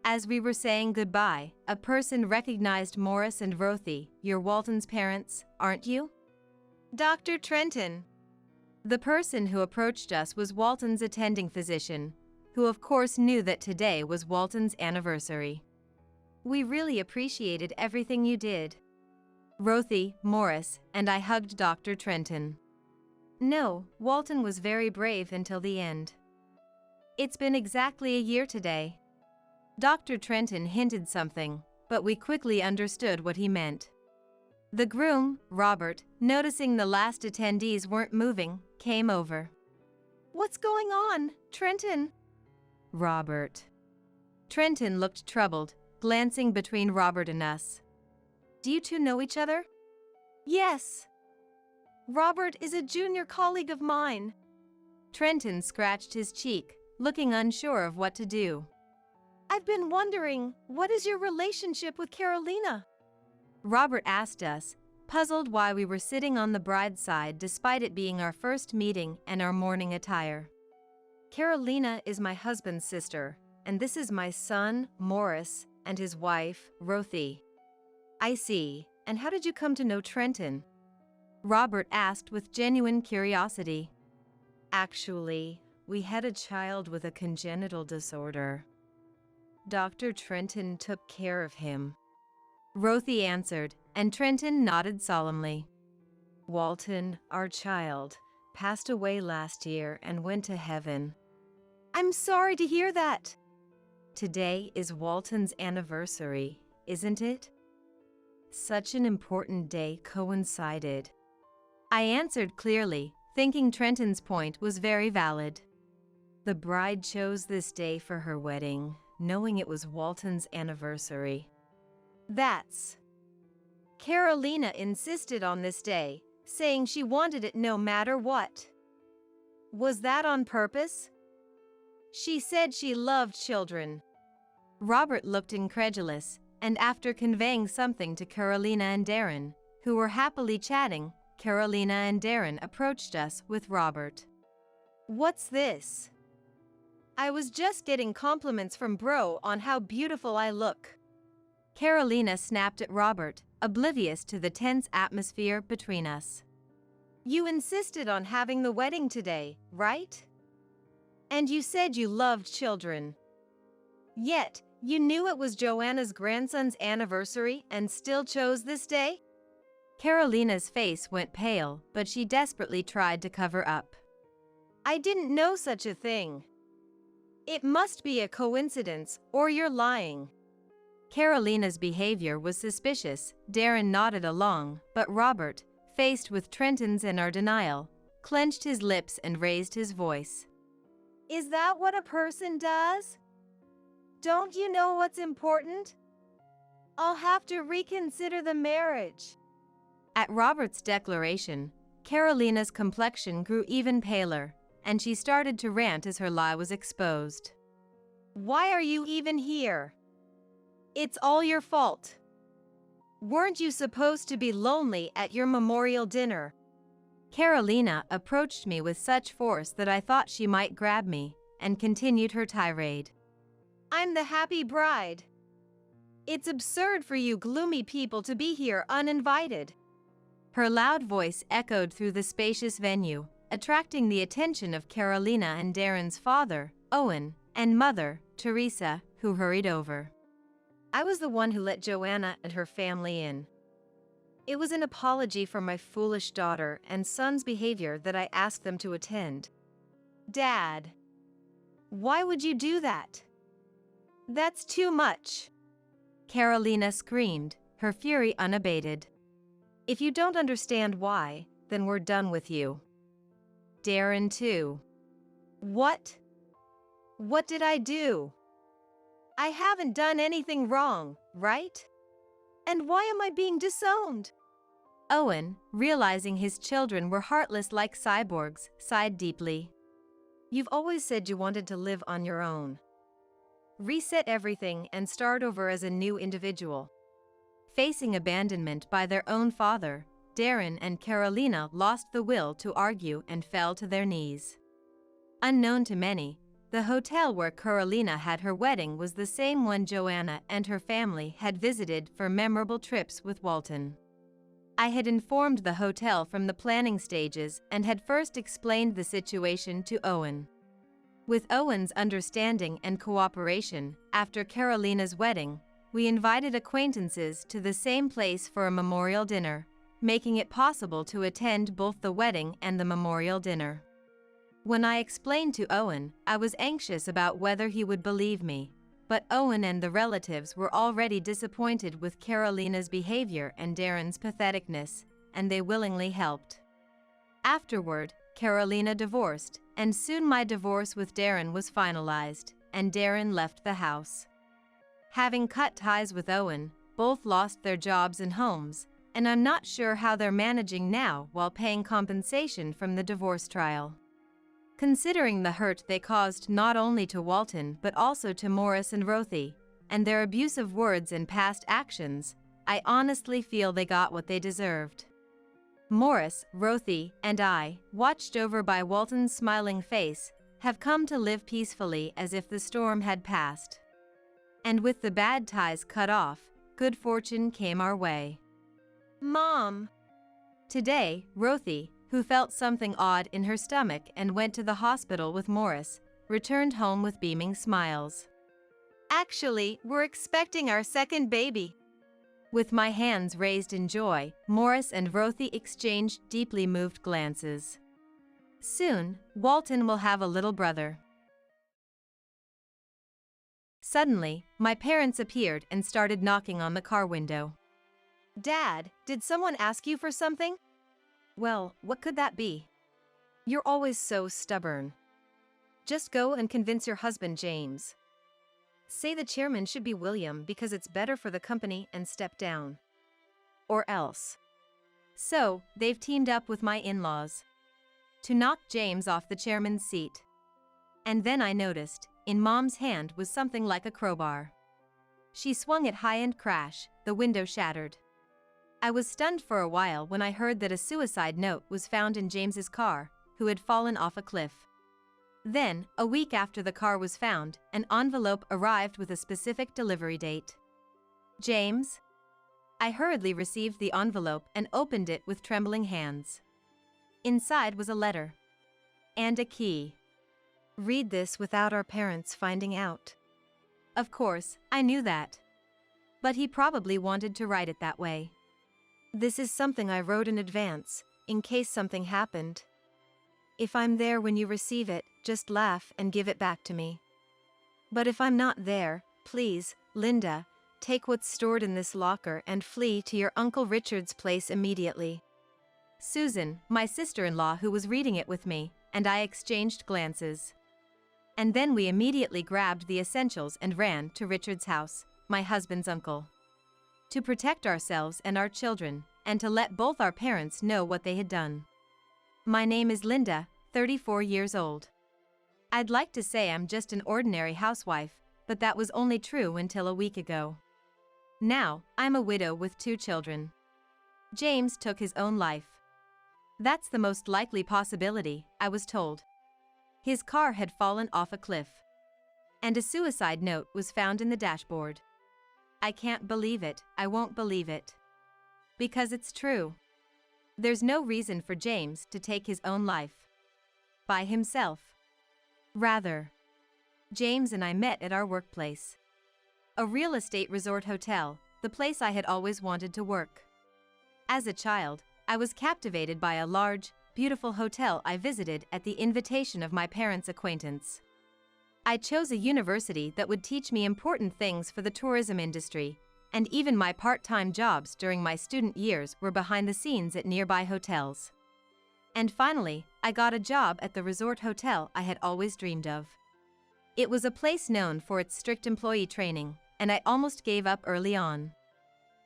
Speaker 1: As we were saying goodbye, a person recognized Morris and Rothy, your Walton's parents, aren't you?
Speaker 2: Dr. Trenton.
Speaker 1: The person who approached us was Walton's attending physician, who of course knew that today was Walton's anniversary. We really appreciated everything you did. Rothy, Morris, and I hugged Dr. Trenton. No, Walton was very brave until the end. It's been exactly a year today. Dr. Trenton hinted something, but we quickly understood what he meant. The groom, Robert, noticing the last attendees weren't moving, came over.
Speaker 2: What's going on, Trenton?
Speaker 1: Robert. Trenton looked troubled, glancing between Robert and us. Do you two know each other?
Speaker 2: Yes. Robert is a junior colleague of mine.
Speaker 1: Trenton scratched his cheek, looking unsure of what to do.
Speaker 2: I've been wondering, what is your relationship with Carolina?
Speaker 1: Robert asked us, puzzled why we were sitting on the bride's side despite it being our first meeting and our mourning attire. Carolina is my husband's sister, and this is my son, Morris, and his wife, Rothy. I see. And how did you come to know Trenton? Robert asked with genuine curiosity. Actually, we had a child with a congenital disorder. Dr. Trenton took care of him. Rothy answered, and Trenton nodded solemnly. Walton, our child, passed away last year and went to heaven.
Speaker 2: I'm sorry to hear that.
Speaker 1: Today is Walton's anniversary, isn't it? Such an important day coincided. I answered clearly, thinking Trenton's point was very valid. The bride chose this day for her wedding, knowing it was Walton's anniversary.
Speaker 2: That's. Carolina insisted on this day, saying she wanted it no matter what. Was that on purpose? She said she loved children.
Speaker 1: Robert looked incredulous, and after conveying something to Carolina and Darren, who were happily chatting, Carolina and Darren approached us with Robert.
Speaker 2: What's this? I was just getting compliments from Bro on how beautiful I look.
Speaker 1: Carolina snapped at Robert, oblivious to the tense atmosphere between us.
Speaker 2: You insisted on having the wedding today, right? And you said you loved children. Yet, you knew it was Joanna's grandson's anniversary and still chose this day?
Speaker 1: Carolina's face went pale, but she desperately tried to cover up.
Speaker 2: I didn't know such a thing. It must be a coincidence, or you're lying.
Speaker 1: Carolina's behavior was suspicious. Darren nodded along, but Robert, faced with Trenton's and our denial, clenched his lips and raised his voice.
Speaker 2: Is that what a person does? Don't you know what's important? I'll have to reconsider the marriage.
Speaker 1: At Robert's declaration, Carolina's complexion grew even paler, and she started to rant as her lie was exposed.
Speaker 2: Why are you even here? It's all your fault. Weren't you supposed to be lonely at your memorial dinner?
Speaker 1: Carolina approached me with such force that I thought she might grab me, and continued her tirade.
Speaker 2: I'm the happy bride. It's absurd for you gloomy people to be here uninvited.
Speaker 1: Her loud voice echoed through the spacious venue, attracting the attention of Carolina and Darren's father, Owen, and mother, Teresa, who hurried over.
Speaker 2: I was the one who let Joanna and her family in. It was an apology for my foolish daughter and son's behavior that I asked them to attend. Dad, why would you do that? That's too much.
Speaker 1: Carolina screamed, her fury unabated.
Speaker 2: If you don't understand why, then we're done with you.
Speaker 1: Darren too.
Speaker 2: What? What did I do? I haven't done anything wrong, right? And why am I being disowned?
Speaker 1: Owen, realizing his children were heartless like cyborgs, sighed deeply.
Speaker 2: You've always said you wanted to live on your own. Reset everything and start over as a new individual.
Speaker 1: Facing abandonment by their own father, Darren and Carolina lost the will to argue and fell to their knees. Unknown to many, the hotel where Carolina had her wedding was the same one Joanna and her family had visited for memorable trips with Walton. I had informed the hotel from the planning stages and had first explained the situation to Owen. With Owen's understanding and cooperation, after Carolina's wedding, we invited acquaintances to the same place for a memorial dinner, making it possible to attend both the wedding and the memorial dinner. When I explained to Owen, I was anxious about whether he would believe me, but Owen and the relatives were already disappointed with Carolina's behavior and Darren's patheticness, and they willingly helped. Afterward, Carolina divorced, and soon my divorce with Darren was finalized, and Darren left the house. Having cut ties with Owen, both lost their jobs and homes, and I'm not sure how they're managing now while paying compensation from the divorce trial. Considering the hurt they caused not only to Walton but also to Morris and Rothy, and their abusive words and past actions, I honestly feel they got what they deserved. Morris, Rothy, and I, watched over by Walton's smiling face, have come to live peacefully as if the storm had passed. And with the bad ties cut off, good fortune came our way.
Speaker 2: Mom!
Speaker 1: Today, Rothy, who felt something odd in her stomach and went to the hospital with Morris, returned home with beaming smiles.
Speaker 2: Actually, we're expecting our second baby.
Speaker 1: With my hands raised in joy, Morris and Rothy exchanged deeply moved glances. Soon, Walton will have a little brother. Suddenly, my parents appeared and started knocking on the car window.
Speaker 2: Dad, did someone ask you for something? Well, what could that be? You're always so stubborn. Just go and convince your husband, James. Say the chairman should be William because it's better for the company and step down. Or else.
Speaker 1: So, they've teamed up with my in-laws to knock James off the chairman's seat. And then I noticed, in Mom's hand was something like a crowbar. She swung it high and crash, the window shattered. I was stunned for a while when I heard that a suicide note was found in James's car, who had fallen off a cliff. Then, a week after the car was found, an envelope arrived with a specific delivery date. James? I hurriedly received the envelope and opened it with trembling hands. Inside was a letter. And a key.
Speaker 2: Read this without our parents finding out.
Speaker 1: Of course, I knew that. But he probably wanted to write it that way.
Speaker 2: This is something I wrote in advance, in case something happened. If I'm there when you receive it, just laugh and give it back to me. But if I'm not there, please, Linda, take what's stored in this locker and flee to your Uncle Richard's place immediately.
Speaker 1: Susan, my sister-in-law who was reading it with me, and I exchanged glances. And then we immediately grabbed the essentials and ran to Richard's house, my husband's uncle. To protect ourselves and our children, and to let both our parents know what they had done. My name is Linda, 34 years old. I'd like to say I'm just an ordinary housewife, but that was only true until a week ago. Now, I'm a widow with 2 children. James took his own life. That's the most likely possibility, I was told. His car had fallen off a cliff. And a suicide note was found in the dashboard. I can't believe it, I won't believe it. Because it's true. There's no reason for James to take his own life. By himself. Rather. James and I met at our workplace. A real estate resort hotel, the place I had always wanted to work. As a child, I was captivated by a large, beautiful hotel I visited at the invitation of my parents' acquaintance. I chose a university that would teach me important things for the tourism industry, and even my part-time jobs during my student years were behind the scenes at nearby hotels. And finally, I got a job at the resort hotel I had always dreamed of. It was a place known for its strict employee training, and I almost gave up early on.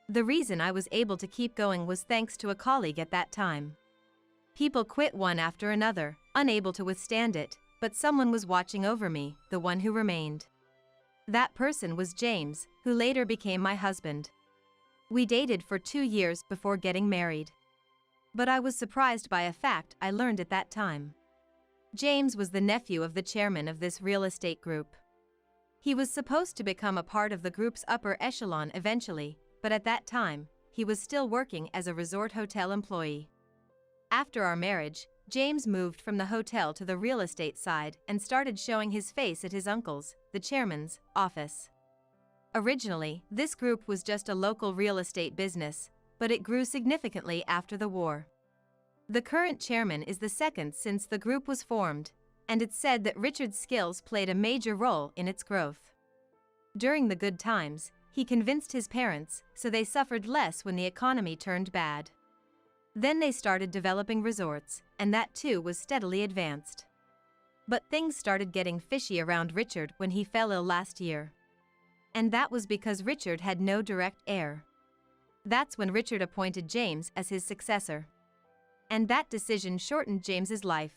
Speaker 1: The reason I was able to keep going was thanks to a colleague at that time. People quit one after another, unable to withstand it, but someone was watching over me, the one who remained. That person was James, who later became my husband. We dated for 2 years before getting married. But I was surprised by a fact I learned at that time. James was the nephew of the chairman of this real estate group. He was supposed to become a part of the group's upper echelon eventually, but at that time, he was still working as a resort hotel employee. After our marriage, James moved from the hotel to the real estate side and started showing his face at his uncle's, the chairman's, office. Originally, this group was just a local real estate business, but it grew significantly after the war. The current chairman is the second since the group was formed, and it's said that Richard's skills played a major role in its growth. During the good times, he convinced his parents, so they suffered less when the economy turned bad. Then they started developing resorts, and that too was steadily advanced. But things started getting fishy around Richard when he fell ill last year. And that was because Richard had no direct heir. That's when Richard appointed James as his successor. And that decision shortened James's life.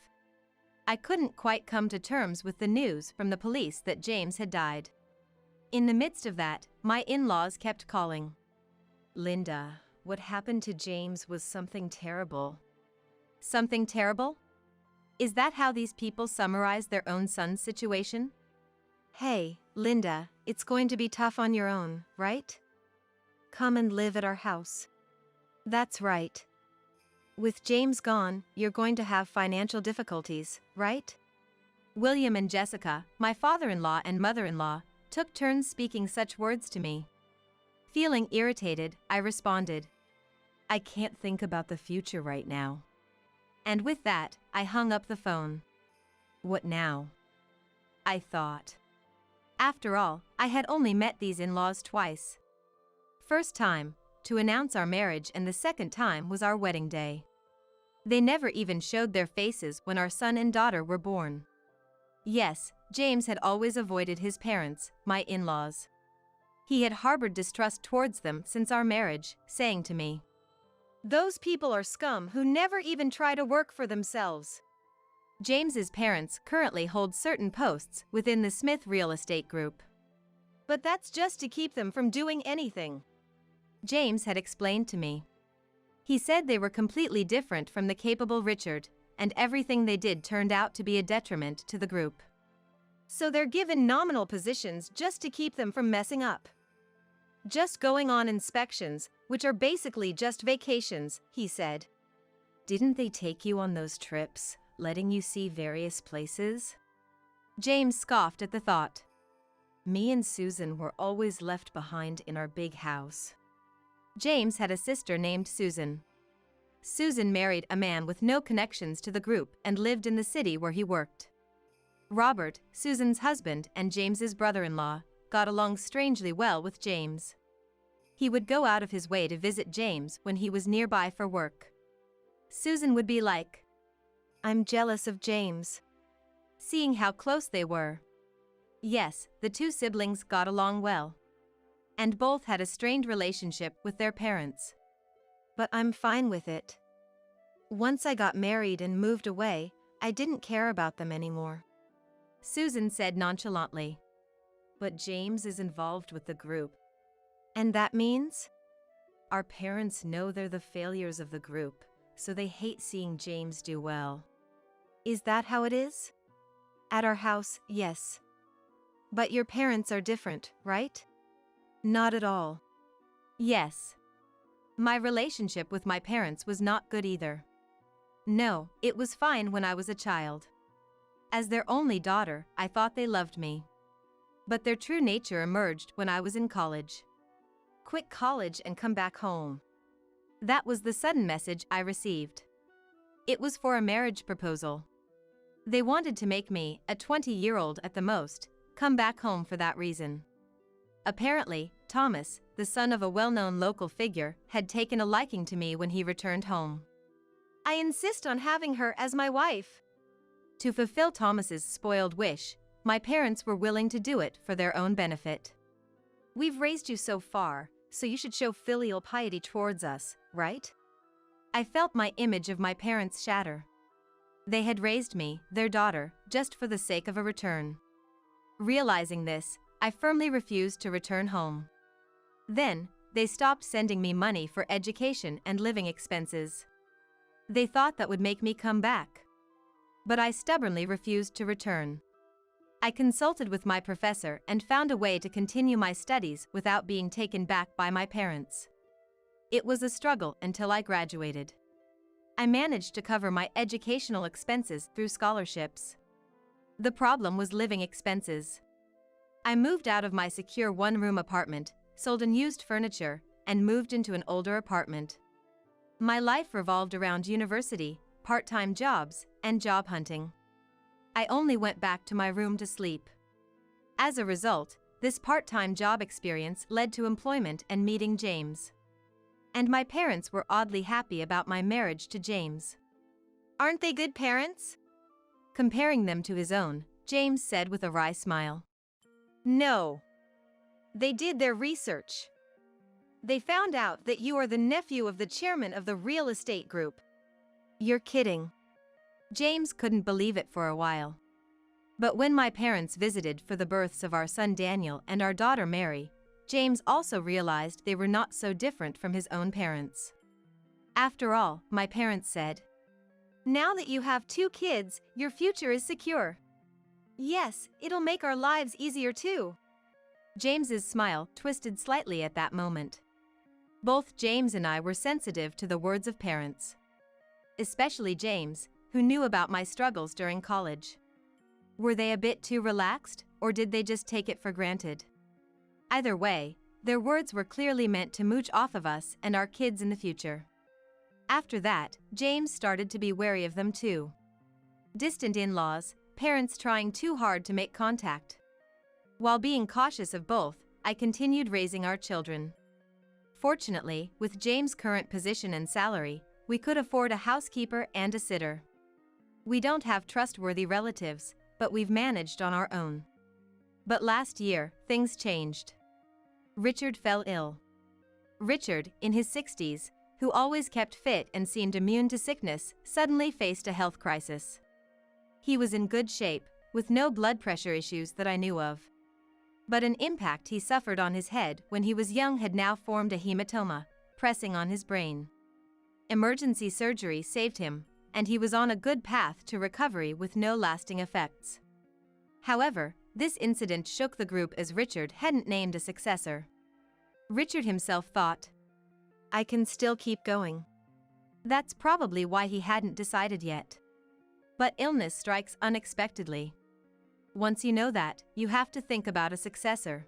Speaker 1: I couldn't quite come to terms with the news from the police that James had died. In the midst of that, my in-laws kept calling.
Speaker 2: Linda, what happened to James was something terrible.
Speaker 1: Something terrible? Is that how these people summarize their own son's situation?
Speaker 2: Hey, Linda, it's going to be tough on your own, right? Come and live at our house. That's right. With James gone, you're going to have financial difficulties, right?
Speaker 1: William and Jessica, my father-in-law and mother-in-law, took turns speaking such words to me. Feeling irritated, I responded, I can't think about the future right now. And with that, I hung up the phone. What now? I thought. After all, I had only met these in-laws twice. First time, to announce our marriage, and the second time was our wedding day. They never even showed their faces when our son and daughter were born. Yes, James had always avoided his parents, my in-laws. He had harbored distrust towards them since our marriage, saying to me,
Speaker 2: "Those people are scum who never even try to work for themselves."
Speaker 1: James's parents currently hold certain posts within the Smith Real Estate Group.
Speaker 2: But that's just to keep them from doing anything.
Speaker 1: James had explained to me. He said they were completely different from the capable Richard, and everything they did turned out to be a detriment to the group.
Speaker 2: So they're given nominal positions just to keep them from messing up. Just going on inspections, which are basically just vacations, he said.
Speaker 1: Didn't they take you on those trips, letting you see various places? James scoffed at the thought. Me and Susan were always left behind in our big house. James had a sister named Susan. Susan married a man with no connections to the group and lived in the city where he worked. Robert, Susan's husband and James's brother-in-law, got along strangely well with James. He would go out of his way to visit James when he was nearby for work. Susan would be like, "I'm jealous of James," seeing how close they were. Yes, the two siblings got along well. And both had a strained relationship with their parents.
Speaker 2: But I'm fine with it. Once I got married and moved away, I didn't care about them anymore.
Speaker 1: Susan said nonchalantly. But James is involved with the group.
Speaker 2: And that means?
Speaker 1: Our parents know they're the failures of the group, so they hate seeing James do well.
Speaker 2: Is that how it is? At our house, yes. But your parents are different, right? Not at all.
Speaker 1: Yes. My relationship with my parents was not good either. No, it was fine when I was a child. As their only daughter, I thought they loved me. But their true nature emerged when I was in college.
Speaker 2: Quit college and come back home.
Speaker 1: That was the sudden message I received. It was for a marriage proposal. They wanted to make me, a 20-year-old at the most, come back home for that reason. Apparently, Thomas, the son of a well-known local figure, had taken a liking to me when he returned home.
Speaker 2: I insist on having her as my wife.
Speaker 1: To fulfill Thomas's spoiled wish, my parents were willing to do it for their own benefit.
Speaker 2: We've raised you so far, so you should show filial piety towards us, right?
Speaker 1: I felt my image of my parents shatter. They had raised me, their daughter, just for the sake of a return. Realizing this, I firmly refused to return home. Then, they stopped sending me money for education and living expenses. They thought that would make me come back. But I stubbornly refused to return. I consulted with my professor and found a way to continue my studies without being taken back by my parents. It was a struggle until I graduated. I managed to cover my educational expenses through scholarships. The problem was living expenses. I moved out of my secure one-room apartment, sold unused furniture, and moved into an older apartment. My life revolved around university, part-time jobs, and job hunting. I only went back to my room to sleep. As a result, this part-time job experience led to employment and meeting James. And my parents were oddly happy about my marriage to James.
Speaker 2: Aren't they good parents?
Speaker 1: Comparing them to his own, James said with a wry smile.
Speaker 2: No. They did their research. They found out that you are the nephew of the chairman of the real estate group.
Speaker 1: You're kidding. James couldn't believe it for a while. But when my parents visited for the births of our son Daniel and our daughter Mary, James also realized they were not so different from his own parents. After all, my parents said,
Speaker 2: "Now that you have 2 kids, your future is secure. Yes, it'll make our lives easier too."
Speaker 1: James's smile twisted slightly at that moment. Both James and I were sensitive to the words of parents. Especially James, who knew about my struggles during college. Were they a bit too relaxed, or did they just take it for granted? Either way, their words were clearly meant to mooch off of us and our kids in the future. After that, James started to be wary of them too. Distant in-laws, parents trying too hard to make contact. While being cautious of both, I continued raising our children. Fortunately, with James' current position and salary, we could afford a housekeeper and a sitter. We don't have trustworthy relatives, but we've managed on our own. But last year, things changed. Richard fell ill. Richard, in his 60s, who always kept fit and seemed immune to sickness, suddenly faced a health crisis. He was in good shape, with no blood pressure issues that I knew of. But an impact he suffered on his head when he was young had now formed a hematoma, pressing on his brain. Emergency surgery saved him, and he was on a good path to recovery with no lasting effects. However, this incident shook the group as Richard hadn't named a successor. Richard himself thought, I can still keep going. That's probably why he hadn't decided yet. But illness strikes unexpectedly. Once you know that, you have to think about a successor.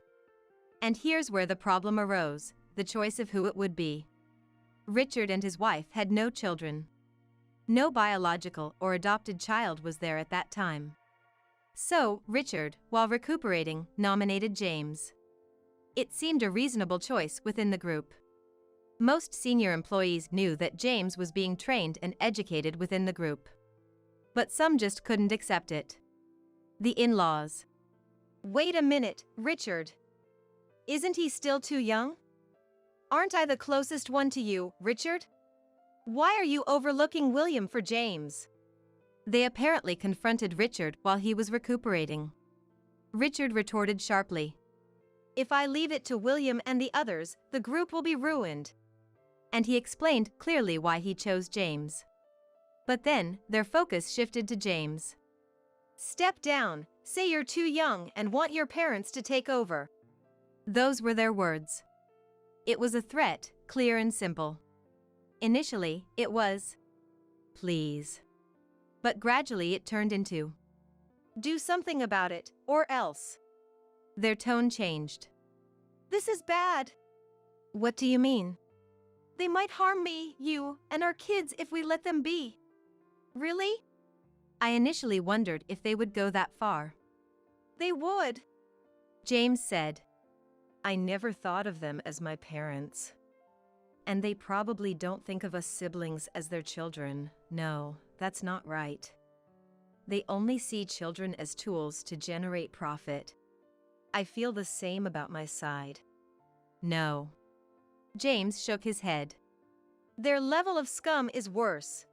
Speaker 1: And here's where the problem arose, the choice of who it would be. Richard and his wife had no children. No biological or adopted child was there at that time. So, Richard, while recuperating, nominated James. It seemed a reasonable choice within the group. Most senior employees knew that James was being trained and educated within the group. But some just couldn't accept it. The in-laws.
Speaker 2: Wait a minute, Richard. Isn't he still too young? Aren't I the closest one to you, Richard? Why are you overlooking William for James?
Speaker 1: They apparently confronted Richard while he was recuperating. Richard retorted sharply.
Speaker 2: If I leave it to William and the others, the group will be ruined.
Speaker 1: And he explained clearly why he chose James. But then, their focus shifted to James.
Speaker 2: Step down, say you're too young and want your parents to take over.
Speaker 1: Those were their words. It was a threat, clear and simple. Initially, it was, please. But gradually it turned into,
Speaker 2: do something about it, or else.
Speaker 1: Their tone changed.
Speaker 2: This is bad.
Speaker 1: What do you mean?
Speaker 2: They might harm me, you, and our kids if we let them be. Really?
Speaker 1: I initially wondered if they would go that far.
Speaker 2: They would.
Speaker 1: James said.
Speaker 2: I never thought of them as my parents. And they probably don't think of us siblings as their children. No, that's not right. They only see children as tools to generate profit. I feel the same about my side.
Speaker 1: No. James shook his head.
Speaker 2: Their level of scum is worse.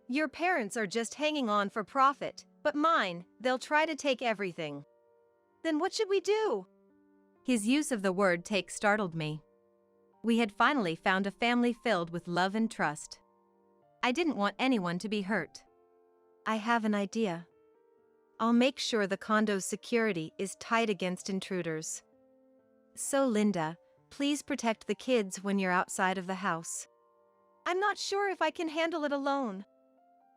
Speaker 2: Your parents are just hanging on for profit, but mine, they'll try to take everything. Then what should we do?
Speaker 1: His use of the word take startled me. We had finally found a family filled with love and trust. I didn't want anyone to be hurt.
Speaker 2: I have an idea. I'll make sure the condo's security is tight against intruders. So, Linda, please protect the kids when you're outside of the house. I'm not sure if I can handle it alone.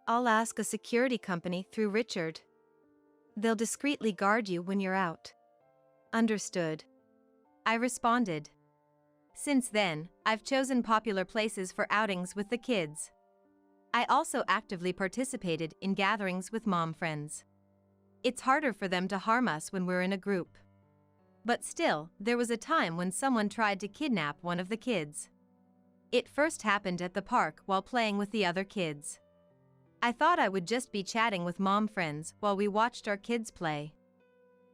Speaker 2: I'll ask a security company through Richard. They'll discreetly guard you when you're out. Understood.
Speaker 1: I responded. Since then, I've chosen popular places for outings with the kids. I also actively participated in gatherings with mom friends. It's harder for them to harm us when we're in a group. But still, there was a time when someone tried to kidnap one of the kids. It first happened at the park while playing with the other kids. I thought I would just be chatting with mom friends while we watched our kids play.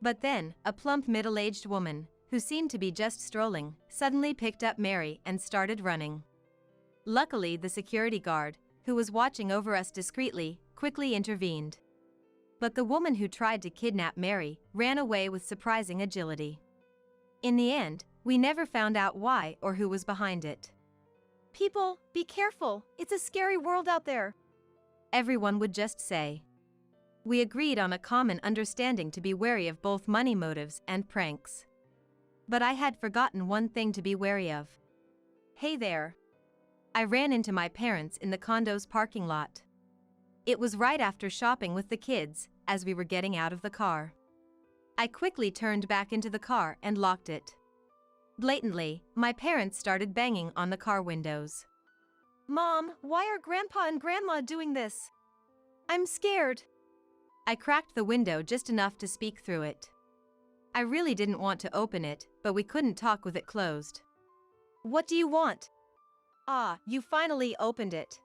Speaker 1: But then, a plump middle-aged woman, who seemed to be just strolling, suddenly picked up Mary and started running. Luckily, the security guard, who was watching over us discreetly, quickly intervened. But the woman who tried to kidnap Mary ran away with surprising agility. In the end, we never found out why or who was behind it.
Speaker 2: People, be careful, it's a scary world out there.
Speaker 1: Everyone would just say. We agreed on a common understanding to be wary of both money motives and pranks. But I had forgotten one thing to be wary of. Hey there. I ran into my parents in the condo's parking lot. It was right after shopping with the kids, as we were getting out of the car. I quickly turned back into the car and locked it. Blatantly, my parents started banging on the car windows.
Speaker 2: Mom, why are Grandpa and Grandma doing this? I'm scared.
Speaker 1: I cracked the window just enough to speak through it. I really didn't want to open it, but we couldn't talk with it closed.
Speaker 2: What do you want? Ah, you finally opened it.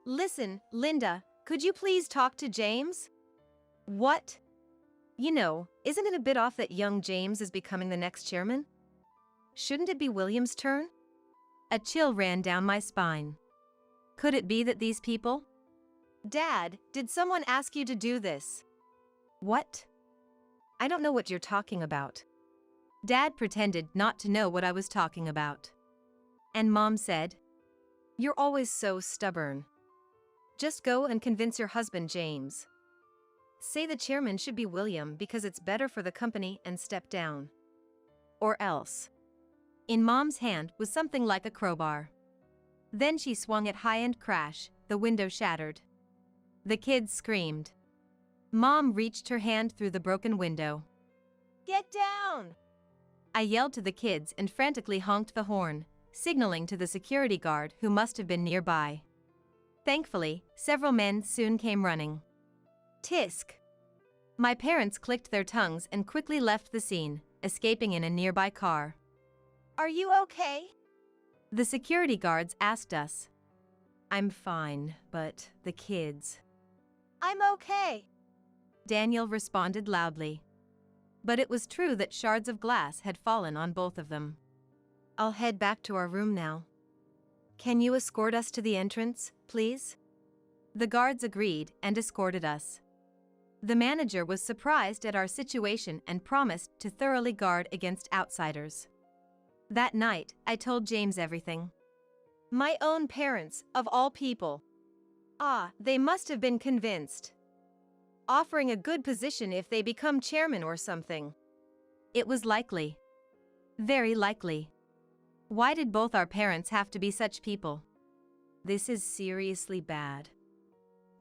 Speaker 2: Listen, Linda, could you please talk to James? What? You know, isn't it a bit off that young James is becoming the next chairman? Shouldn't it be William's turn?
Speaker 1: A chill ran down my spine. Could it be that these people?
Speaker 2: Dad, did someone ask you to do this?
Speaker 1: What?
Speaker 2: I don't know what you're talking about.
Speaker 1: Dad pretended not to know what I was talking about. And Mom said,
Speaker 2: You're always so stubborn. Just go and convince your husband, James. Say the chairman should be William because it's better for the company and step down. Or else.
Speaker 1: In Mom's hand was something like a crowbar. Then she swung it high and crash, the window shattered. The kids screamed. Mom reached her hand through the broken window.
Speaker 2: Get down!
Speaker 1: I yelled to the kids and frantically honked the horn, signaling to the security guard who must have been nearby. Thankfully, several men soon came running. Tisk! My parents clicked their tongues and quickly left the scene, escaping in a nearby car.
Speaker 2: Are you okay?
Speaker 1: The security guards asked us. I'm fine, but the kids.
Speaker 2: I'm okay.
Speaker 1: Daniel responded loudly. But it was true that shards of glass had fallen on both of them. I'll head back to our room now. Can you escort us to the entrance, please? The guards agreed and escorted us. The manager was surprised at our situation and promised to thoroughly guard against outsiders. That night, I told James everything.
Speaker 2: My own parents, of all people. They must have been convinced. Offering a good position if they become chairman or something.
Speaker 1: It was likely. Very likely. Why did both our parents have to be such people? This is seriously bad.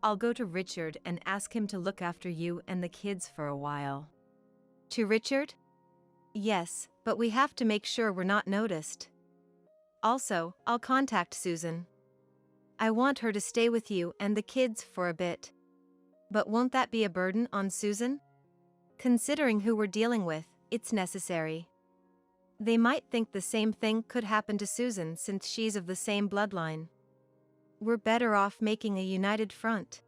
Speaker 1: I'll go to Richard and ask him to look after you and the kids for a while.
Speaker 2: To Richard?
Speaker 1: Yes, but we have to make sure we're not noticed. Also, I'll contact Susan. I want her to stay with you and the kids for a bit. But won't that be a burden on Susan? Considering who we're dealing with, it's necessary. They might think the same thing could happen to Susan since she's of the same bloodline. We're better off making a united front.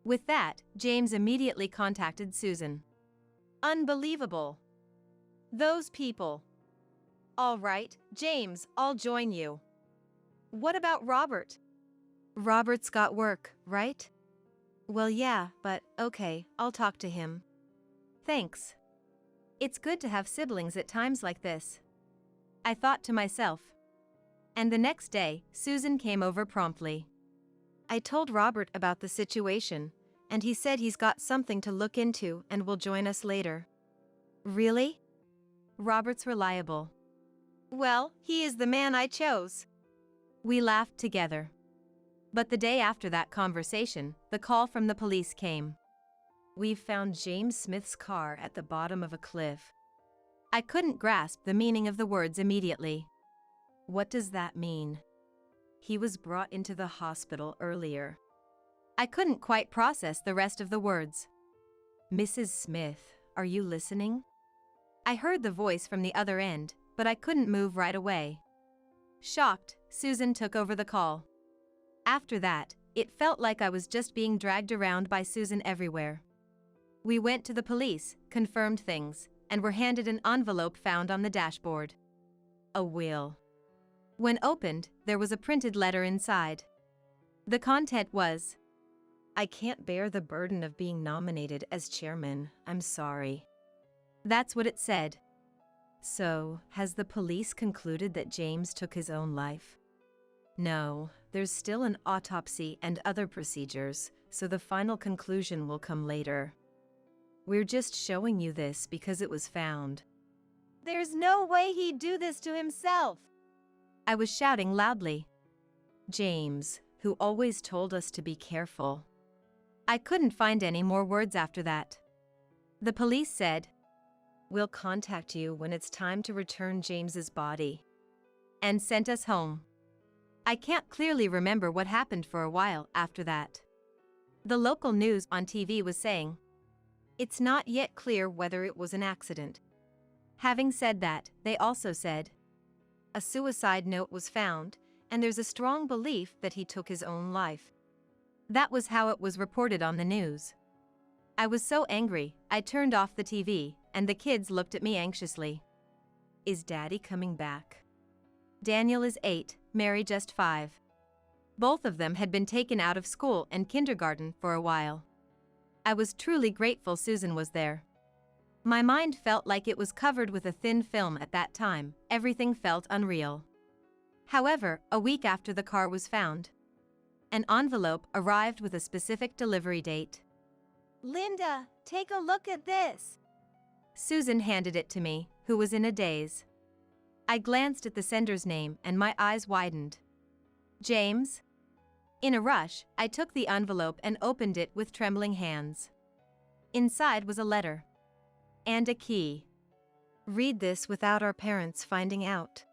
Speaker 1: With that, James immediately contacted Susan.
Speaker 2: Unbelievable. Those people. All right, James, I'll join you. What about Robert?
Speaker 1: Robert's got work, right? Well, yeah, but okay, I'll talk to him. Thanks. It's good to have siblings at times like this. I thought to myself. And the next day, Susan came over promptly. I told Robert about the situation, and he said he's got something to look into and will join us later. Really? Robert's reliable.
Speaker 2: Well, he is the man I chose.
Speaker 1: We laughed together. But the day after that conversation, the call from the police came. We've found James Smith's car at the bottom of a cliff. I couldn't grasp the meaning of the words immediately. What does that mean? He was brought into the hospital earlier. I couldn't quite process the rest of the words. Mrs. Smith, are you listening? I heard the voice from the other end, but I couldn't move right away. Shocked, Susan took over the call. After that, it felt like I was just being dragged around by Susan everywhere. We went to the police, confirmed things, and were handed an envelope found on the dashboard. A will. When opened, there was a printed letter inside. The content was, I can't bear the burden of being nominated as chairman, I'm sorry. That's what it said. So, has the police concluded that James took his own life? No, there's still an autopsy and other procedures, so the final conclusion will come later. We're just showing you this because it was found.
Speaker 2: There's no way he'd do this to himself.
Speaker 1: I was shouting loudly. James, who always told us to be careful. I couldn't find any more words after that. The police said, We'll contact you when it's time to return James's body. And sent us home. I can't clearly remember what happened for a while after that. The local news on TV was saying, It's not yet clear whether it was an accident. Having said that, they also said, a suicide note was found, and there's a strong belief that he took his own life. That was how it was reported on the news. I was so angry, I turned off the TV, and the kids looked at me anxiously. Is Daddy coming back? Daniel is 8, Mary just 5. Both of them had been taken out of school and kindergarten for a while. I was truly grateful Susan was there. My mind felt like it was covered with a thin film at that time, everything felt unreal. However, a week after the car was found, an envelope arrived with a specific delivery date.
Speaker 2: Linda, take a look at this.
Speaker 1: Susan handed it to me, who was in a daze. I glanced at the sender's name and my eyes widened. James? In a rush, I took the envelope and opened it with trembling hands. Inside was a letter. And a key.
Speaker 2: Read this without our parents finding out.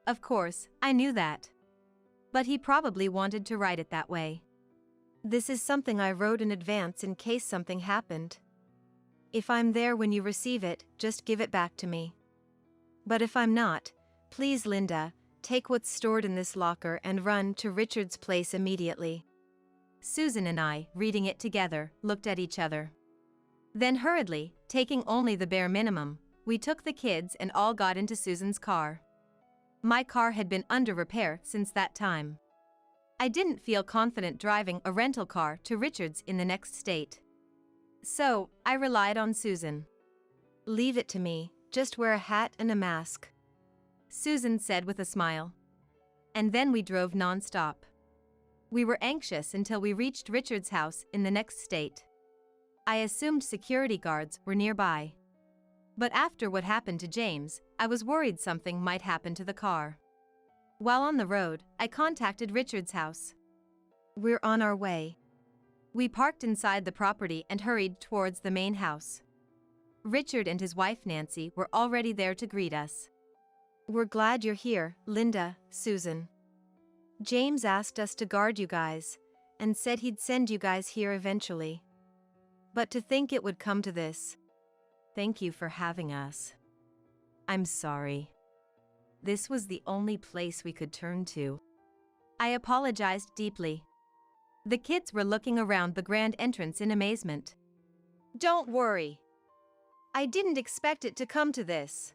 Speaker 1: Of course, I knew that. But he probably wanted to write it that way.
Speaker 2: This is something I wrote in advance in case something happened. If I'm there when you receive it, just give it back to me. But if I'm not, please, Linda, take what's stored in this locker and run to Richard's place immediately.
Speaker 1: Susan and I, reading it together, looked at each other. Then hurriedly, taking only the bare minimum, we took the kids and all got into Susan's car. My car had been under repair since that time. I didn't feel confident driving a rental car to Richard's in the next state. So, I relied on Susan.
Speaker 2: Leave it to me, just wear a hat and a mask,
Speaker 1: Susan said with a smile. And then we drove non-stop. We were anxious until we reached Richard's house in the next state. I assumed security guards were nearby. But after what happened to James, I was worried something might happen to the car. While on the road, I contacted Richard's house.
Speaker 2: We're on our way.
Speaker 1: We parked inside the property and hurried towards the main house. Richard and his wife Nancy were already there to greet us.
Speaker 2: We're glad you're here, Linda, Susan. James asked us to guard you guys, and said he'd send you guys here eventually. But to think it would come to this.
Speaker 1: Thank you for having us. I'm sorry. This was the only place we could turn to. I apologized deeply. The kids were looking around the grand entrance in amazement.
Speaker 2: Don't worry. I didn't expect it to come to this.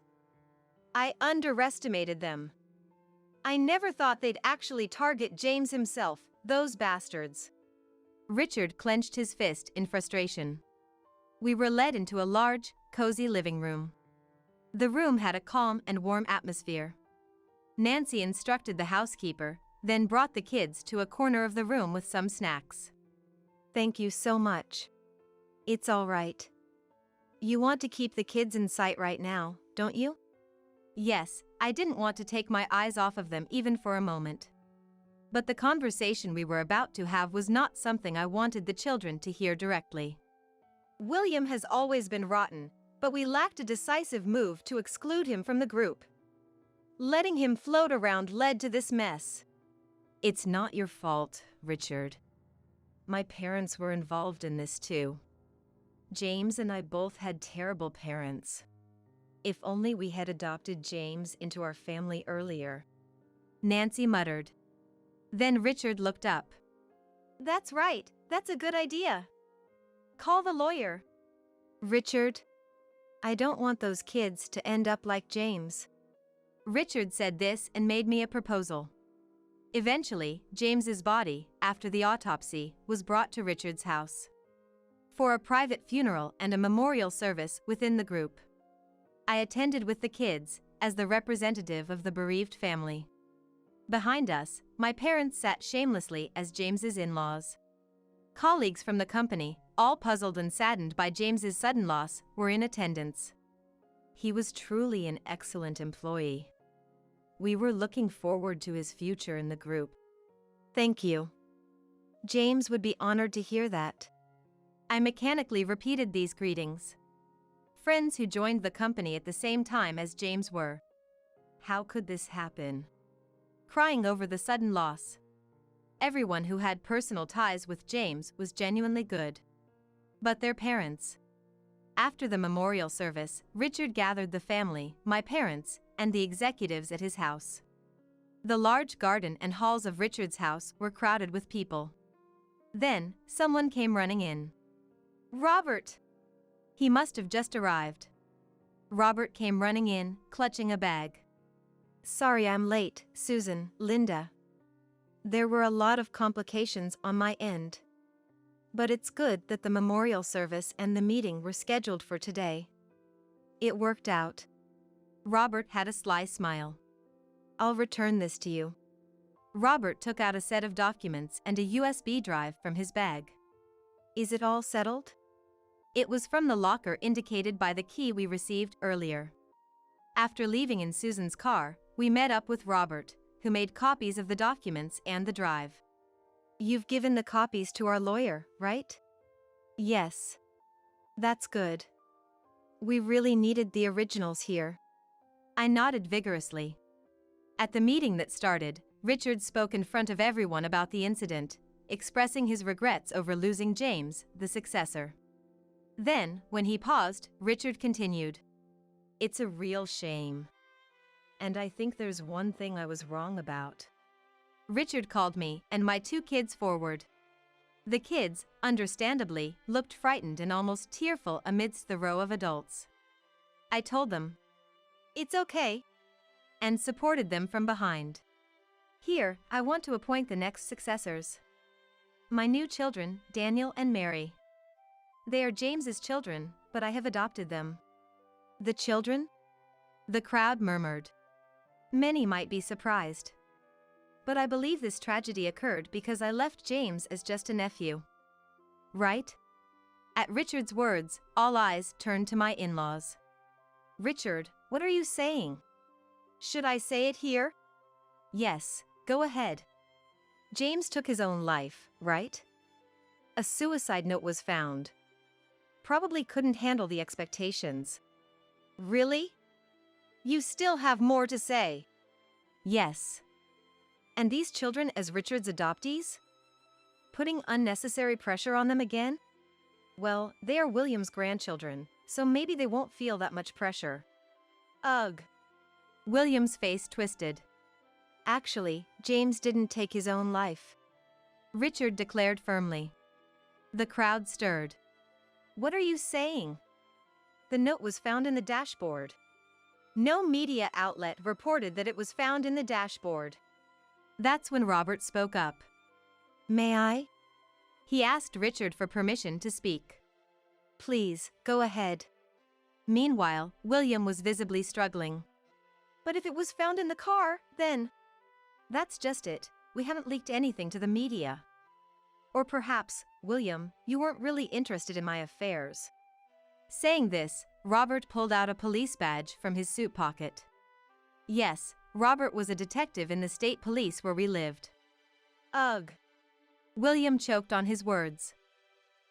Speaker 2: I underestimated them. I never thought they'd actually target James himself, those bastards.
Speaker 1: Richard clenched his fist in frustration. We were led into a large, cozy living room. The room had a calm and warm atmosphere. Nancy instructed the housekeeper, then brought the kids to a corner of the room with some snacks.
Speaker 2: Thank you so much. It's all right. You want to keep the kids in sight right now, don't you?
Speaker 1: Yes, I didn't want to take my eyes off of them even for a moment. But the conversation we were about to have was not something I wanted the children to hear directly.
Speaker 2: William has always been rotten, but we lacked a decisive move to exclude him from the group. Letting him float around led to this mess.
Speaker 1: It's not your fault, Richard. My parents were involved in this too. James and I both had terrible parents. If only we had adopted James into our family earlier. Nancy muttered. Then Richard looked up.
Speaker 2: That's right, that's a good idea. Call the lawyer. Richard, I don't want those kids to end up like James.
Speaker 1: Richard said this and made me a proposal. Eventually, James's body, after the autopsy, was brought to Richard's house. For a private funeral and a memorial service within the group. I attended with the kids, as the representative of the bereaved family. Behind us, my parents sat shamelessly as James's in-laws. Colleagues from the company, all puzzled and saddened by James's sudden loss, were in attendance. He was truly an excellent employee. We were looking forward to his future in the group.
Speaker 2: Thank you. James would be honored to hear that.
Speaker 1: I mechanically repeated these greetings. Friends who joined the company at the same time as James were. How could this happen? Crying over the sudden loss. Everyone who had personal ties with James was genuinely good. But their parents. After the memorial service, Richard gathered the family, my parents, and the executives at his house. The large garden and halls of Richard's house were crowded with people. Then, someone came running in.
Speaker 2: Robert!
Speaker 1: He must have just arrived. Robert came running in, clutching a bag.
Speaker 2: Sorry I'm late, Susan, Linda. There were a lot of complications on my end. But it's good that the memorial service and the meeting were scheduled for today. It worked out.
Speaker 1: Robert had a sly smile.
Speaker 2: I'll return this to you.
Speaker 1: Robert took out a set of documents and a USB drive from his bag.
Speaker 2: Is it all settled?
Speaker 1: It was from the locker indicated by the key we received earlier. After leaving in Susan's car, we met up with Robert, who made copies of the documents and the drive.
Speaker 2: You've given the copies to our lawyer, right?
Speaker 1: Yes.
Speaker 2: That's good. We really needed the originals here.
Speaker 1: I nodded vigorously. At the meeting that started, Richard spoke in front of everyone about the incident, expressing his regrets over losing James, the successor. Then, when he paused, Richard continued.
Speaker 2: It's a real shame. And I think there's one thing I was wrong about.
Speaker 1: Richard called me and my two kids forward. The kids, understandably, looked frightened and almost tearful amidst the row of adults. I told them,
Speaker 2: "It's okay,"
Speaker 1: and supported them from behind. Here, I want to appoint the next successors. My new children, Daniel and Mary. They are James's children, but I have adopted them.
Speaker 2: The children?
Speaker 1: The crowd murmured. Many might be surprised. But I believe this tragedy occurred because I left James as just a nephew. Right? At Richard's words, all eyes turned to my in-laws.
Speaker 2: Richard, what are you saying? Should I say it here?
Speaker 1: Yes, go ahead.
Speaker 2: James took his own life, right? A suicide note was found. Probably couldn't handle the expectations. Really? You still have more to say?
Speaker 1: Yes.
Speaker 2: And these children as Richard's adoptees? Putting unnecessary pressure on them again? Well, they are William's grandchildren, so maybe they won't feel that much pressure. Ugh.
Speaker 1: William's face twisted.
Speaker 2: Actually, James didn't take his own life.
Speaker 1: Richard declared firmly. The crowd stirred.
Speaker 2: What are you saying? The note was found in the dashboard. No media outlet reported that it was found in the dashboard.
Speaker 1: That's when Robert spoke up.
Speaker 2: May I?
Speaker 1: He asked Richard for permission to speak.
Speaker 2: Please, go ahead.
Speaker 1: Meanwhile, William was visibly struggling.
Speaker 2: But if it was found in the car, then... That's just it. We haven't leaked anything to the media. Or perhaps, William, you weren't really interested in my affairs.
Speaker 1: Saying this, Robert pulled out a police badge from his suit pocket. Yes, Robert was a detective in the state police where we lived.
Speaker 2: Ugh.
Speaker 1: William choked on his words.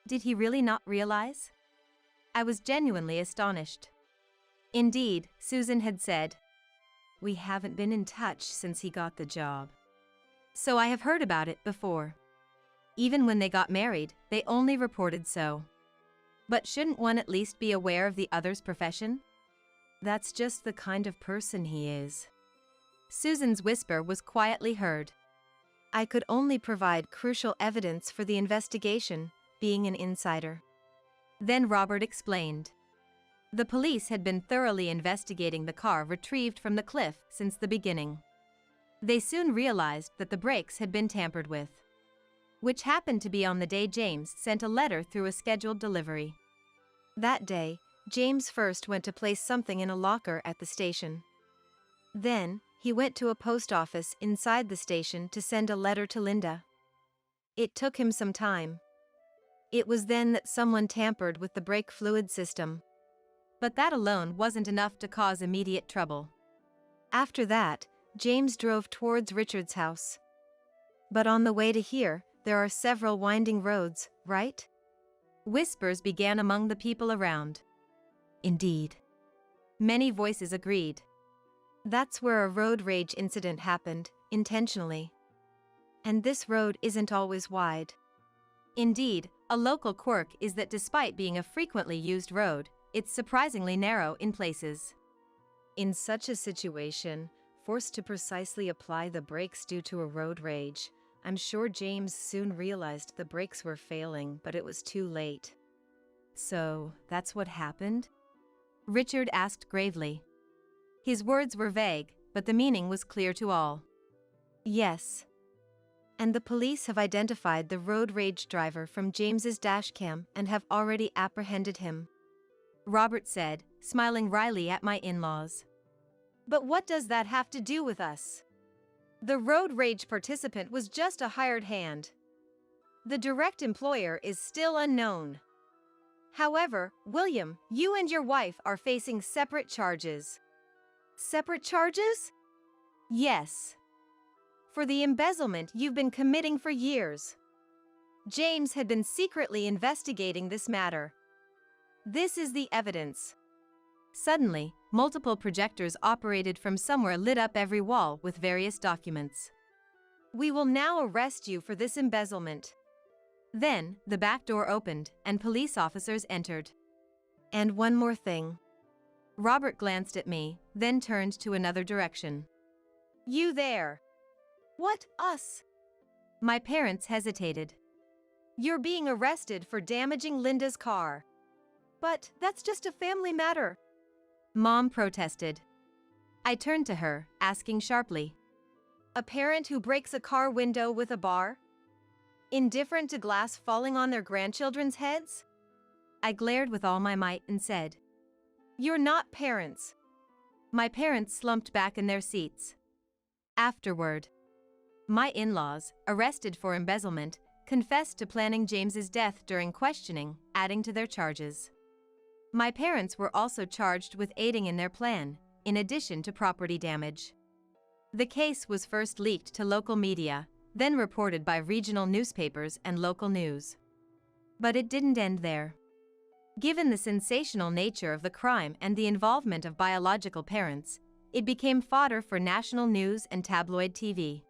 Speaker 1: Did he really not realize? I was genuinely astonished. Indeed, Susan had said, "We haven't been in touch since he got the job." So I have heard about it before. Even when they got married, they only reported so. But shouldn't one at least be aware of the other's profession?
Speaker 2: That's just the kind of person he is.
Speaker 1: Susan's whisper was quietly heard.
Speaker 2: I could only provide crucial evidence for the investigation, being an insider.
Speaker 1: Then Robert explained. The police had been thoroughly investigating the car retrieved from the cliff since the beginning. They soon realized that the brakes had been tampered with, which happened to be on the day James sent a letter through a scheduled delivery.
Speaker 2: That day, James first went to place something in a locker at the station. Then, he went to a post office inside the station to send a letter to Linda. It took him some time. It was then that someone tampered with the brake fluid system.
Speaker 1: But that alone wasn't enough to cause immediate trouble.
Speaker 2: After that, James drove towards Richard's house. But on the way to here, there are several winding roads, right?
Speaker 1: Whispers began among the people around.
Speaker 2: Indeed.
Speaker 1: Many voices agreed.
Speaker 2: That's where a road rage incident happened, intentionally. And this road isn't always wide.
Speaker 1: Indeed, a local quirk is that despite being a frequently used road, it's surprisingly narrow in places.
Speaker 2: In such a situation, forced to precisely apply the brakes due to a road rage, I'm sure James soon realized the brakes were failing, but it was too late.
Speaker 1: So, that's what happened? Richard asked gravely. His words were vague, but the meaning was clear to all.
Speaker 2: Yes. And the police have identified the road rage driver from James's dashcam and have already apprehended him.
Speaker 1: Robert said, smiling wryly at my in-laws.
Speaker 2: But what does that have to do with us? The road rage participant was just a hired hand. The direct employer is still unknown. However, William, you and your wife are facing separate charges. Separate charges? Yes. For the embezzlement you've been committing for years. James had been secretly investigating this matter. This is the evidence.
Speaker 1: Suddenly, multiple projectors operated from somewhere lit up every wall with various documents.
Speaker 2: We will now arrest you for this embezzlement.
Speaker 1: Then, the back door opened, and police officers entered.
Speaker 2: And one more thing.
Speaker 1: Robert glanced at me, then turned to another direction.
Speaker 2: You there. What, us?
Speaker 1: My parents hesitated.
Speaker 2: You're being arrested for damaging Linda's car. But that's just a family matter.
Speaker 1: Mom protested. I turned to her, asking sharply.
Speaker 2: A parent who breaks a car window with a bar? Indifferent to glass falling on their grandchildren's heads?
Speaker 1: I glared with all my might and said,
Speaker 2: You're not parents.
Speaker 1: My parents slumped back in their seats. Afterward, my in-laws, arrested for embezzlement, confessed to planning James's death during questioning, adding to their charges. My parents were also charged with aiding in their plan, in addition to property damage. The case was first leaked to local media, then reported by regional newspapers and local news. But it didn't end there. Given the sensational nature of the crime and the involvement of biological parents, it became fodder for national news and tabloid TV.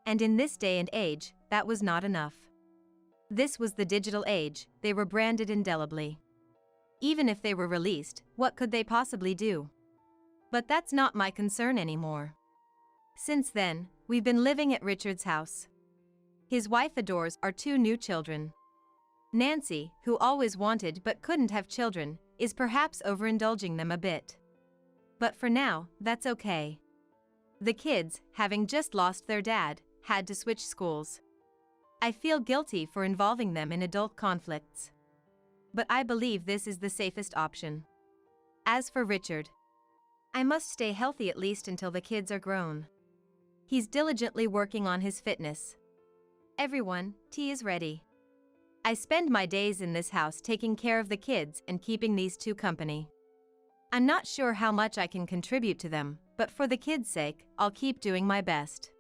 Speaker 1: And in this day and age, that was not enough. This was the digital age, they were branded indelibly. Even if they were released, what could they possibly do? But that's not my concern anymore. Since then, we've been living at Richard's house. His wife adores our 2 new children. Nancy, who always wanted but couldn't have children, is perhaps overindulging them a bit. But for now, that's okay. The kids, having just lost their dad, had to switch schools. I feel guilty for involving them in adult conflicts. But I believe this is the safest option. As for Richard, I must stay healthy at least until the kids are grown. He's diligently working on his fitness. Everyone, tea is ready. I spend my days in this house taking care of the kids and keeping these 2 company. I'm not sure how much I can contribute to them, but for the kids' sake, I'll keep doing my best.